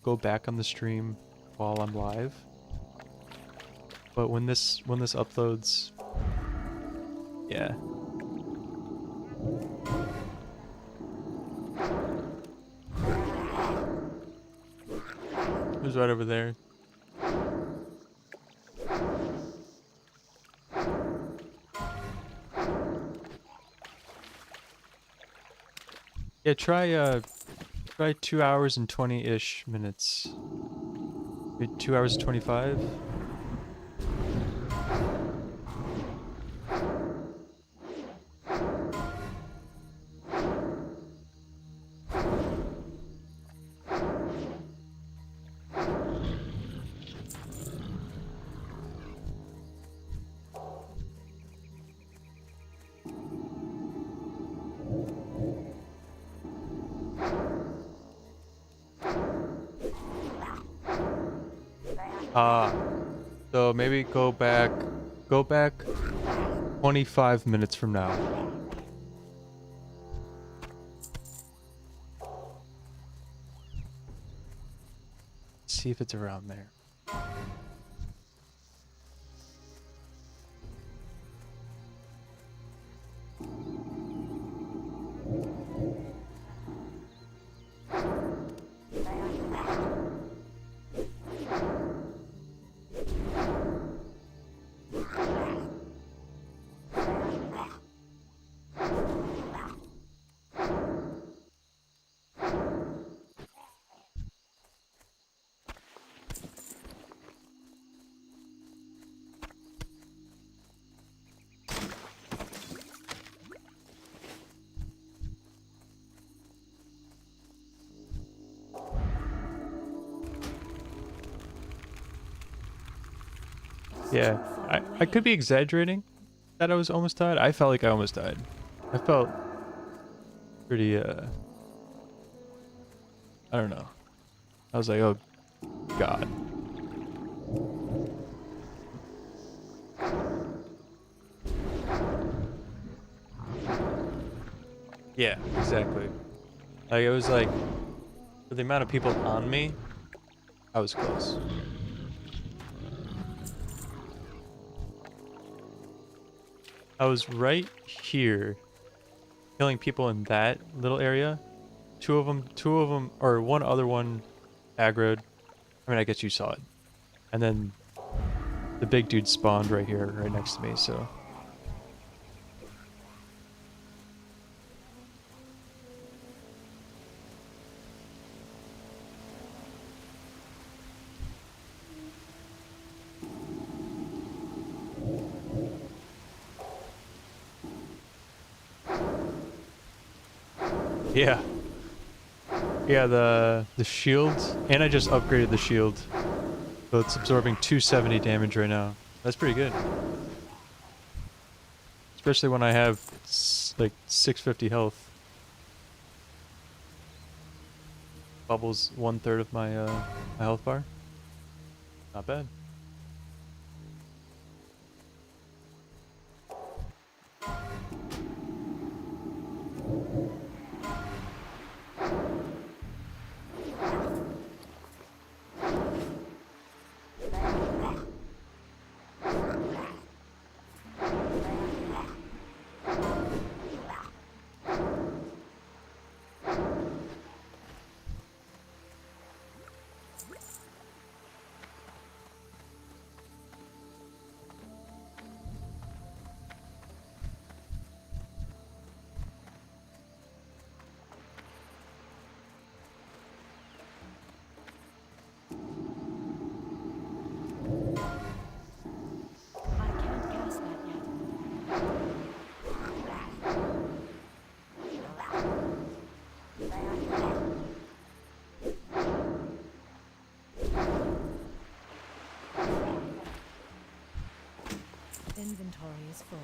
go back on the stream while I'm live. But when this uploads, yeah. It was right over there. Yeah, try 2 hours and 20-ish minutes. Maybe 2 hours and 25. So maybe go back 25 minutes from now. See if it's around there. Yeah, I could be exaggerating that I was almost died. I felt like I almost died. I felt pretty, I don't know. I was like, oh, God. Yeah, exactly. Like, it was like, for the amount of people on me, I was close. I was right here, killing people in that little area. Two of them, or one other one aggroed. I mean, I guess you saw it. And then the big dude spawned right here, right next to me, so. Yeah. Yeah, the shield, and I just upgraded the shield. So it's absorbing 270 damage right now. That's pretty good. Especially when I have like 650 health. Bubbles 1/3 of my my health bar. Not bad. I can't cast that yet. Inventory is full.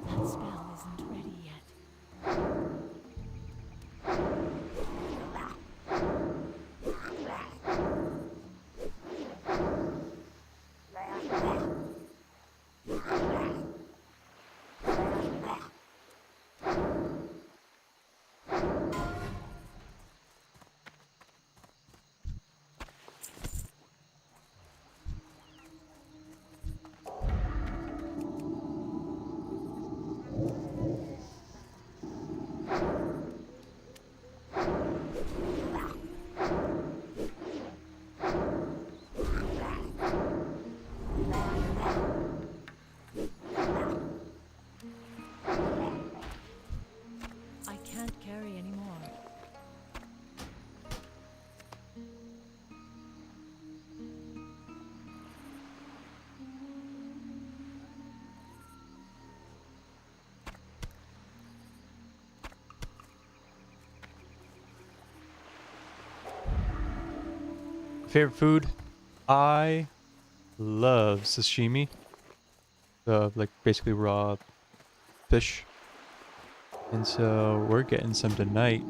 That spell isn't ready yet. I can't carry anymore. Favorite food? I love sashimi. Like basically raw fish. And so we're getting some tonight.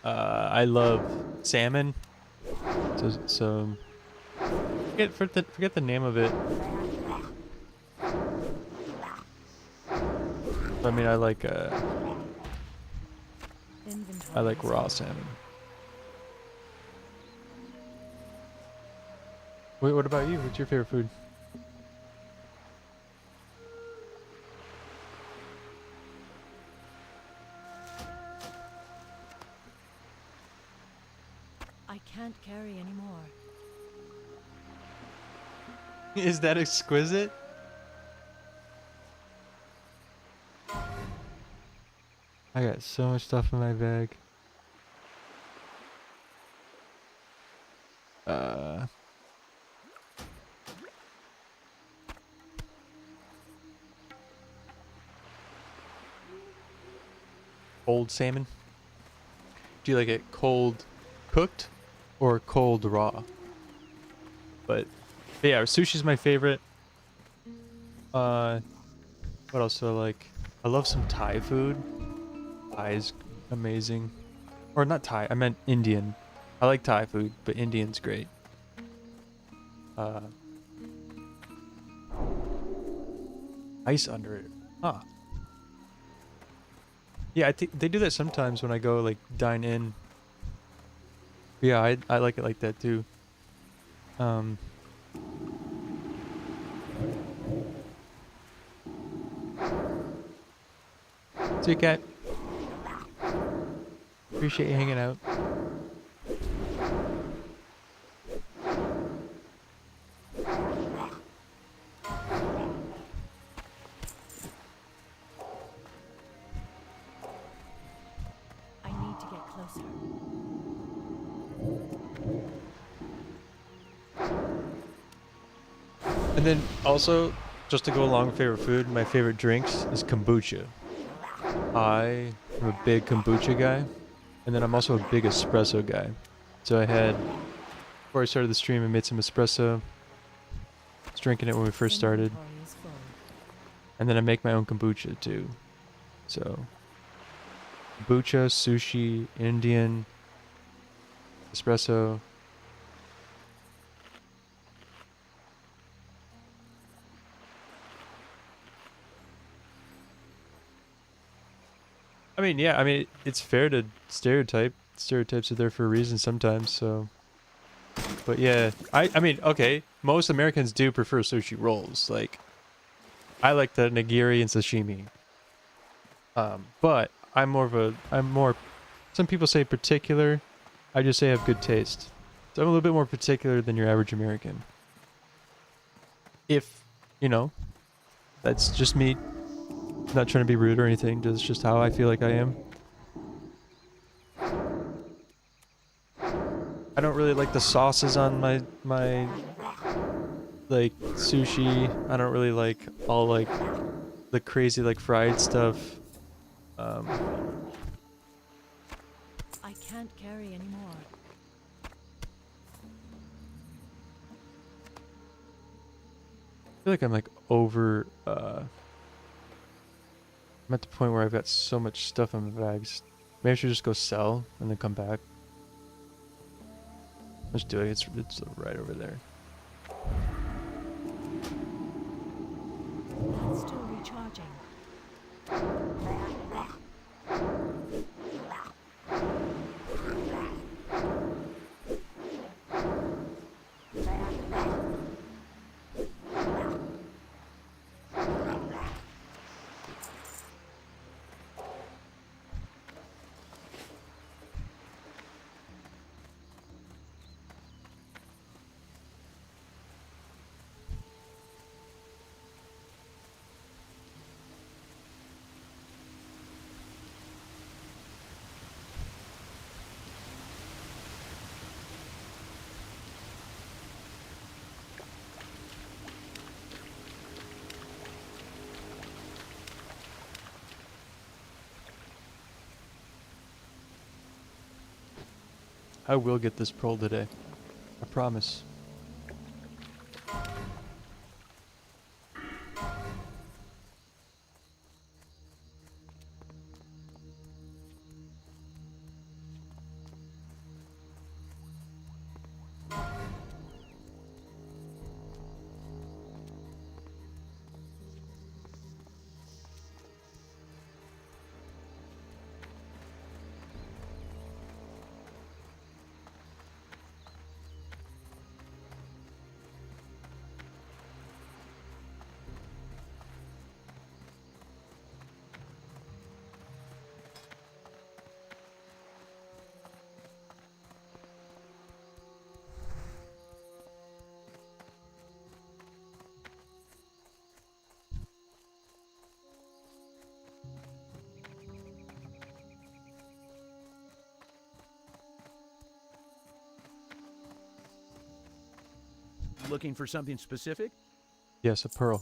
I love salmon. So forget the name of it. I mean, I like raw salmon. Wait, what about you? What's your favorite food? I can't carry anymore. Is that exquisite? I got so much stuff in my bag. cold salmon. Do you like it cold cooked or cold raw? But yeah, sushi's my favorite. What else do I like? I love some Thai food. Thai is amazing. Or not Thai, I meant Indian. I like Thai food, but Indian's great. Ice under it. Huh. Yeah, I think they do that sometimes when I go like dine in. Yeah, I like it like that too. See you, cat. Appreciate you hanging out. I need to get closer. And then also, just to go along with favorite food, my favorite drinks is kombucha. I am a big kombucha guy, and then I'm also a big espresso guy. So before I started the stream, I made some espresso. I was drinking it when we first started. Inventory is full. And then I make my own kombucha too. So, kombucha, sushi, Indian, espresso. I mean, yeah, it's fair to stereotype. Stereotypes are there for a reason sometimes, so. But yeah, I mean, okay, most Americans do prefer sushi rolls. Like, I like the nigiri and sashimi. But I'm more, some people say particular. I just say I have good taste. So I'm a little bit more particular than your average American. If, that's just me. Not trying to be rude or anything, just how I feel like I am. I don't really like the sauces on my like sushi. I don't really like all like the crazy like fried stuff. I can't carry anymore. I feel like I'm like over I'm at the point where I've got so much stuff in my bags. Maybe I should just go sell and then come back. Let's do it. It's right over there. That's still recharging. I will get this pearl today. I promise. Looking for something specific? Yes, a pearl.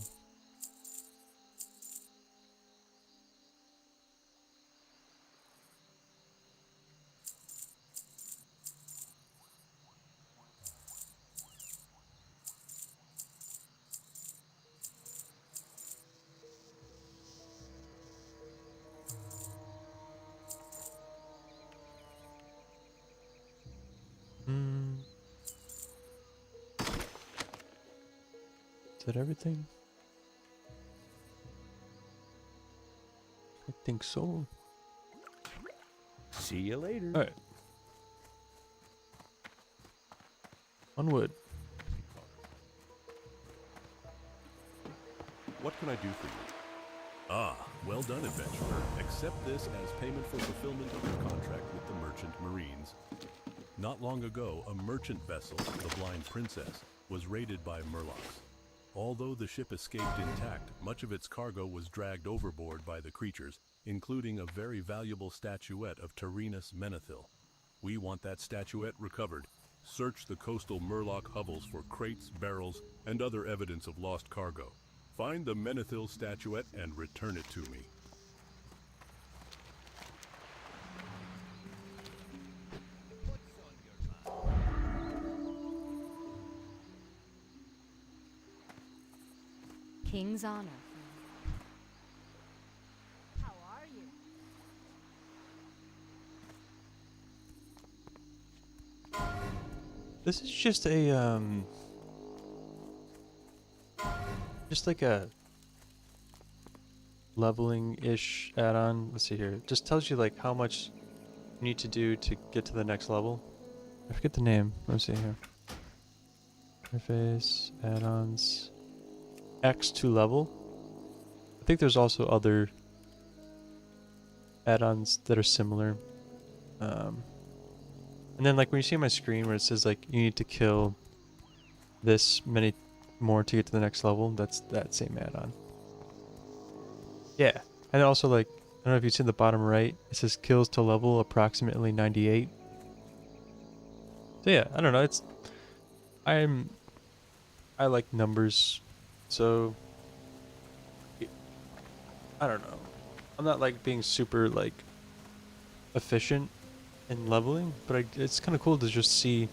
Is that everything? I think so. See you later. All right. Onward. What can I do for you? Ah, well done, adventurer. Accept this as payment for fulfillment of your contract with the Merchant Marines. Not long ago, a merchant vessel, the Blind Princess, was raided by murlocs. Although the ship escaped intact, much of its cargo was dragged overboard by the creatures, including a very valuable statuette of Tyrannus Menethil. We want that statuette recovered. Search the coastal murloc hovels for crates, barrels, and other evidence of lost cargo. Find the Menethil statuette and return it to me. King's honor. How are you? This is just a just like a leveling-ish add-on. Let's see here. It just tells you like how much you need to do to get to the next level. I forget the name. Let's see here. Interface, add-ons, X to level. I think there's also other add-ons that are similar. And then like when you see on my screen where it says like you need to kill this many more to get to the next level, that's that same add-on. Yeah, and also like, I don't know if you see in the bottom right, it says kills to level approximately 98. So yeah, I don't know, I like numbers, so I don't know. I'm not like being super like efficient in leveling, but it's kind of cool to just see,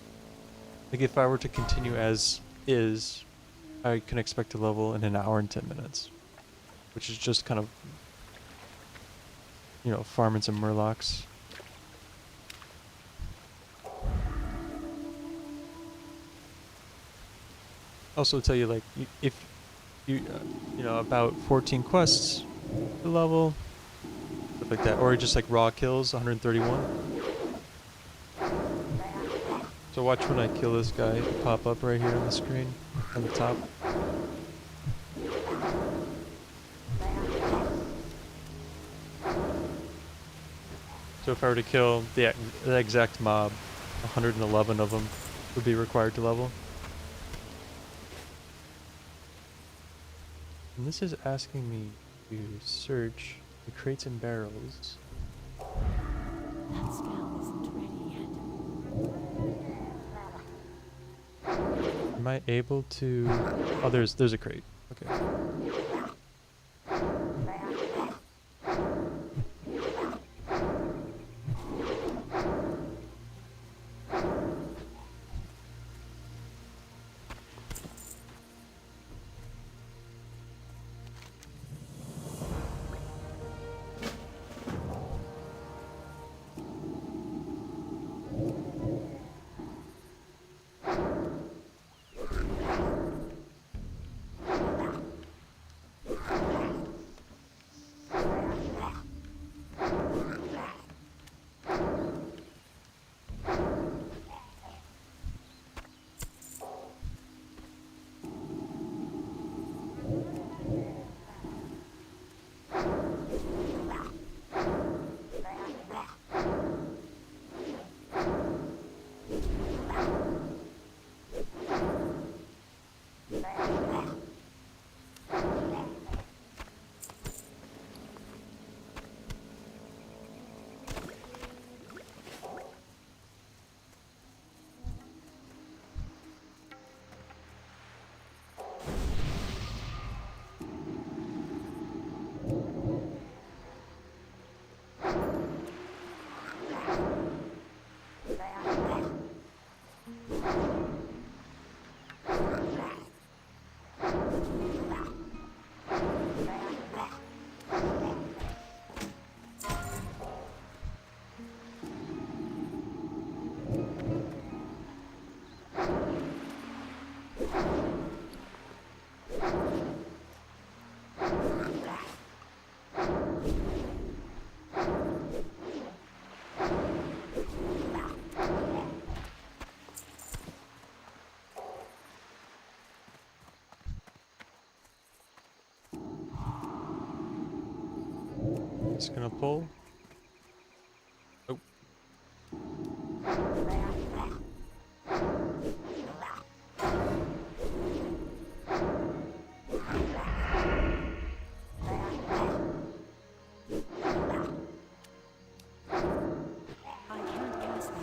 like if I were to continue as is, I can expect to level in an hour and 10 minutes, which is just kind of, you know, farming some murlocs. Also tell you like if you you know, about 14 quests to level, stuff like that, or just like raw kills 131. So watch when I kill this guy, it'll pop up right here on the screen on the top. So if I were to kill the exact mob, 111 of them would be required to level. And this is asking me to search the crates and barrels. That spell isn't ready yet. Am I able to... Oh, there's a crate. Okay. Just gonna pull. Oh. I can't pass that.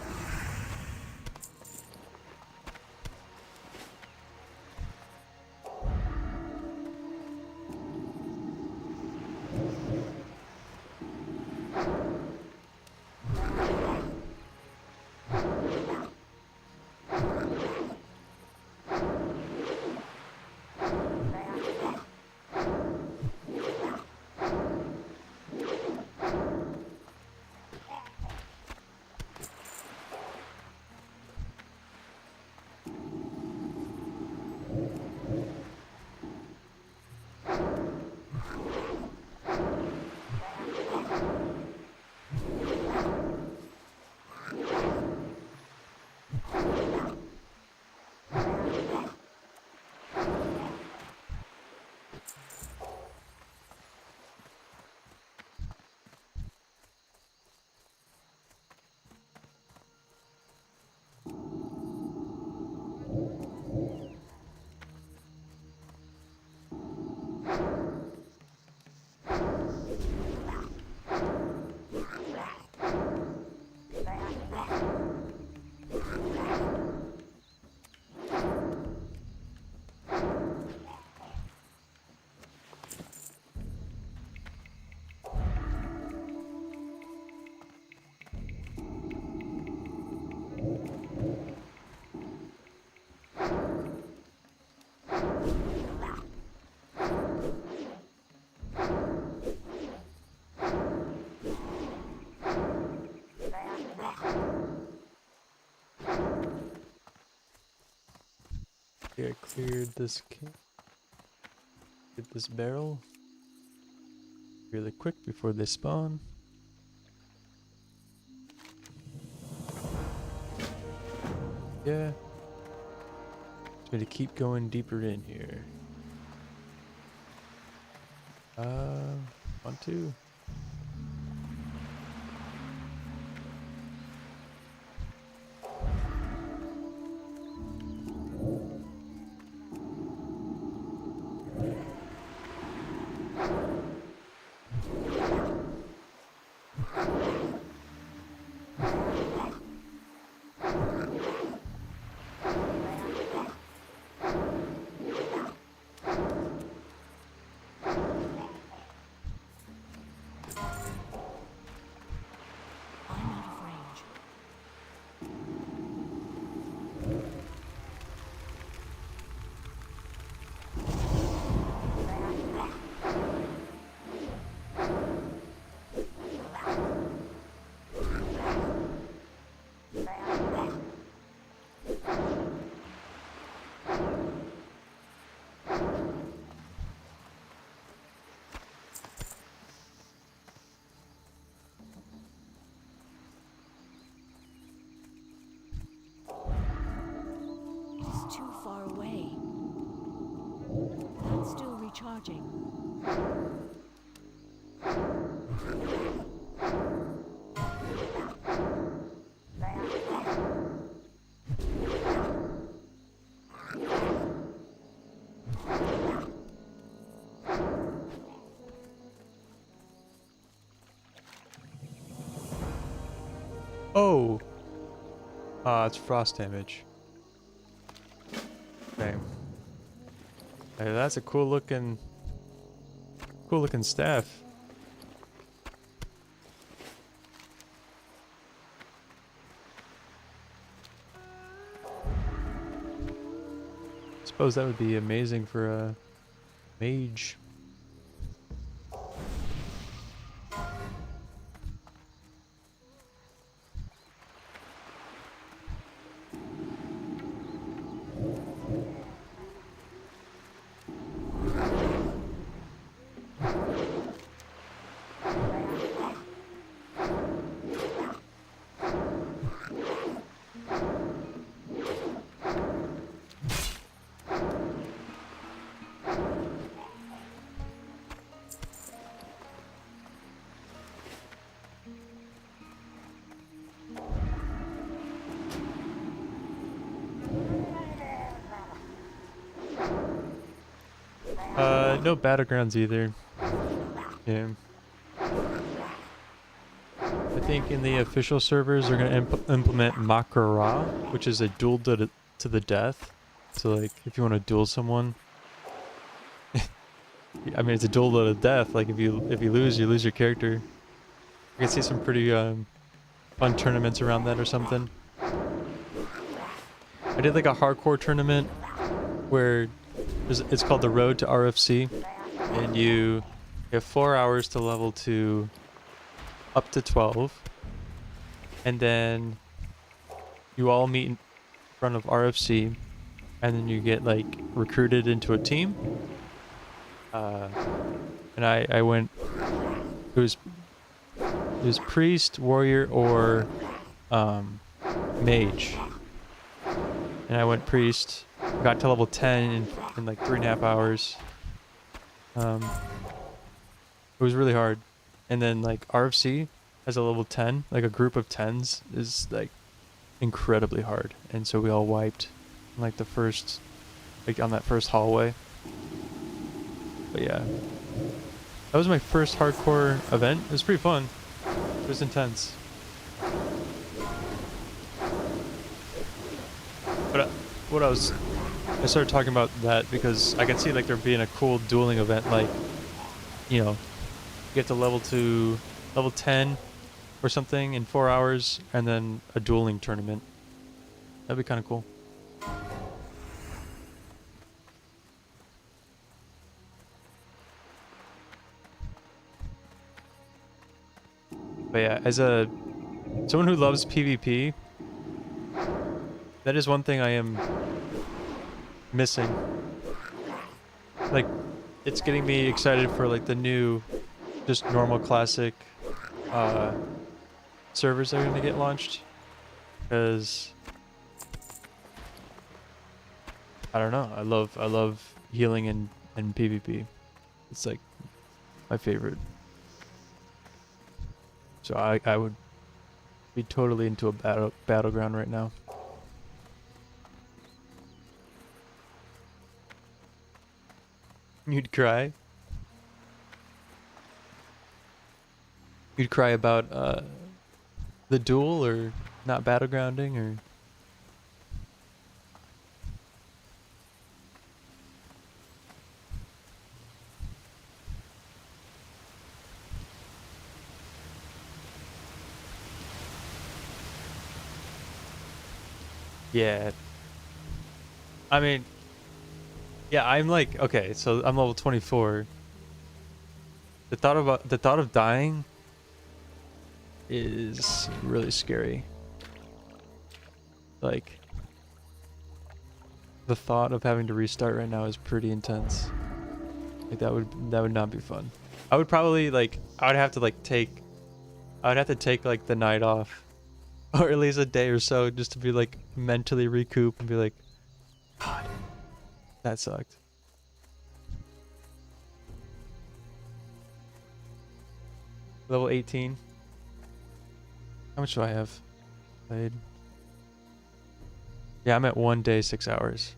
Yeah, cleared this get this barrel really quick before they spawn. Yeah. Just need to keep going deeper in here. 1, 2. I'm out of range. It is too far away. That's still recharging. Oh! It's frost damage. Dang. Hey, that's a cool looking staff. Suppose that would be amazing for a mage. No battlegrounds either. Yeah. I think in the official servers they're gonna implement Makara, which is a duel to the death. So like, if you want to duel someone, I mean it's a duel to the death. Like if you lose, you lose your character. I can see some pretty fun tournaments around that or something. I did like a hardcore tournament where it's called the Road to RFC, and you have 4 hours to level to up to 12, and then you all meet in front of RFC, and then you get like recruited into a team. And I went. It was priest, warrior, or mage. And I went priest, got to level 10 in like 3.5 hours. It was really hard. And then like RFC as a level 10, like a group of 10s is like incredibly hard. And so we all wiped in like the first, like on that first hallway. But yeah, that was my first hardcore event. It was pretty fun. It was intense. But I started talking about that because I could see like there being a cool dueling event, like, you know, you get to level 10 or something in 4 hours, and then a dueling tournament. That'd be kind of cool. But yeah, as someone who loves PvP, that is one thing I am missing. Like, it's getting me excited for like the new, just normal classic servers that are gonna get launched, because I don't know, I love healing in PvP. It's like my favorite. So I would be totally into a battleground right now. You'd cry? You'd cry about the duel, or not battlegrounding, or... Yeah. I mean, yeah, I'm like, okay, so I'm level 24. The thought of dying is really scary. Like, the thought of having to restart right now is pretty intense. Like that would not be fun. I would probably like I would have to take like the night off, or at least a day or so, just to be like mentally recoup and be like, God, that sucked. Level 18. How much do I have played? Yeah, I'm at 1 day, 6 hours.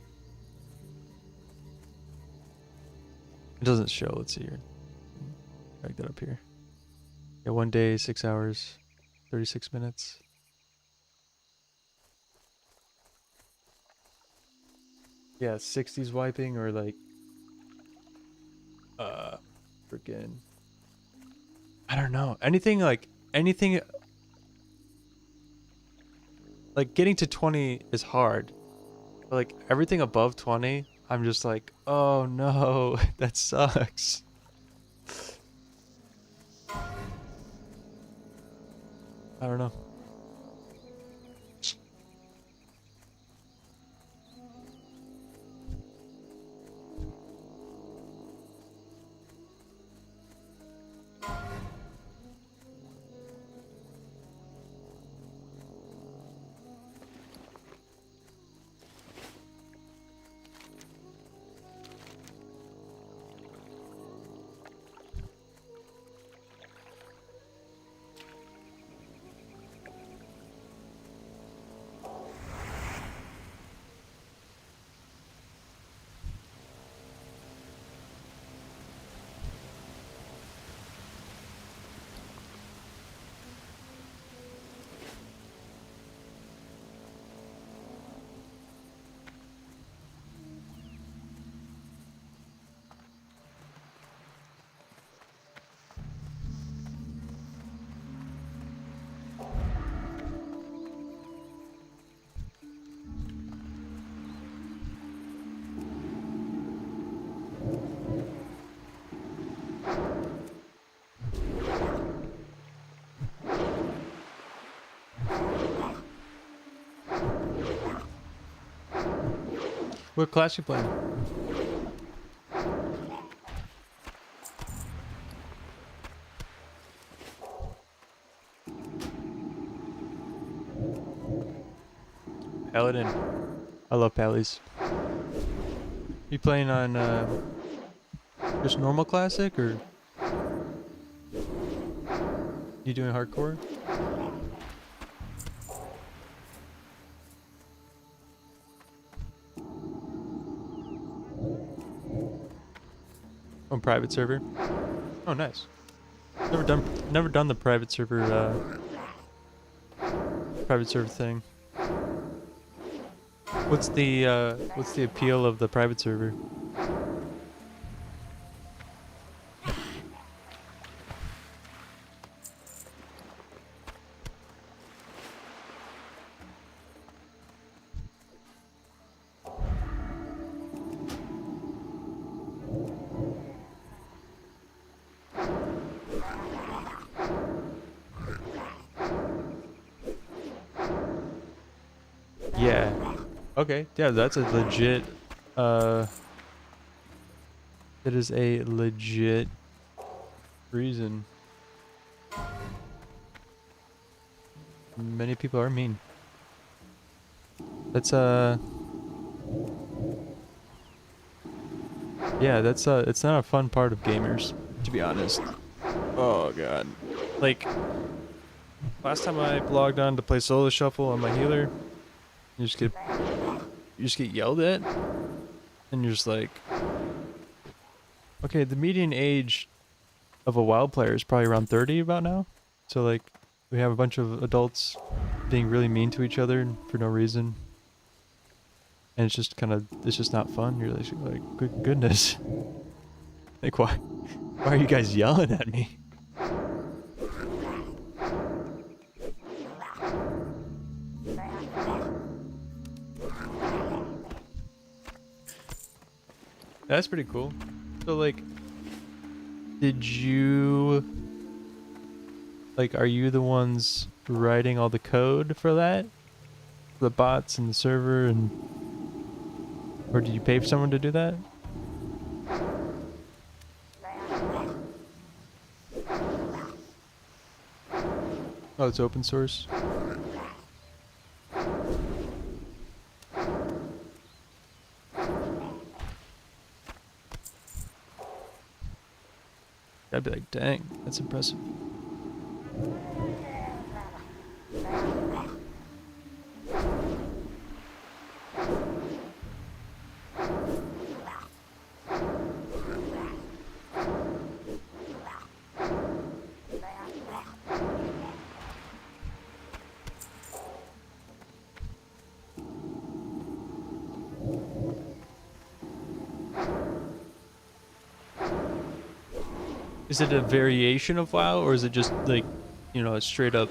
It doesn't show. Let's see here. Drag that up here. Yeah, 1 day, 6 hours, 36 minutes. Yeah, 60s wiping, or like freaking, I don't know. Anything like getting to 20 is hard. But like everything above 20, I'm just like, oh no, that sucks. I don't know. What class you playing? Paladin. I love pallies. You playing on just normal classic or you doing hardcore? On private server? Oh, nice. Never done the private server thing. What's the appeal of the private server? Yeah. Okay. Yeah, that's a legit it is a legit reason. Many people are mean. That's yeah, that's it's not a fun part of gamers, to be honest. Oh god. Like last time I logged on to play solo shuffle on my healer, you just get yelled at, and you're just like, okay, the median age of a WoW player is probably around 30 about now. So like, we have a bunch of adults being really mean to each other for no reason, and it's just not fun. You're like, good goodness, like why are you guys yelling at me? That's pretty cool. So like, did you, like, are you the ones writing all the code for that? The bots and the server, and or did you pay for someone to do that? Oh, it's open source. I'd be like, dang, that's impressive. Is it a variation of WoW, or is it just like, you know, a straight up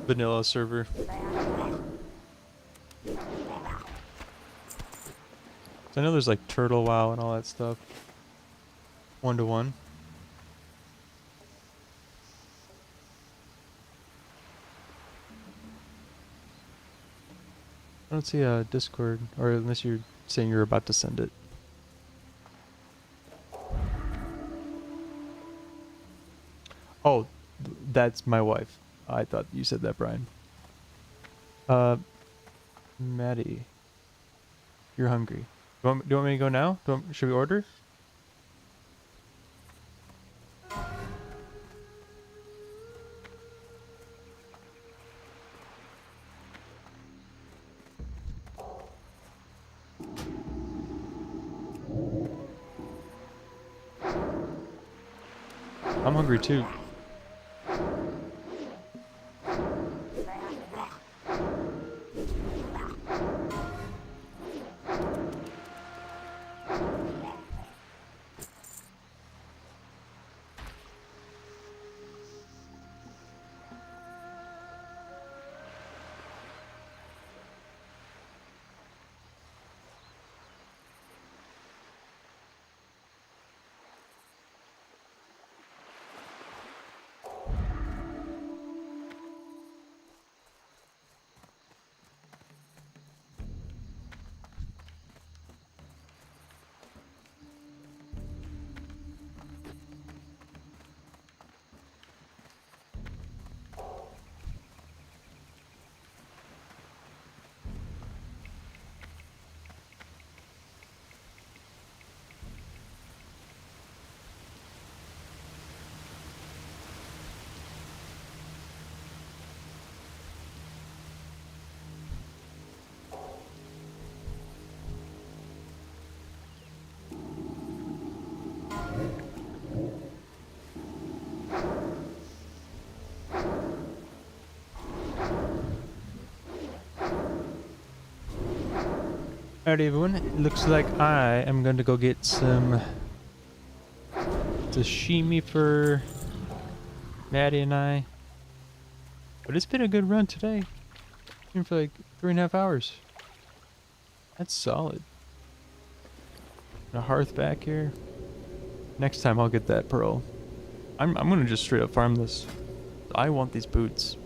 vanilla server? So I know there's like Turtle WoW and all that stuff. 1-to-1. I don't see a Discord, or unless you're saying you're about to send it. Oh, that's my wife. I thought you said that, Brian. Maddie, you're hungry. Do you want me to go now? Should we order? I'm hungry too. Alright, everyone. It looks like I am going to go get some sashimi for Maddie and I. But it's been a good run today. Been for like 3.5 hours. That's solid. And a hearth back here. Next time I'll get that pearl. I'm gonna just straight up farm this. I want these boots.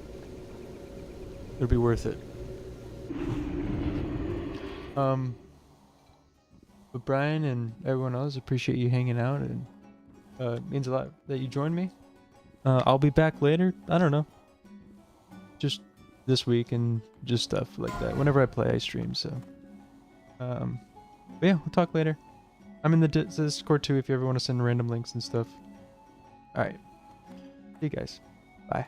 It'll be worth it. But Brian and everyone else, appreciate you hanging out, and it means a lot that you joined me. I'll be back later. I don't know. Just this week and just stuff like that. Whenever I play, I stream. So, but yeah, we'll talk later. I'm in the Discord too if you ever want to send random links and stuff. All right. See you guys. Bye.